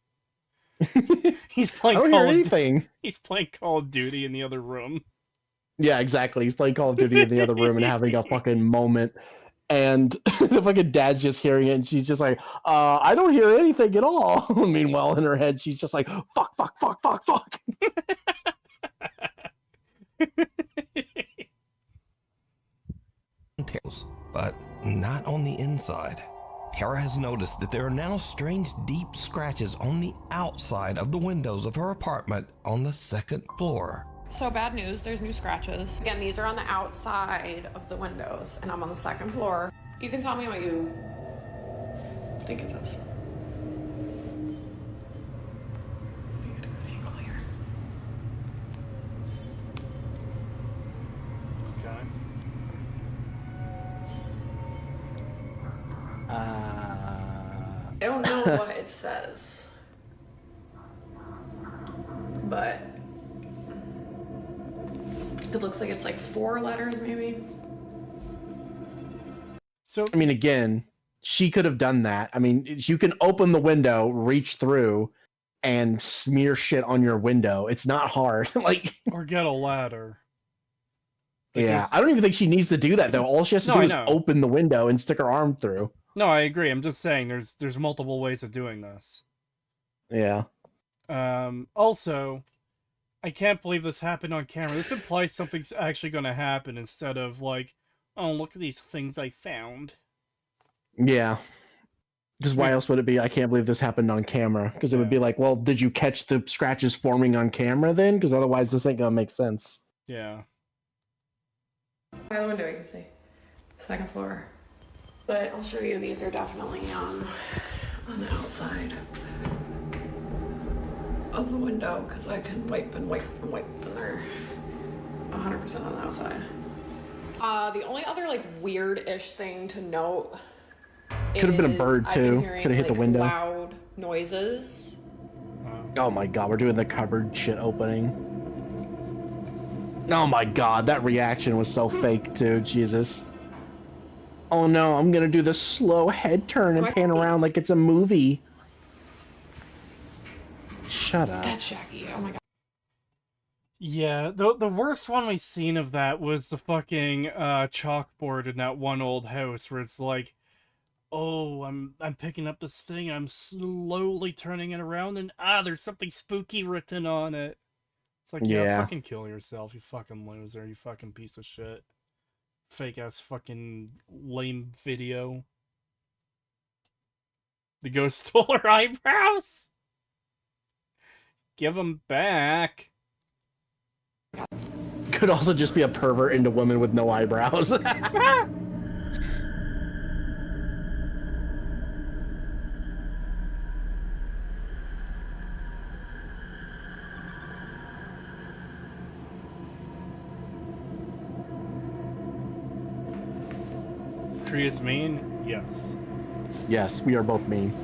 He's playing He's playing Call of Duty in the other room. Yeah, exactly. He's playing Call of Duty in the other room and having a fucking moment. And the fucking dad's just hearing it, and she's just like, I don't hear anything at all. Meanwhile, in her head, she's just like, fuck, fuck, fuck, fuck, fuck. But not on the inside. Tara has noticed that there are now strange deep scratches on the outside of the windows of her apartment on the 2nd floor. So bad news, there's new scratches. Again, these are on the outside of the windows, and I'm on the 2nd floor. You can tell me what you think it says. I don't know what it says, but it looks like it's like 4 letters maybe. So I mean, again, she could have done that. I mean, you can open the window, reach through, and smear shit on your window. It's not hard. Like, or get a ladder. Yeah, I don't even think she needs to do that though. All she has to do is open the window and stick her arm through. No, I agree. I'm just saying there's multiple ways of doing this. Yeah. Also, I can't believe this happened on camera. This implies something's actually going to happen instead of like, oh, look at these things I found. Yeah. Because why else would it be, I can't believe this happened on camera? Because it would be like, well, did you catch the scratches forming on camera then? Because otherwise this ain't gonna make sense. Yeah. By the window, you can see. Second floor. But I'll show you, these are definitely on the outside of the window, because I can wipe and wipe and wipe, and they're 100% on the outside. The only other, like, weird-ish thing to note Could have been a bird, too. Could have hit the window. Loud noises. Oh my god, we're doing the cupboard shit opening. Oh my god, that reaction was so fake, too. Jesus. Oh no, I'm gonna do the slow head turn and pan around like it's a movie. Shut up. That's Jackie. Oh my god. Yeah, the worst one we've seen of that was the fucking chalkboard in that one old house where it's like, oh, I'm picking up this thing, I'm slowly turning it around, and there's something spooky written on it. It's like, yeah, fucking kill yourself, you fucking loser, you fucking piece of shit. Fake ass fucking lame video. The ghost stole her eyebrows? Give them back. Could also just be a pervert into women with no eyebrows. Tree is mean? Yes. Yes, we are both mean.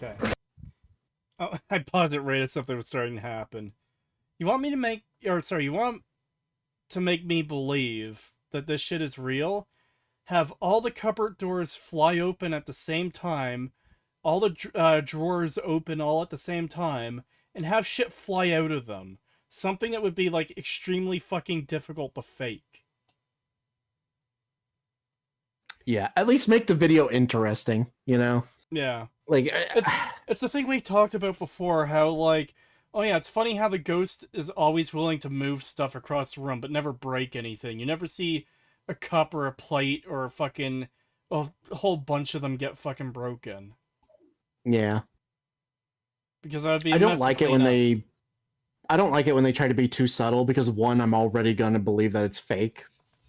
Okay. Oh, I paused it right as something was starting to happen. You want me to make, or sorry, you want to make me believe that this shit is real? Have all the cupboard doors fly open at the same time, all the drawers open all at the same time, and have shit fly out of them. Something that would be, like, extremely fucking difficult to fake. Yeah, at least make the video interesting, you know? Yeah. Like, it's the thing we talked about before, how, like, oh yeah, it's funny how the ghost is always willing to move stuff across the room, but never break anything. You never see a cup or a plate or a fucking, a whole bunch of them get fucking broken. Yeah. Because that would be I don't like it when they... I don't like it when they try to be too subtle, because one, I'm already going to believe that it's fake,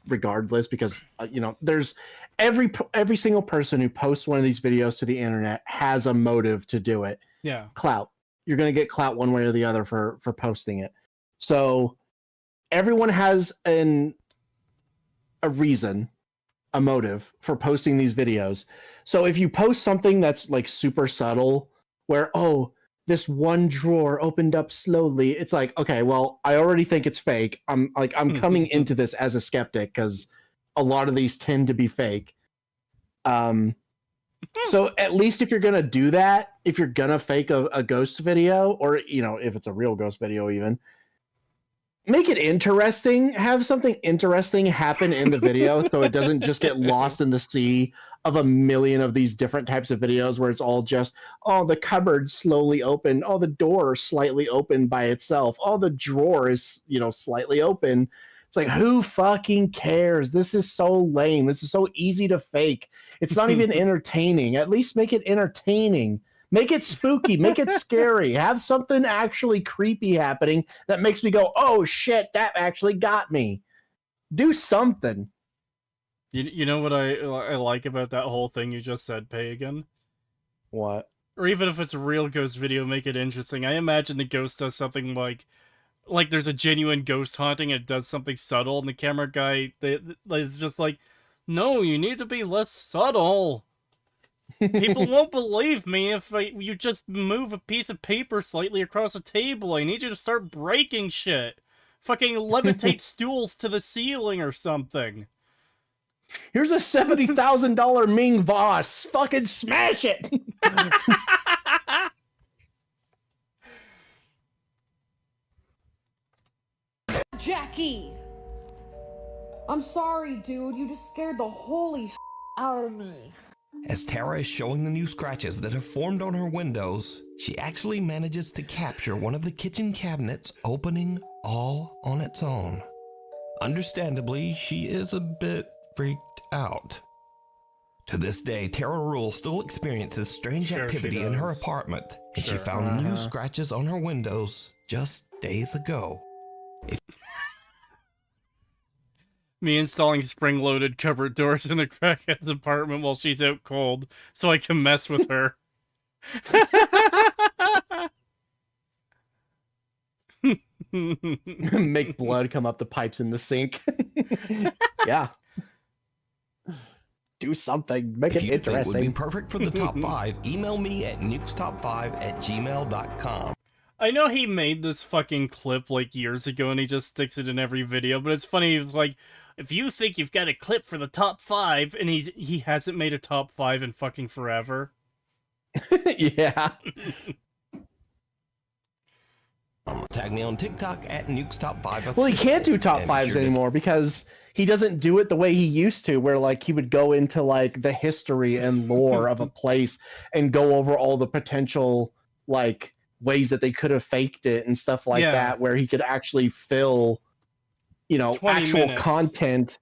regardless, because, you know, there's... Every single person who posts one of these videos to the internet has a motive to do it. Yeah. Clout. You're going to get clout one way or the other for posting it. So everyone has a reason, a motive for posting these videos. So if you post something that's like super subtle, where, oh, this one drawer opened up slowly, it's like, okay, well, I already think it's fake. I'm coming into this as a skeptic, because a lot of these tend to be fake. So at least if you're going to do that, if you're going to fake a ghost video, or, you know, if it's a real ghost video even, make it interesting. Have something interesting happen in the video so it doesn't just get lost in the sea of a million of these different types of videos where it's all just, oh, the cupboard slowly opened, oh, the door slightly opened by itself, oh, the drawer is, you know, slightly open. It's like, who fucking cares? This is so lame. This is so easy to fake. It's not even entertaining. At least make it entertaining. Make it spooky. Make it scary. Have something actually creepy happening that makes me go, oh shit, that actually got me. Do something. You know what I like about that whole thing you just said, Pagan? What? Or even if it's a real ghost video, make it interesting. I imagine the ghost does something like there's a genuine ghost haunting, and it does something subtle, and the camera guy is just like, no, you need to be less subtle. People won't believe me if you just move a piece of paper slightly across a table. I need you to start breaking shit. Fucking levitate stools to the ceiling or something. Here's a $70,000 Ming Voss. Fucking smash it. Jackie! I'm sorry, dude. You just scared the holy out of me. As Tara is showing the new scratches that have formed on her windows, she actually manages to capture one of the kitchen cabinets opening all on its own. Understandably, she is a bit freaked out. To this day, Tara Rule still experiences strange activity in her apartment, and she found new scratches on her windows just days ago. Me installing spring-loaded cupboard doors in the crackhead's apartment while she's out cold, so I can mess with her. Make blood come up the pipes in the sink. Yeah. Do something. Make If it you think interesting. would be perfect for the top 5, email me at nukestop5@gmail.com. I know he made this fucking clip like years ago and he just sticks it in every video, but it's funny, it's like, if you think you've got a clip for the top 5 and he hasn't made a top 5 in fucking forever. Yeah. Tag me on TikTok at nukestop5. Well, he can't do top 5s anymore because he doesn't do it the way he used to, where like he would go into like the history and lore of a place and go over all the potential like ways that they could have faked it and stuff like that, where he could actually fill, you know, 20 actual minutes. content.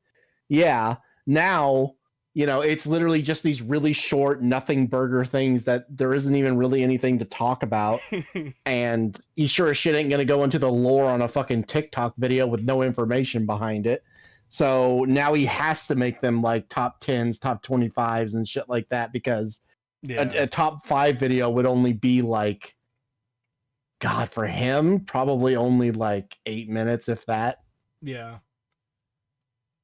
Yeah. Now, you know, it's literally just these really short nothing burger things that there isn't even really anything to talk about. And he sure as shit ain't gonna go into the lore on a fucking TikTok video with no information behind it. So now he has to make them like top 10s, top 25s and shit like that, because a top 5 video would only be like, God, for him, probably only like 8 minutes, if that. Yeah.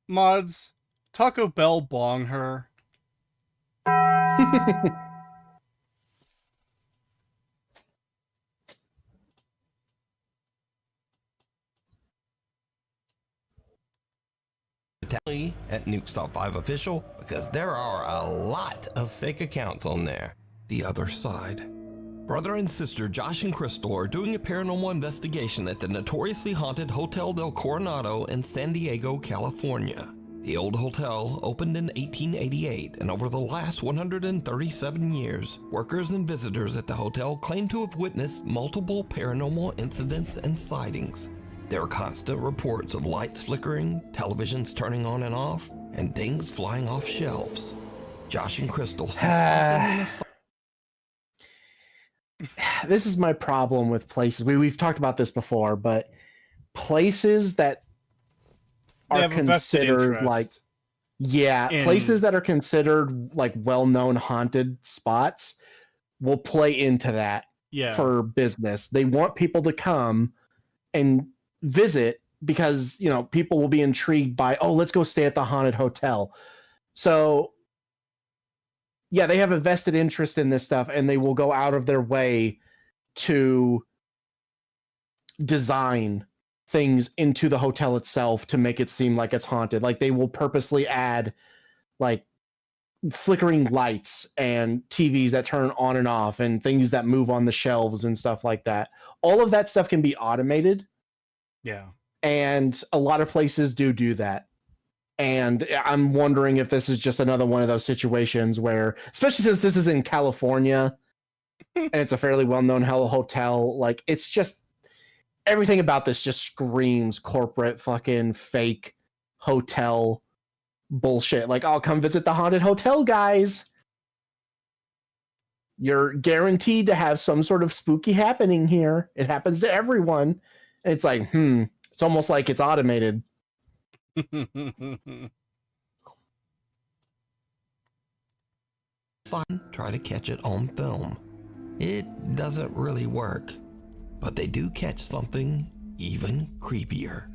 Mods, Taco Bell bong her. At Nukestop5 Official, because there are a lot of fake accounts on there. The other side. Brother and sister Josh and Crystal are doing a paranormal investigation at the notoriously haunted Hotel del Coronado in San Diego, California. The old hotel opened in 1888, and over the last 137 years, workers and visitors at the hotel claim to have witnessed multiple paranormal incidents and sightings. There are constant reports of lights flickering, televisions turning on and off, and things flying off shelves. Josh and Crystal see something in a This is my problem with places. We've talked about this before, but places that are considered like, places that are considered like well-known haunted spots will play into that for business. They want people to come and visit because, you know, people will be intrigued by, oh, let's go stay at the haunted hotel. So yeah, they have a vested interest in this stuff, and they will go out of their way to design things into the hotel itself to make it seem like it's haunted. Like they will purposely add like flickering lights and TVs that turn on and off and things that move on the shelves and stuff like that. All of that stuff can be automated. Yeah. And a lot of places do that. And I'm wondering if this is just another one of those situations where, especially since this is in California and it's a fairly well-known hotel, like it's just everything about this just screams corporate fucking fake hotel bullshit. Like, I'll come visit the haunted hotel, guys. You're guaranteed to have some sort of spooky happening here. It happens to everyone. And it's like, it's almost like it's automated. Try to catch it on film. It doesn't really work, but they do catch something even creepier.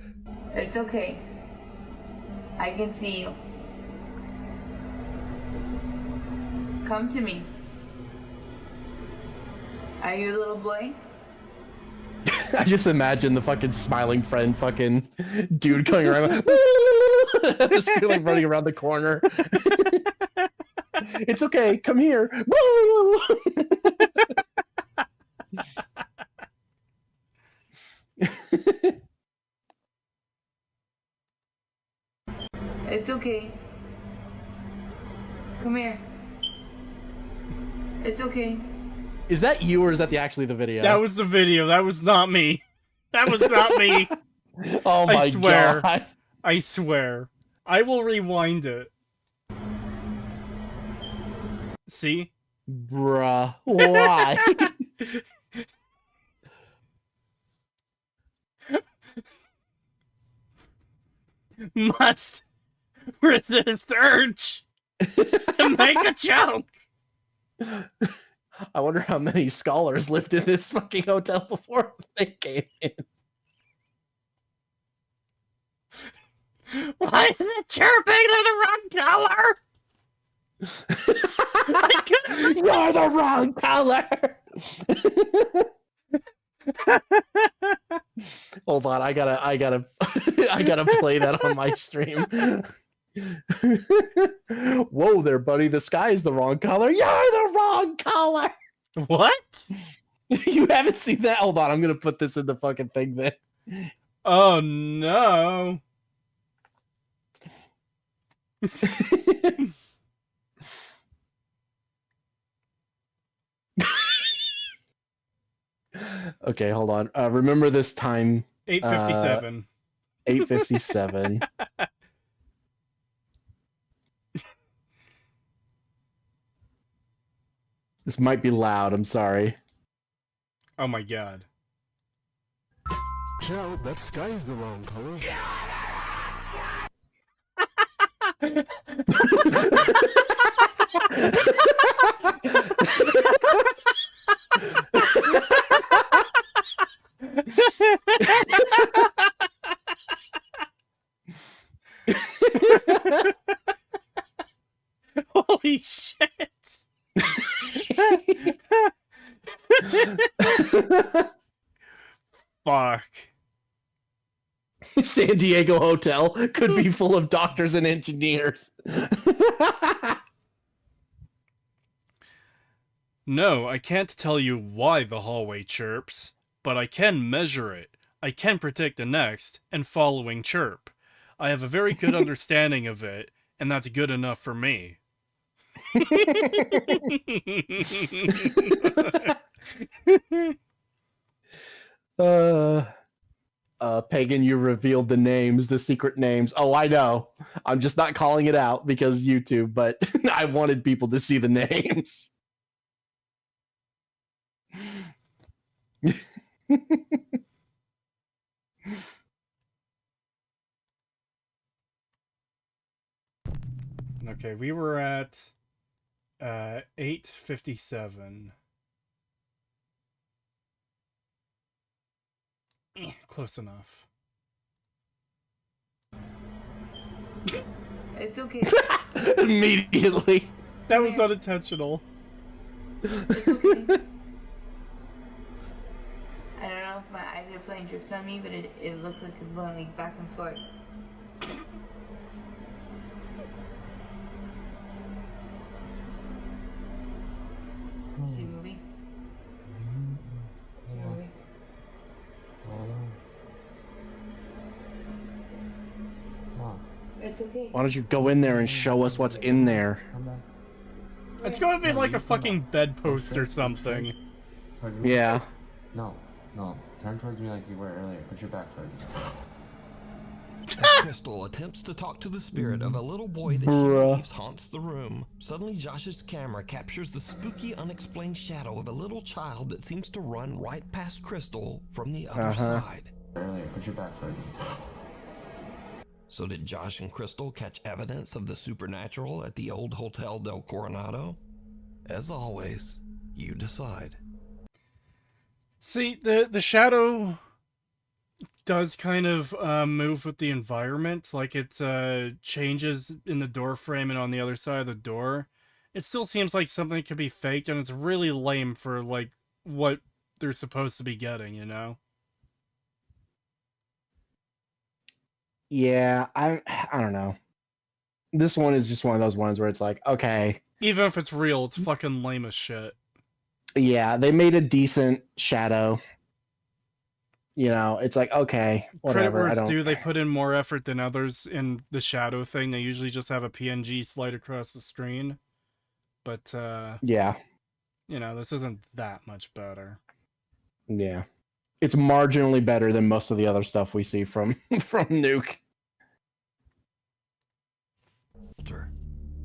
It's okay. I can see you. Come to me. Are you a little boy? I just imagine the fucking smiling friend fucking dude coming around just like running around the corner. It's okay, come here. okay. Come here. It's okay. Is that you or is that actually the video? That was the video. That was not me. That was not me. Oh my I swear. god. I swear. I will rewind it. See? Bruh. Why? Must resist urge to make a joke. I wonder how many scholars lived in this fucking hotel before they came in. Why is it chirping? They're the wrong color. You're the wrong color. Hold on, I gotta play that on my stream. Whoa there, buddy. The sky is the wrong color. You're the wrong color. What? You haven't seen that? Hold on, I'm gonna put this in the fucking thing then. Oh no. Okay, hold on. Remember this time. 8:57. 8:57. This might be loud. I'm sorry. Oh my god. Hell, that sky is the wrong color. Holy shit. Fuck. San Diego hotel could be full of doctors and engineers. No, I can't tell you why the hallway chirps, but I can measure it. I can predict the next and following chirp. I have a very good understanding of it, and that's good enough for me. Pagan, you revealed the names, the secret names. Oh, I know. I'm just not calling it out because YouTube, but I wanted people to see the names. Okay, we were at 8:57. Close enough. It's okay. Immediately. That was unintentional. It's okay. I don't know if my eyes are playing tricks on me, but it looks like it's going like back and forth. See a movie? See a movie? It's okay. Why don't you go in there and show us what's in there? It's gonna be like a fucking bedpost or something. Yeah. No, turn towards me like you were earlier. Put your back towards me. As Crystal attempts to talk to the spirit of a little boy that she believes haunts the room, suddenly Josh's camera captures the spooky, unexplained shadow of a little child that seems to run right past Crystal from the other side. Earlier, put your back towards me. So did Josh and Crystal catch evidence of the supernatural at the old Hotel del Coronado? As always, you decide. See, the shadow does kind of move with the environment. Like it changes in the door frame and on the other side of the door. It still seems like something could be faked, and it's really lame for like what they're supposed to be getting, you know? Yeah, I don't know. This one is just one of those ones where it's like, okay. Even if it's real, it's fucking lame as shit. Yeah, they made a decent shadow. You know, it's like, okay, Credit whatever. where I it's don't. due, they put in more effort than others in the shadow thing. They usually just have a PNG slide across the screen. But, Yeah. you know, this isn't that much better. Yeah. It's marginally better than most of the other stuff we see from Nuke.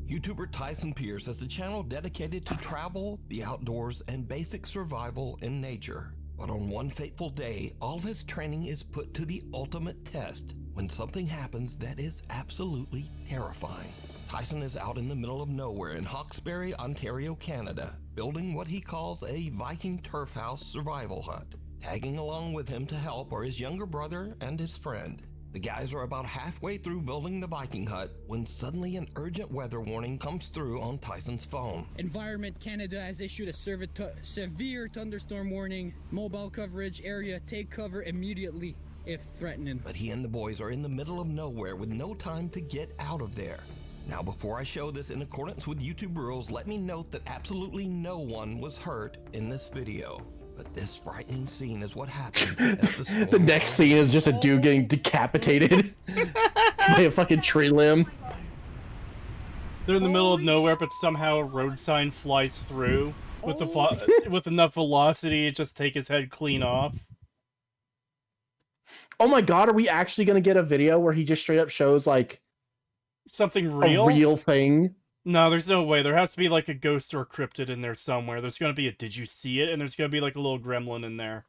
YouTuber Tyson Pierce has a channel dedicated to travel, the outdoors, and basic survival in nature. But on one fateful day, all of his training is put to the ultimate test when something happens that is absolutely terrifying. Tyson is out in the middle of nowhere in Hawkesbury, Ontario, Canada, building what he calls a Viking turf house survival hut. Tagging along with him to help are his younger brother and his friend. The guys are about halfway through building the Viking hut when suddenly an urgent weather warning comes through on Tyson's phone. Environment Canada has issued a severe thunderstorm warning. Mobile coverage area, take cover immediately if threatening. But he and the boys are in the middle of nowhere with no time to get out of there. Now, before I show this in accordance with YouTube rules, let me note that absolutely no one was hurt in this video. But this frightening scene is what happened as the storm The next scene is just a dude getting decapitated by a fucking tree limb. They're in the middle of nowhere, but somehow a road sign flies through with enough velocity to just take his head clean off. Oh my god, are we actually gonna get a video where he just straight up shows like something real? A real thing? No, there's no way. There has to be like a ghost or a cryptid in there somewhere. There's gonna be a "did you see it?" and there's gonna be like a little gremlin in there.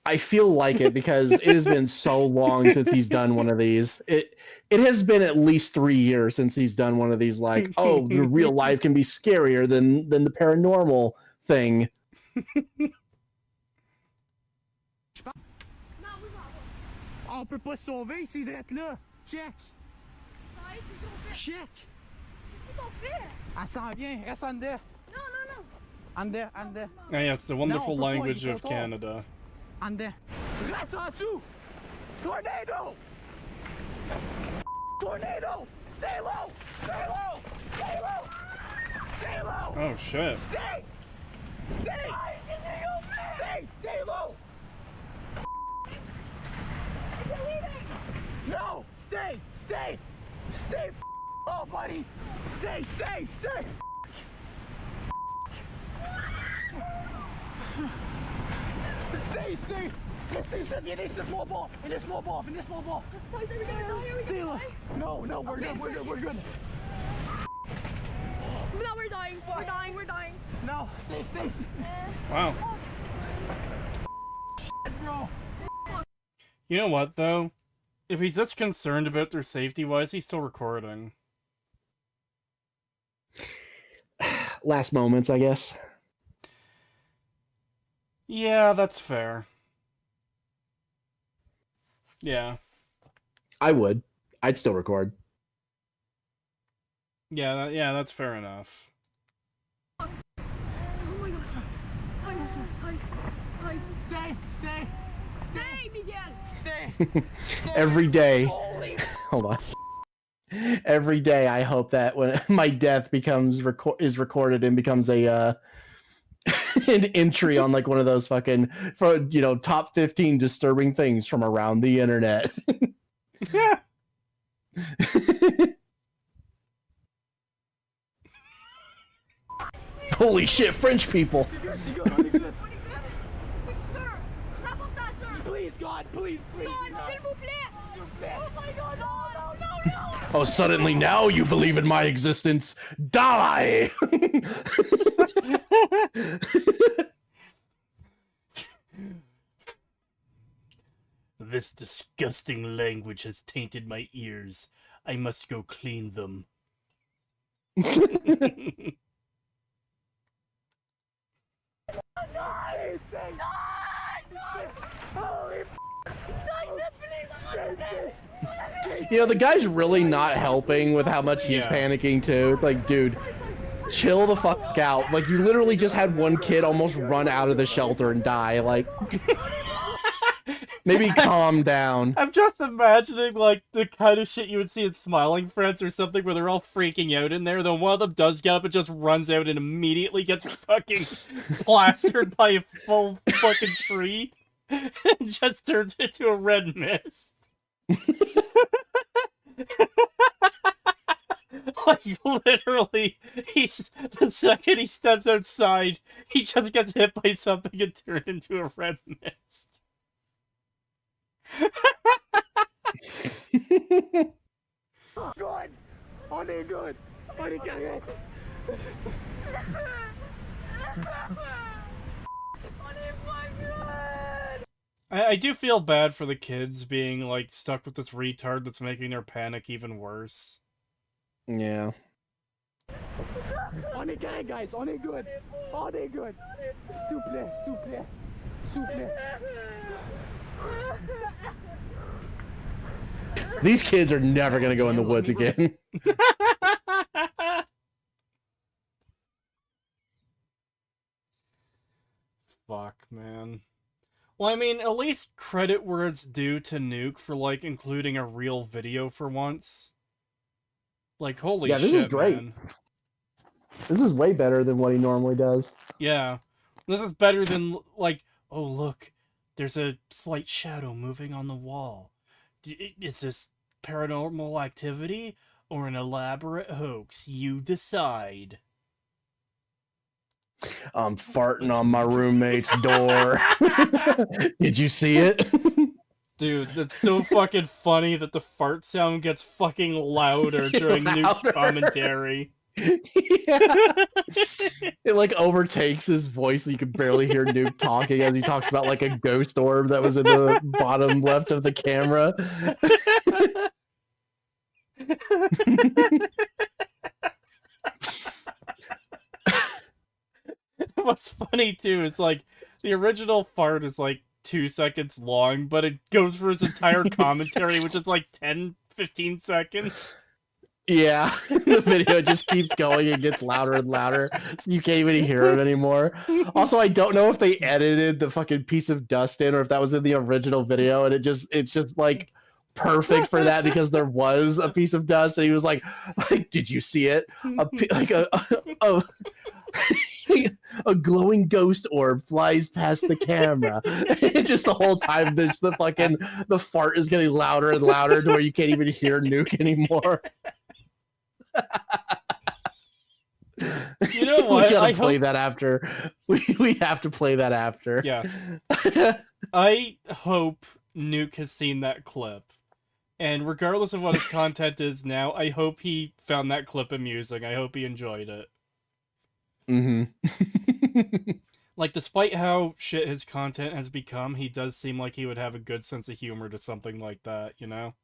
I feel like it because it has been so long since he's done one of these. It has been at least 3 years since he's done one of these. Like, oh, the real life can be scarier than the paranormal thing. On peut pas sauver, c'est d'être là. Check. Check. Qu'est-ce qu'on fait? Elle s'en vient, reste en dedans. Non, non, non. En dedans, en dedans. Oh, yeah, it's the wonderful Non, language il est of trop tard. Canada. En dedans. Reste en dessous. Tornado. Tornado. Stay low. Stay low. Stay low. Stay low. Oh shit. Stay. Stay. Stay. Stay low. Is it leaving? No. Stay. Stay. Stay. Oh, buddy. Stay. Stay. Stay. Stay. Stay. This is more ball. And this more ball. And this more ball. Stay low. No. No. We're good. We're good. We're good. No, we're dying. We're dying. We're dying. No. Stay. Stay. Wow. Bro. You know what though? If he's this concerned about their safety, why is he still recording? Last moments, I guess. Yeah, that's fair. Yeah. I would. I'd still record. Yeah, yeah, that's fair enough. Oh my god. Guys. Stay. Stay. Stay, Miguel. Stay. Every day. Holy. Hold on. Every day, I hope that when my death becomes is recorded and becomes a an entry on like one of those fucking top 15 disturbing things from around the internet. Yeah. Holy shit, French people. Please, God, please. God, s'il vous plaît. Oh my god, no. Oh, suddenly now you believe in my existence. Die! This disgusting language has tainted my ears. I must go clean them. You know, the guy's really not helping with how much he's panicking too. It's like, dude, chill the fuck out. Like, you literally just had one kid almost run out of the shelter and die. Like, maybe calm down. I'm just imagining, like, the kind of shit you would see in Smiling Friends or something where they're all freaking out in there. Then one of them does get up and just runs out and immediately gets fucking plastered by a full fucking tree. It just turns into a red mist. Like, literally, the second he steps outside, he just gets hit by something and turned into a red mist. Good! Oh, they're good! Oh, they got it! I do feel bad for the kids being, like, stuck with this retard that's making their panic even worse. Yeah. On est carré, guys. On est good. On est good. S'il vous plaît, s'il vous plaît. S'il vous plaît. These kids are never gonna go in the woods again. Fuck, man. Well, I mean, at least credit where it's due to Nuke for, like, including a real video for once. Like, holy shit, this is great. man. This is way better than what he normally does. Yeah. This is better than, like, oh, look, there's a slight shadow moving on the wall. Is this paranormal activity or an elaborate hoax? You decide. I'm farting on my roommate's door. Did you see it? Dude, that's so fucking funny that the fart sound gets fucking louder during Nuke's commentary. Yeah. It like overtakes his voice so you can barely hear Nuke talking as he talks about like a ghost orb that was in the bottom left of the camera. What's funny too is like the original fart is like 2 seconds long, but it goes for his entire commentary, which is like 10-15 seconds. Yeah, the video just keeps going and gets louder and louder. So you can't even hear him anymore. Also, I don't know if they edited the fucking piece of dust in or if that was in the original video, and it's just like perfect for that because there was a piece of dust and he was like did you see it? A glowing ghost orb flies past the camera. Just the whole time the fart is getting louder and louder to where you can't even hear Nuke anymore. You know what? We gotta play that after. We have to play that after. Yes. I hope Nuke has seen that clip. And regardless of what his content is now, I hope he found that clip amusing. I hope he enjoyed it. Mm-hmm. Like, despite how shit his content has become, he does seem like he would have a good sense of humor to something like that, you know?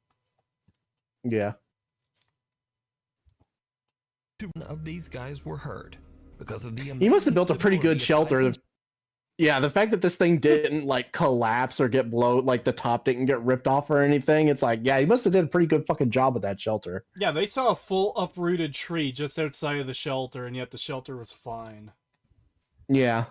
Yeah. Two of these guys were hurt because of the. He must have built a pretty good shelter. Yeah, the fact that this thing didn't like collapse or get blown, like the top didn't get ripped off or anything, it's like, yeah, he must have did a pretty good fucking job with that shelter. Yeah, they saw a full uprooted tree just outside of the shelter, and yet the shelter was fine. Yeah.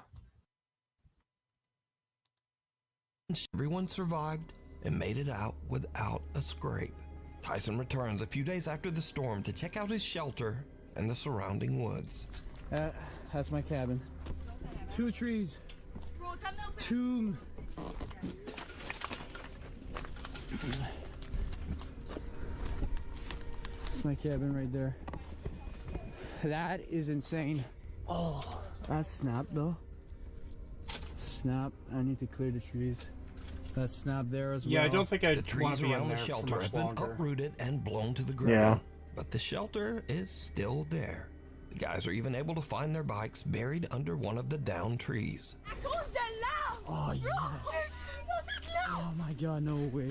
Everyone survived and made it out without a scrape. Tyson returns a few days after the storm to check out his shelter and the surrounding woods. That's my cabin. 2 trees. 2. That's my cabin right there. That is insane. Oh, that's snap though. Snap. I need to clear the trees. That's snap there as well. Yeah, I don't think I'd The trees around the shelter have been uprooted and blown to the ground. Yeah. But the shelter is still there. The guys are even able to find their bikes buried under one of the downed trees. Oh, yes. Oh my god, no way.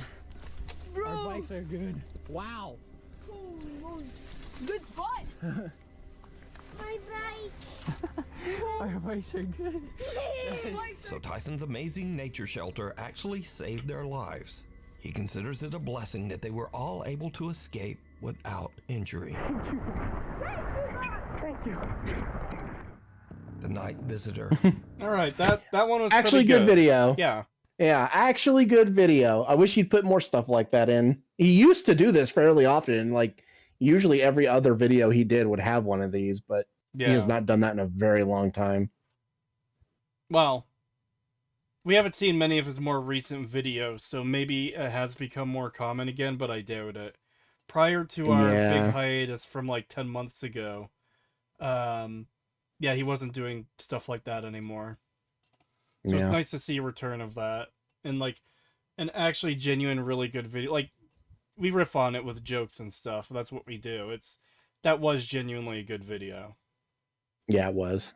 Bro. Our bikes are good. Wow. Good spot. My bike. Our bikes are good. So Tyson's amazing nature shelter actually saved their lives. He considers it a blessing that they were all able to escape without injury. Thank you. The Night Visitor. All right, that one was Actually pretty good video. Yeah. Yeah, actually good video. I wish he'd put more stuff like that in. He used to do this fairly often. Like, usually every other video he did would have one of these, but he has not done that in a very long time. Well, We haven't seen many of his more recent videos, so maybe it has become more common again, but I doubt it. Prior to our big hiatus from like 10 months ago, yeah, he wasn't doing stuff like that anymore. So it's nice to see a return of that. And like an actually genuine, really good video. Like, we riff on it with jokes and stuff. That's what we do. That was genuinely a good video. Yeah, it was.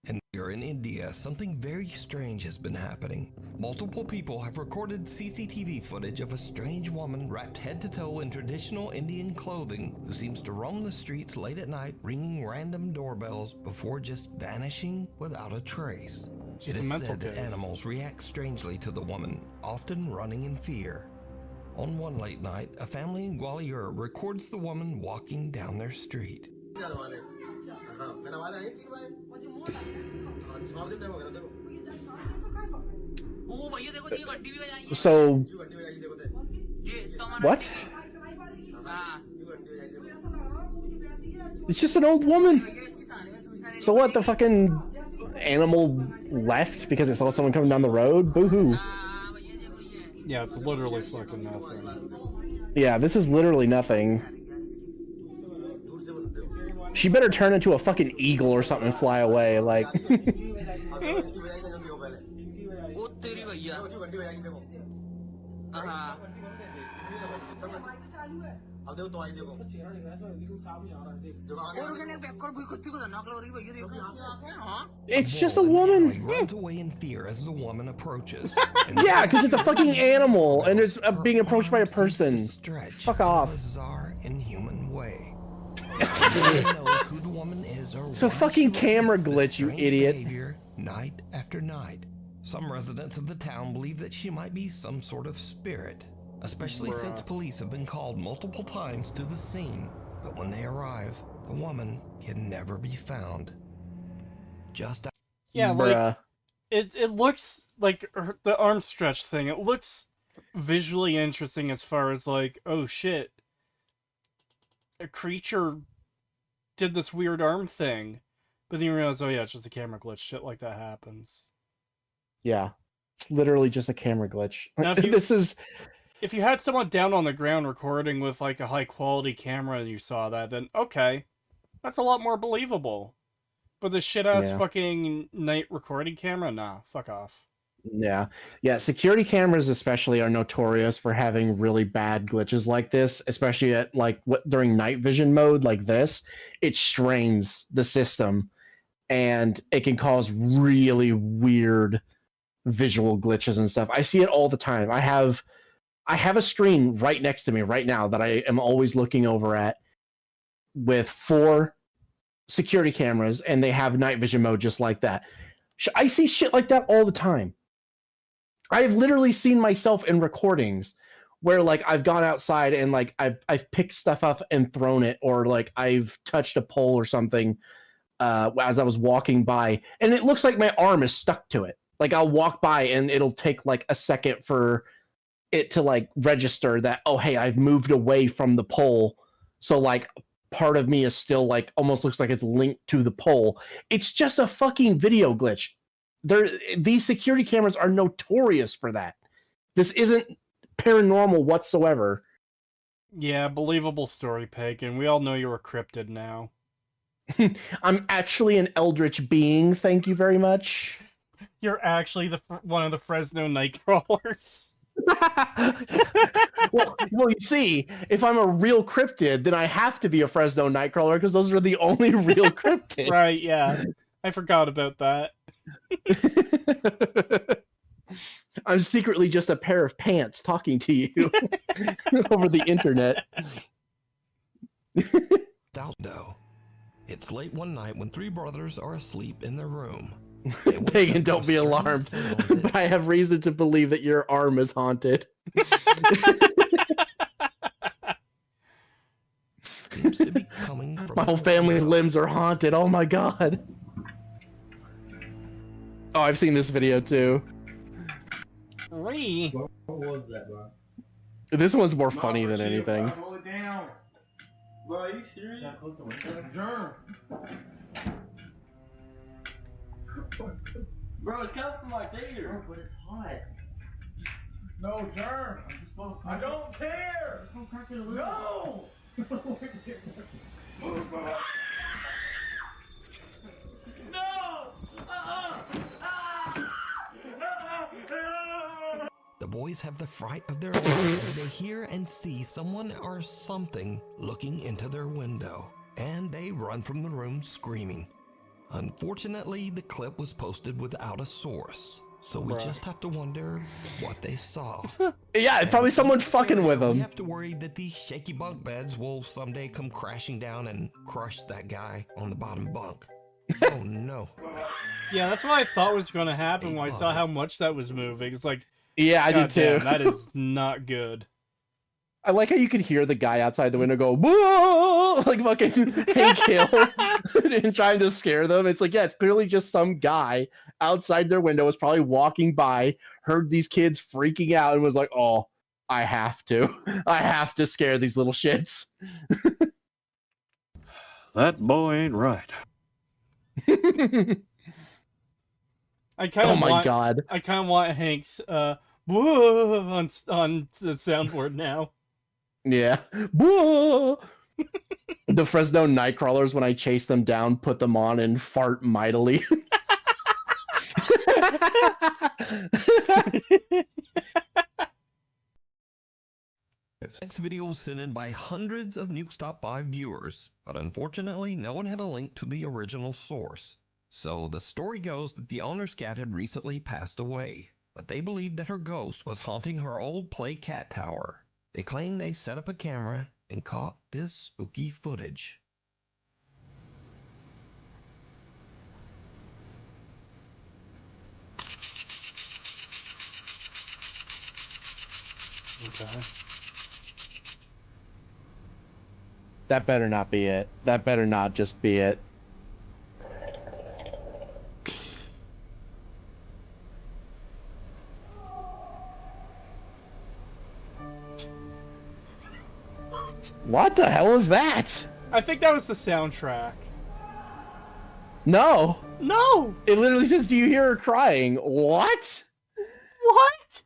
And here in India, something very strange has been happening. Multiple people have recorded CCTV footage of a strange woman wrapped head to toe in traditional Indian clothing who seems to roam the streets late at night ringing random doorbells before just vanishing without a trace. It is said that animals react strangely to the woman, often running in fear. On one late night, a family in Gwalior records the woman walking down their street. So, what? It's just an old woman. So what, the fucking animal left because it saw someone coming down the road? Boo-hoo. Yeah, it's literally fucking nothing. Yeah, this is literally nothing. She better turn into a fucking eagle or something and fly away, like... It's just a woman. He runs away in fear as the woman approaches. Yeah, because it's a fucking animal and it's being approached by a person. Fuck off. Bizarre, inhuman way. Knows who the woman is or it's a fucking camera glitch, you idiot. Behavior, night after night. Some residents of the town believe that she might be some sort of spirit, especially since police have been called multiple times to the scene. But when they arrive, the woman can never be found. Just yeah, like it looks like the arm stretch thing. It looks visually interesting as far as like, oh shit, a creature did this weird arm thing, but then you realize, oh yeah, it's just a camera glitch. Shit like that happens. Yeah, it's literally just a camera glitch. Now, if you had someone down on the ground recording with like a high quality camera and you saw that, then okay, that's a lot more believable. But the shit ass fucking night recording camera, nah, fuck off. Yeah, security cameras especially are notorious for having really bad glitches like this, especially at like during night vision mode like this. It strains the system and it can cause really weird visual glitches and stuff. I see it all the time. I have a screen right next to me right now that I am always looking over at with 4 security cameras, and they have night vision mode just like that. I see shit like that all the time. I've literally seen myself in recordings where like I've gone outside and like I've picked stuff up and thrown it, or like I've touched a pole or something as I was walking by, and it looks like my arm is stuck to it. Like I'll walk by and it'll take like a second for it to like register that, oh hey, I've moved away from the pole, so like part of me is still like almost looks like it's linked to the pole. It's just a fucking video glitch. These security cameras are notorious for that. This isn't paranormal whatsoever. Yeah, believable story, Pagan. We all know you're a cryptid now. I'm actually an eldritch being, thank you very much. You're actually one of the Fresno Nightcrawlers. well, you see, if I'm a real cryptid, then I have to be a Fresno Nightcrawler because those are the only real cryptids. Right, yeah. I forgot about that. I'm secretly just a pair of pants talking to you over the internet. No. It's late one night when 3 brothers are asleep in their room. Pagan, don't be alarmed. But I have reason to believe that your arm is haunted. Seems to be coming from my whole family's limbs are haunted. Oh my god. Oh, I've seen this video too. What was that, bro? This one's more funny than anything. Roll it down. Bro, are you serious? That's a germ. Bro, it's coming from my finger. Bro, but it's hot. No, germ. I don't care. No. No. The boys have the fright of their lives as they hear and see someone or something looking into their window, and they run from the room screaming. Unfortunately, the clip was posted without a source, so we just have to wonder what they saw. Yeah, probably someone fucking with them. We have to worry that these shaky bunk beds will someday come crashing down and crush that guy on the bottom bunk. Oh no. Yeah, that's what I thought was going to happen when I saw how much that was moving. It's like, yeah, I did too. Damn, that is not good. I like how you could hear the guy outside the window go, "Whoa!" like fucking Hank Hill and trying to scare them. It's like, yeah, it's clearly just some guy outside their window was probably walking by, heard these kids freaking out, and was like, "Oh, I have to scare these little shits." That boy ain't right. I kind of God. I kind of want Hank's whoa on the soundboard now. Yeah. Whoa! The Fresno Nightcrawlers, when I chase them down, put them on and fart mightily. Next video was sent in by hundreds of Nuke's Top 5 viewers, but unfortunately no one had a link to the original source. So the story goes that the owner's cat had recently passed away, but they believed that her ghost was haunting her old play cat tower. They claim they set up a camera and caught this spooky footage. Okay. That better not be it. That better not just be it. What the hell is that? I think that was the soundtrack. No. No! It literally says, "Do you hear her crying?" What? What?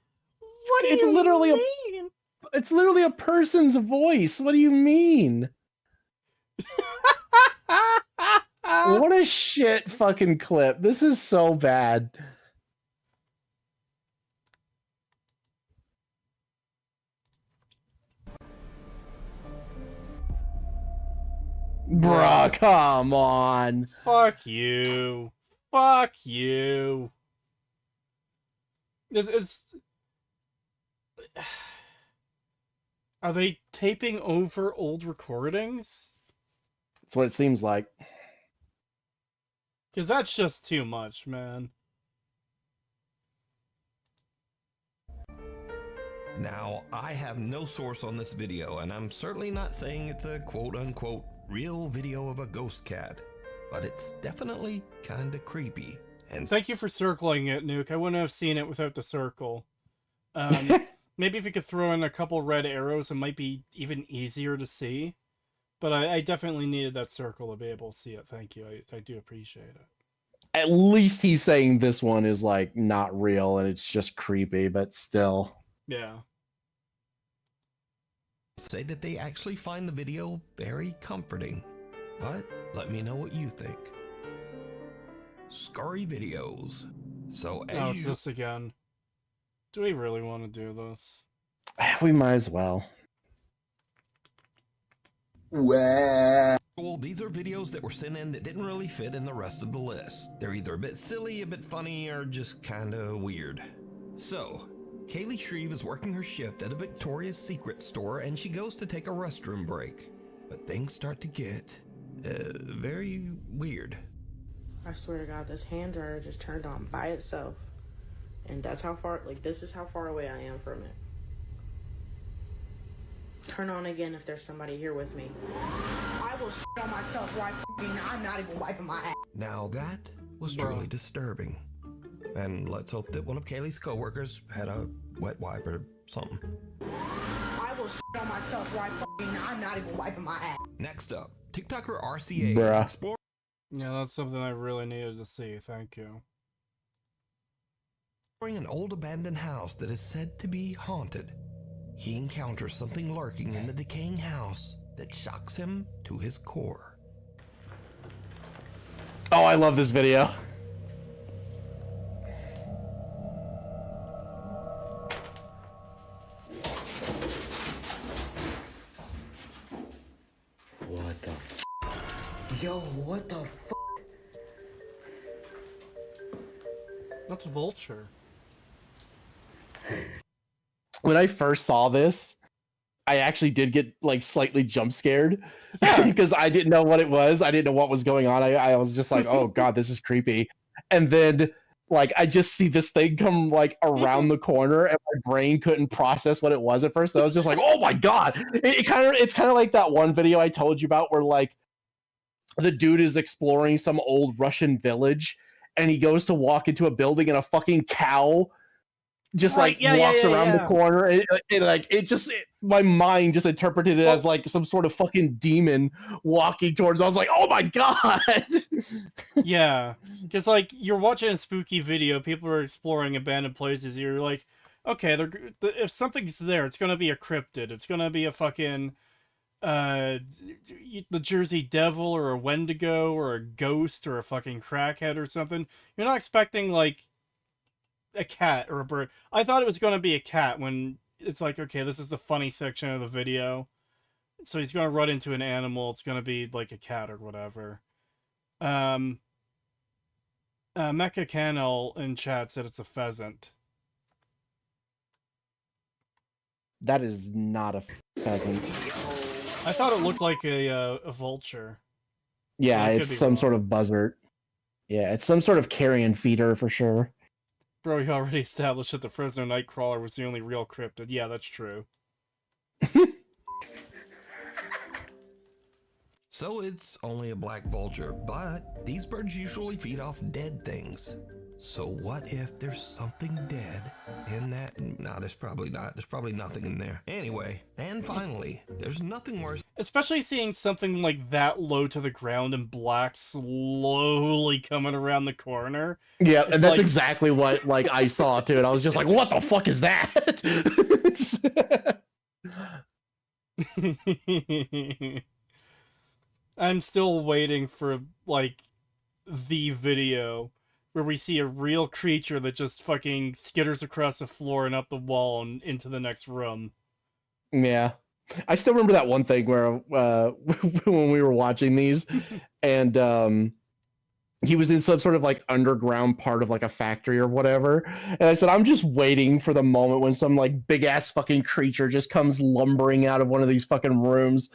What do it's you literally mean? It's literally a person's voice. What do you mean? What a shit fucking clip. This is so bad. Bruh, come on. Fuck you. Fuck you. It's... Are they taping over old recordings? That's what it seems like. Because that's just too much, man. Now, I have no source on this video, and I'm certainly not saying it's a quote-unquote real video of a ghost cat, but it's definitely kinda creepy. And thank you for circling it, Nuke. I wouldn't have seen it without the circle. Maybe if you could throw in a couple red arrows, it might be even easier to see. But I definitely needed that circle to be able to see it. Thank you. I do appreciate it. At least he's saying this one is, like, not real and it's just creepy, but still. Yeah. Say that they actually find the video very comforting. But let me know what you think. Scary videos. So as it's this again. Do we really want to do this? We might as well. Well, these are videos that were sent in that didn't really fit in the rest of the list. They're either a bit silly, a bit funny, or just kinda weird. So, Kaylee Shreve is working her shift at a Victoria's Secret store and she goes to take a restroom break. But things start to get very weird. I swear to God, this hand dryer just turned on by itself. And that's how far, like, this is how far away I am from it. Turn on again if there's somebody here with me. I will shit on myself right I'm not even wiping my ass. Now that was truly disturbing. And let's hope that one of Kaylee's coworkers had a wet wipe or something. I will shit on myself right I'm not even wiping my ass. Next up, TikToker RCA Bruh. explore. Yeah, that's something I really needed to see. Thank you. An old abandoned house that is said to be haunted. He encounters something lurking in the decaying house that shocks him to his core. Oh, I love this video. What the Yo, what the That's a vulture. When I first saw this, I actually did get like slightly jump scared because I didn't know what it was. I didn't know what was going on. I was just like, oh god, this is creepy. And then like I just see this thing come like around the corner, and my brain couldn't process what it was at first. I was just like, oh my god. It's kind of like that one video I told you about where like the dude is exploring some old Russian village and he goes to walk into a building and a fucking cow just like walks around the corner. My mind just interpreted it as like some sort of fucking demon walking towards. I was like, oh my god. Yeah, because like you're watching a spooky video, people are exploring abandoned places. You're like, okay, if something's there, it's gonna be a cryptid. It's gonna be a fucking the Jersey Devil or a Wendigo or a ghost or a fucking crackhead or something. You're not expecting like a cat or a bird. I thought it was going to be a cat when it's like, okay, this is the funny section of the video. So he's going to run into an animal. It's going to be like a cat or whatever. Mecha Canal in chat said it's a pheasant. That is not a pheasant. I thought it looked like a vulture. Yeah, it's some sort of buzzard. Yeah, it's some sort of carrion feeder for sure. Bro, you already established that the Fresno Nightcrawler was the only real cryptid. Yeah, that's true. So it's only a black vulture, but these birds usually feed off dead things. So what if there's something dead in that? Nah, there's probably not. There's probably nothing in there. Anyway, and finally, there's nothing worse. Especially seeing something like that low to the ground and black slowly coming around the corner. Yeah, it's and that's like... exactly what like I saw too, and I was just like, what the fuck is that? I'm still waiting for like the video where we see a real creature that just fucking skitters across the floor and up the wall and into the next room. Yeah. I still remember that one thing where when we were watching these and he was in some sort of like underground part of like a factory or whatever. And I said, I'm just waiting for the moment when some like big ass fucking creature just comes lumbering out of one of these fucking rooms.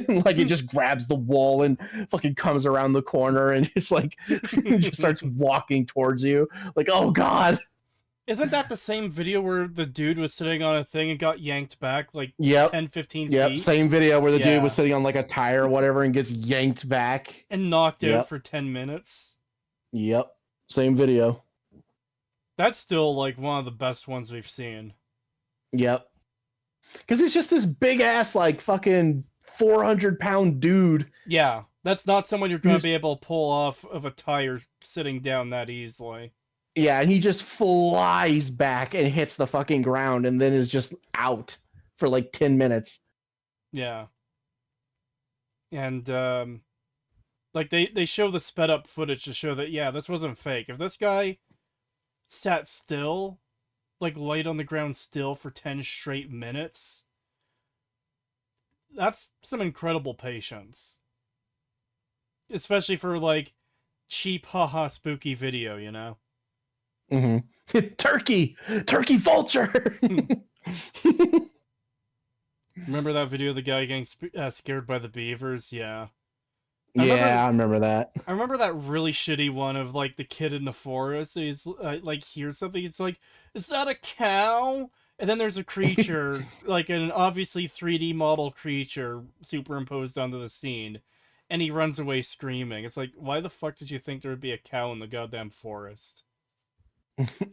Like it just grabs the wall and fucking comes around the corner and it's like, just starts walking towards you. Like, oh God. Isn't that the same video where the dude was sitting on a thing and got yanked back like 10, 15 feet? Yep, same video where the dude was sitting on like a tire or whatever and gets yanked back. And knocked out for 10 minutes. Yep, same video. That's still like one of the best ones we've seen. Yep. Because it's just this big ass like fucking 400-pound dude. Yeah, that's not someone you're going to be able to pull off of a tire sitting down that easily. Yeah, and he just flies back and hits the fucking ground and then is just out for like 10 minutes. Yeah. And, like, they show the sped up footage to show that, yeah, this wasn't fake. If this guy sat still, like, laid on the ground still for 10 straight minutes, that's some incredible patience. Especially for, like, cheap, haha, spooky video, you know? Mm-hmm. Turkey vulture. Remember that video of the guy getting scared by the beavers? Yeah. I remember that. I remember that really shitty one of like the kid in the forest. He's like hears something. It's like, is that a cow? And then there's a creature, like an obviously 3D model creature superimposed onto the scene, and he runs away screaming. It's like, why the fuck did you think there would be a cow in the goddamn forest?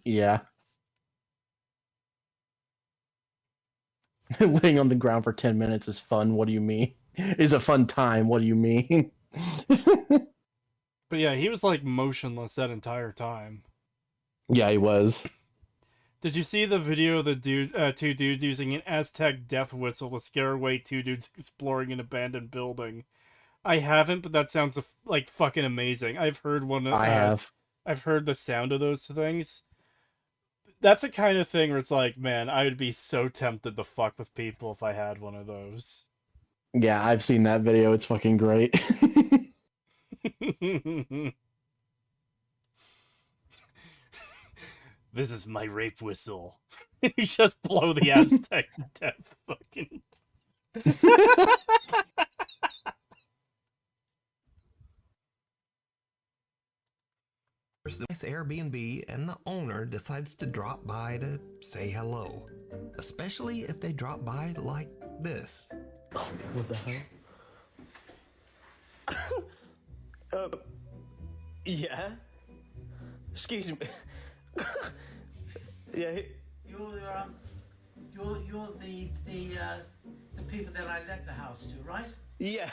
Yeah. Laying on the ground for 10 minutes is fun. What do you mean? Is a fun time. What do you mean? But yeah, he was like motionless that entire time. Yeah, he was. Did you see the video of the two dudes using an Aztec death whistle to scare away two dudes exploring an abandoned building? I haven't, but that sounds like fucking amazing. I've heard one. I have. I've heard the sound of those things. That's the kind of thing where it's like, man, I would be so tempted to fuck with people if I had one of those. Yeah, I've seen that video. It's fucking great. This is my rape whistle. You just blow the Aztec death fucking. There's this Airbnb and the owner decides to drop by to say hello. Especially if they drop by like this. What the hell? Yeah. Excuse me. Yeah. You're the people that I let the house to, right? Yeah.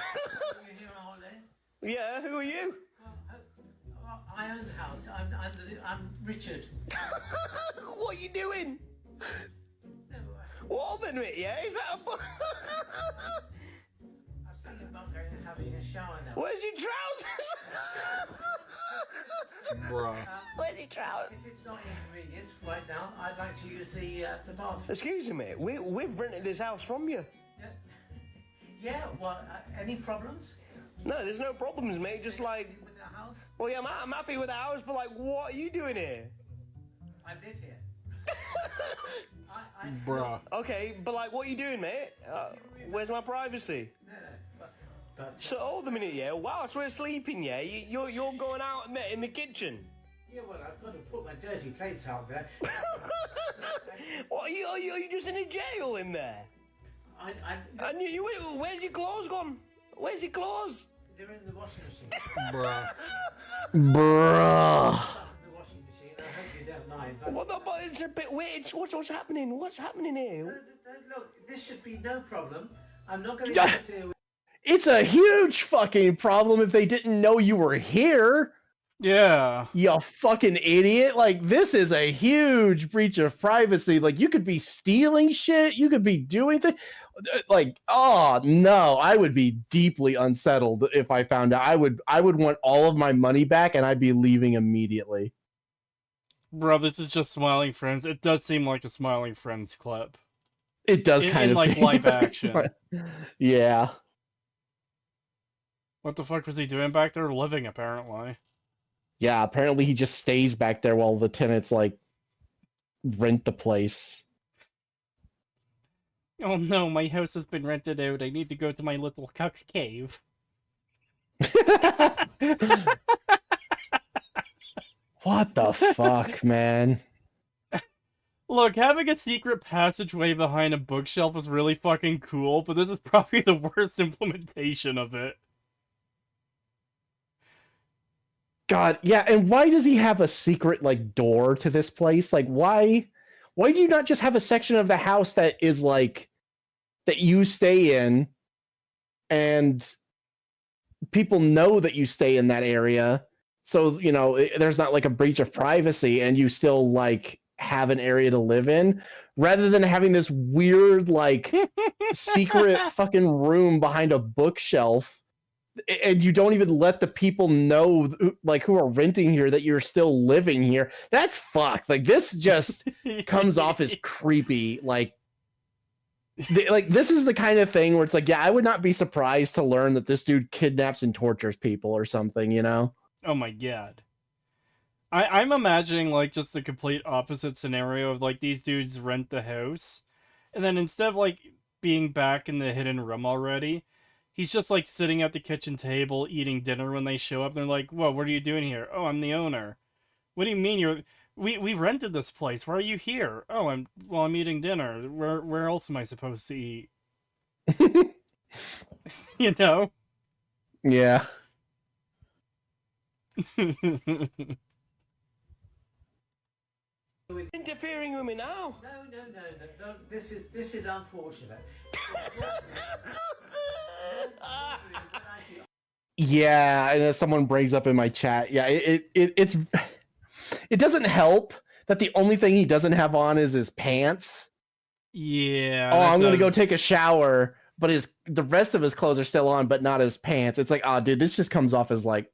You're here on holiday? Yeah. Who are you? Well, I own the house. I'm Richard. What are you doing? What open it? Yeah. Is that a? I was thinking about going and having a shower now. Where's your trousers? Bruh. Where's your trousers? If it's not inconvenient right now, I'd like to use the bathroom. Excuse me, mate. We've rented this house from you. Yeah. Well, any problems? No, there's no problems, mate. Just like. With the house? Well, yeah, I'm happy with the house, but like, what are you doing here? I live here. Bruh. Okay, but like, what are you doing, mate? Where's my privacy? No. So hold a minute, yeah. Whilst we're sleeping, yeah, you're going out in the kitchen. Yeah, well, I've got to put my dirty plates out there. What are you just in a jail in there? Where's your clothes gone? Where's your clothes? They're in the washing machine. Bruh. Bruh. The washing machine. I hope you don't mind. What the? But it's a bit weird. What's happening? What's happening here? Look, this should be no problem. I'm not going to interfere with. It's a huge fucking problem if they didn't know you were here. Yeah. You fucking idiot. Like, this is a huge breach of privacy. Like, you could be stealing shit. You could be doing things. Like, oh, no. I would be deeply unsettled if I found out. I would want all of my money back, and I'd be leaving immediately. Bro, this is just Smiling Friends. It does seem like a Smiling Friends clip. It does kind of like seem live action. Yeah. What the fuck was he doing back there? Living, apparently. Yeah, apparently he just stays back there while the tenants, like, rent the place. Oh no, my house has been rented out. I need to go to my little cuck cave. What the fuck, man? Look, having a secret passageway behind a bookshelf is really fucking cool, but this is probably the worst implementation of it. God, yeah, and why does he have a secret, like, door to this place? Like, why do you not just have a section of the house that is, like, that you stay in, and people know that you stay in that area, so, you know, there's not, like, a breach of privacy, and you still, like, have an area to live in, rather than having this weird, like, secret fucking room behind a bookshelf. And you don't even let the people know, like, who are renting here that you're still living here. That's fucked. Like, this just comes off as creepy. Like, this is the kind of thing where it's like, yeah, I would not be surprised to learn that this dude kidnaps and tortures people or something, you know? Oh my god. I'm imagining, like, just the complete opposite scenario of, like, these dudes rent the house, and then instead of, like, being back in the hidden room already, he's just, like, sitting at the kitchen table eating dinner when they show up. They're like, whoa, what are you doing here? Oh, I'm the owner. What do you mean you're... We rented this place. Why are you here? Oh, I'm eating dinner. Where else am I supposed to eat? You know? Yeah. Interfering with me now. No. This is unfortunate. Yeah, and as someone brings up in my chat, yeah, it doesn't help that the only thing he doesn't have on is his pants. Yeah. Oh, I'm gonna go take a shower, but the rest of his clothes are still on, but not his pants. It's like, oh, dude, this just comes off as like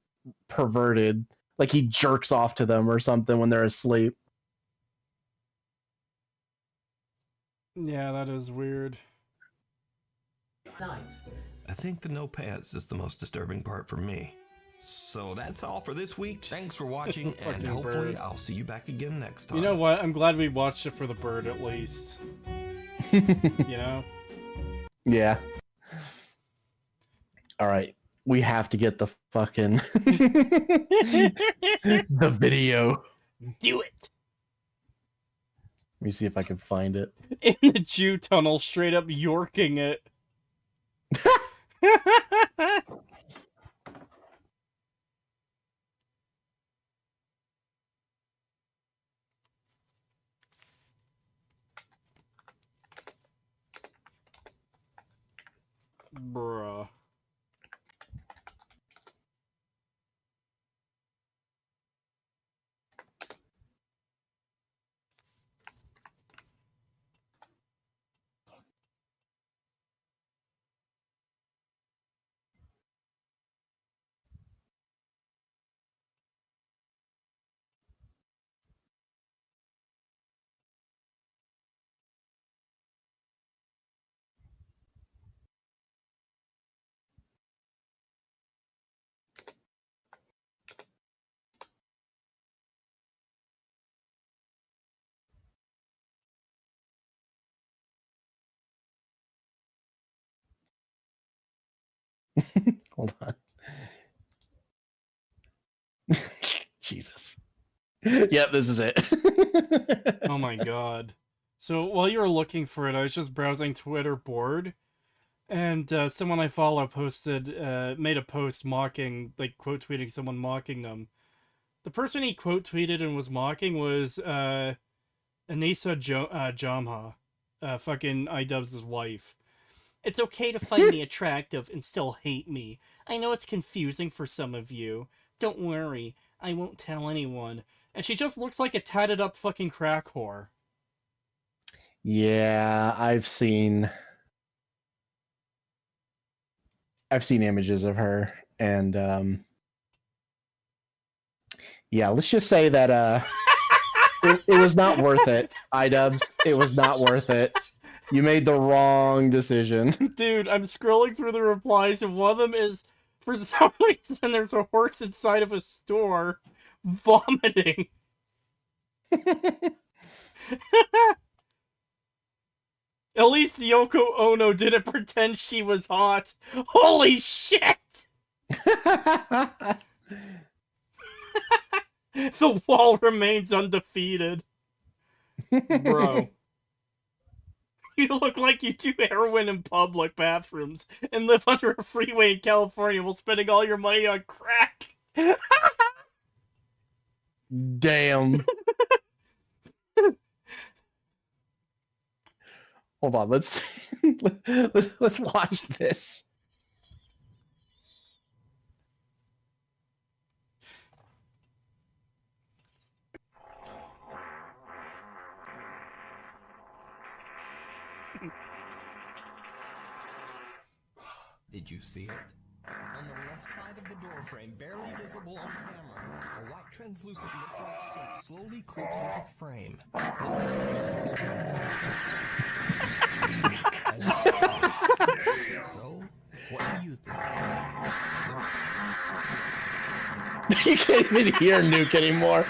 perverted. Like he jerks off to them or something when they're asleep. Yeah, that is weird. I think the no pants is the most disturbing part for me. So that's all for this week. Thanks for watching, and Fucking hopefully bird. I'll see you back again next time. You know what? I'm glad we watched it for the bird at least. You know? Yeah. All right. We have to get the fucking the video. Do it. Let me see if I can find it. In the Jew tunnel, straight up yorking it. Bruh. Hold on. Jesus. Yep, this is it. Oh my god. So while you were looking for it, I was just browsing Twitter bored, and someone I follow made a post mocking, like quote tweeting someone mocking them. The person he quote tweeted and was mocking was Anissa Jamha, fucking iDubbbz' wife. It's okay to find me attractive and still hate me. I know it's confusing for some of you. Don't worry, I won't tell anyone. And she just looks like a tatted up fucking crack whore. Yeah, I've seen images of her, and yeah, let's just say that it was not worth it, iDubbbz. It was not worth it. You made the wrong decision. Dude, I'm scrolling through the replies, and one of them is, for some reason, there's a horse inside of a store vomiting. At least Yoko Ono didn't pretend she was hot. Holy shit! The wall remains undefeated. Bro. You look like you do heroin in public bathrooms and live under a freeway in California while spending all your money on crack. Damn. Hold on, let's watch this. Did you see it? On the left side of the door frame, barely visible on camera, a white translucent mist-like shape slowly creeps into frame. So, what do you think? You can't even hear Nuke anymore.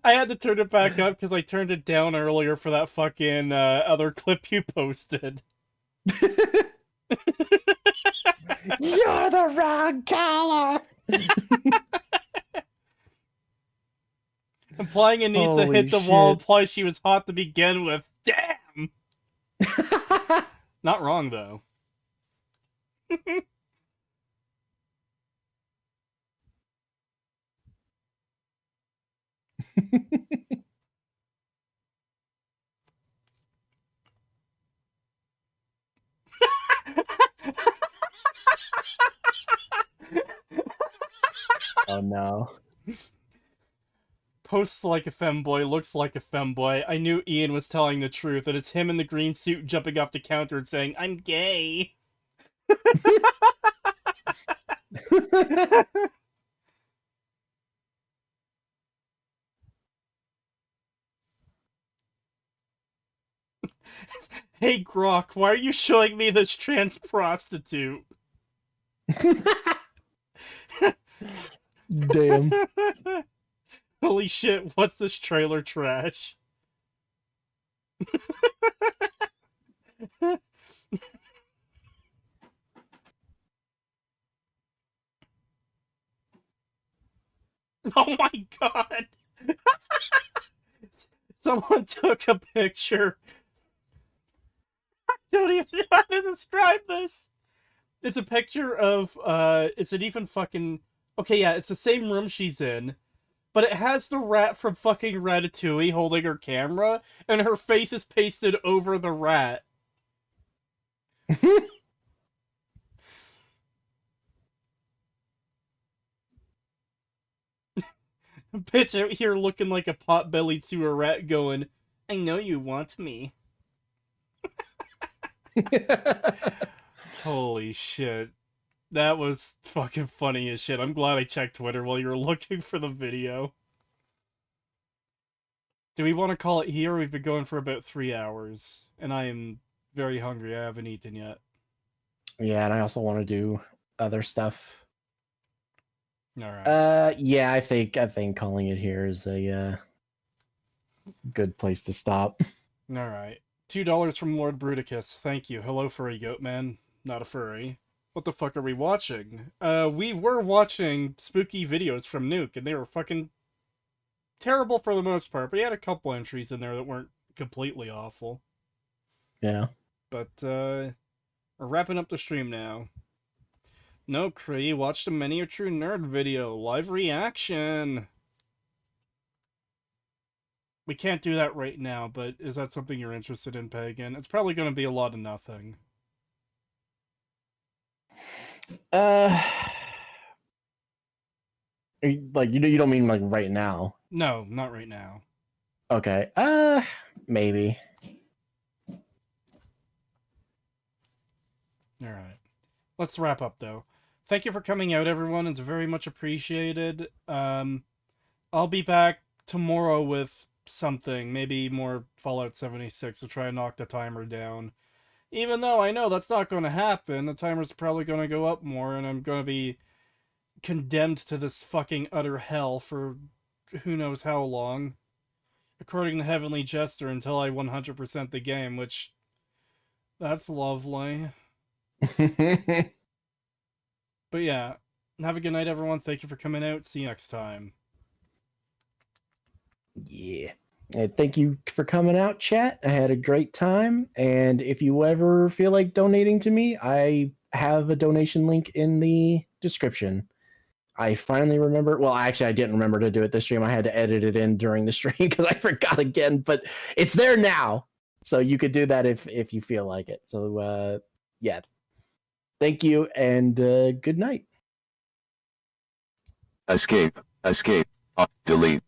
I had to turn it back up because I turned it down earlier for that fucking other clip you posted. You're the wrong color. Implying Anissa Holy hit the wall shit. implies she was hot to begin with. Damn! Not wrong, though. Oh no. Posts like a femboy, looks like a femboy. I knew Ian was telling the truth, and it's him in the green suit jumping off the counter and saying, "I'm gay." Hey Grok, why are you showing me this trans prostitute? Damn. Holy shit, what's this trailer trash? Oh my god! Someone took a picture. I don't even know how to describe this. It's a picture of, it's an even fucking... Okay, yeah, it's the same room she's in, but it has the rat from fucking Ratatouille holding her camera, and her face is pasted over the rat. Bitch out here looking like a pot-bellied sewer rat going, "I know you want me." Holy shit. That was fucking funny as shit. I'm glad I checked Twitter while you were looking for the video. Do we want to call it here? We've been going for about 3 hours, and I am very hungry. I haven't eaten yet. Yeah, and I also want to do other stuff. Alright. Yeah, I think calling it here is a good place to stop. Alright. $2 from Lord Bruticus. Thank you. Hello, furry goat man. Not a furry. What the fuck are we watching? We were watching spooky videos from Nuke, and they were fucking terrible for the most part, but he had a couple entries in there that weren't completely awful. Yeah. But, we're wrapping up the stream now. No, Cree, watch the Many a True Nerd video. Live reaction! We can't do that right now, but is that something you're interested in, Pagan? It's probably going to be a lot of nothing. Like, you don't mean like right now? No, not right now. Okay. Maybe. Alright. Let's wrap up, though. Thank you for coming out, everyone. It's very much appreciated. I'll be back tomorrow with something. Maybe more Fallout 76 to try and knock the timer down. Even though I know that's not going to happen. The timer's probably going to go up more, and I'm going to be condemned to this fucking utter hell for who knows how long. According to Heavenly Jester, until I 100% the game, which... that's lovely. But yeah, have a good night, everyone. Thank you for coming out. See you next time. Yeah. Thank you for coming out, chat. I had a great time. And if you ever feel like donating to me, I have a donation link in the description. I finally remember. Well, actually, I didn't remember to do it this stream. I had to edit it in during the stream because I forgot again. But it's there now. So you could do that if you feel like it. So, yeah. Thank you, and good night. Escape. Delete.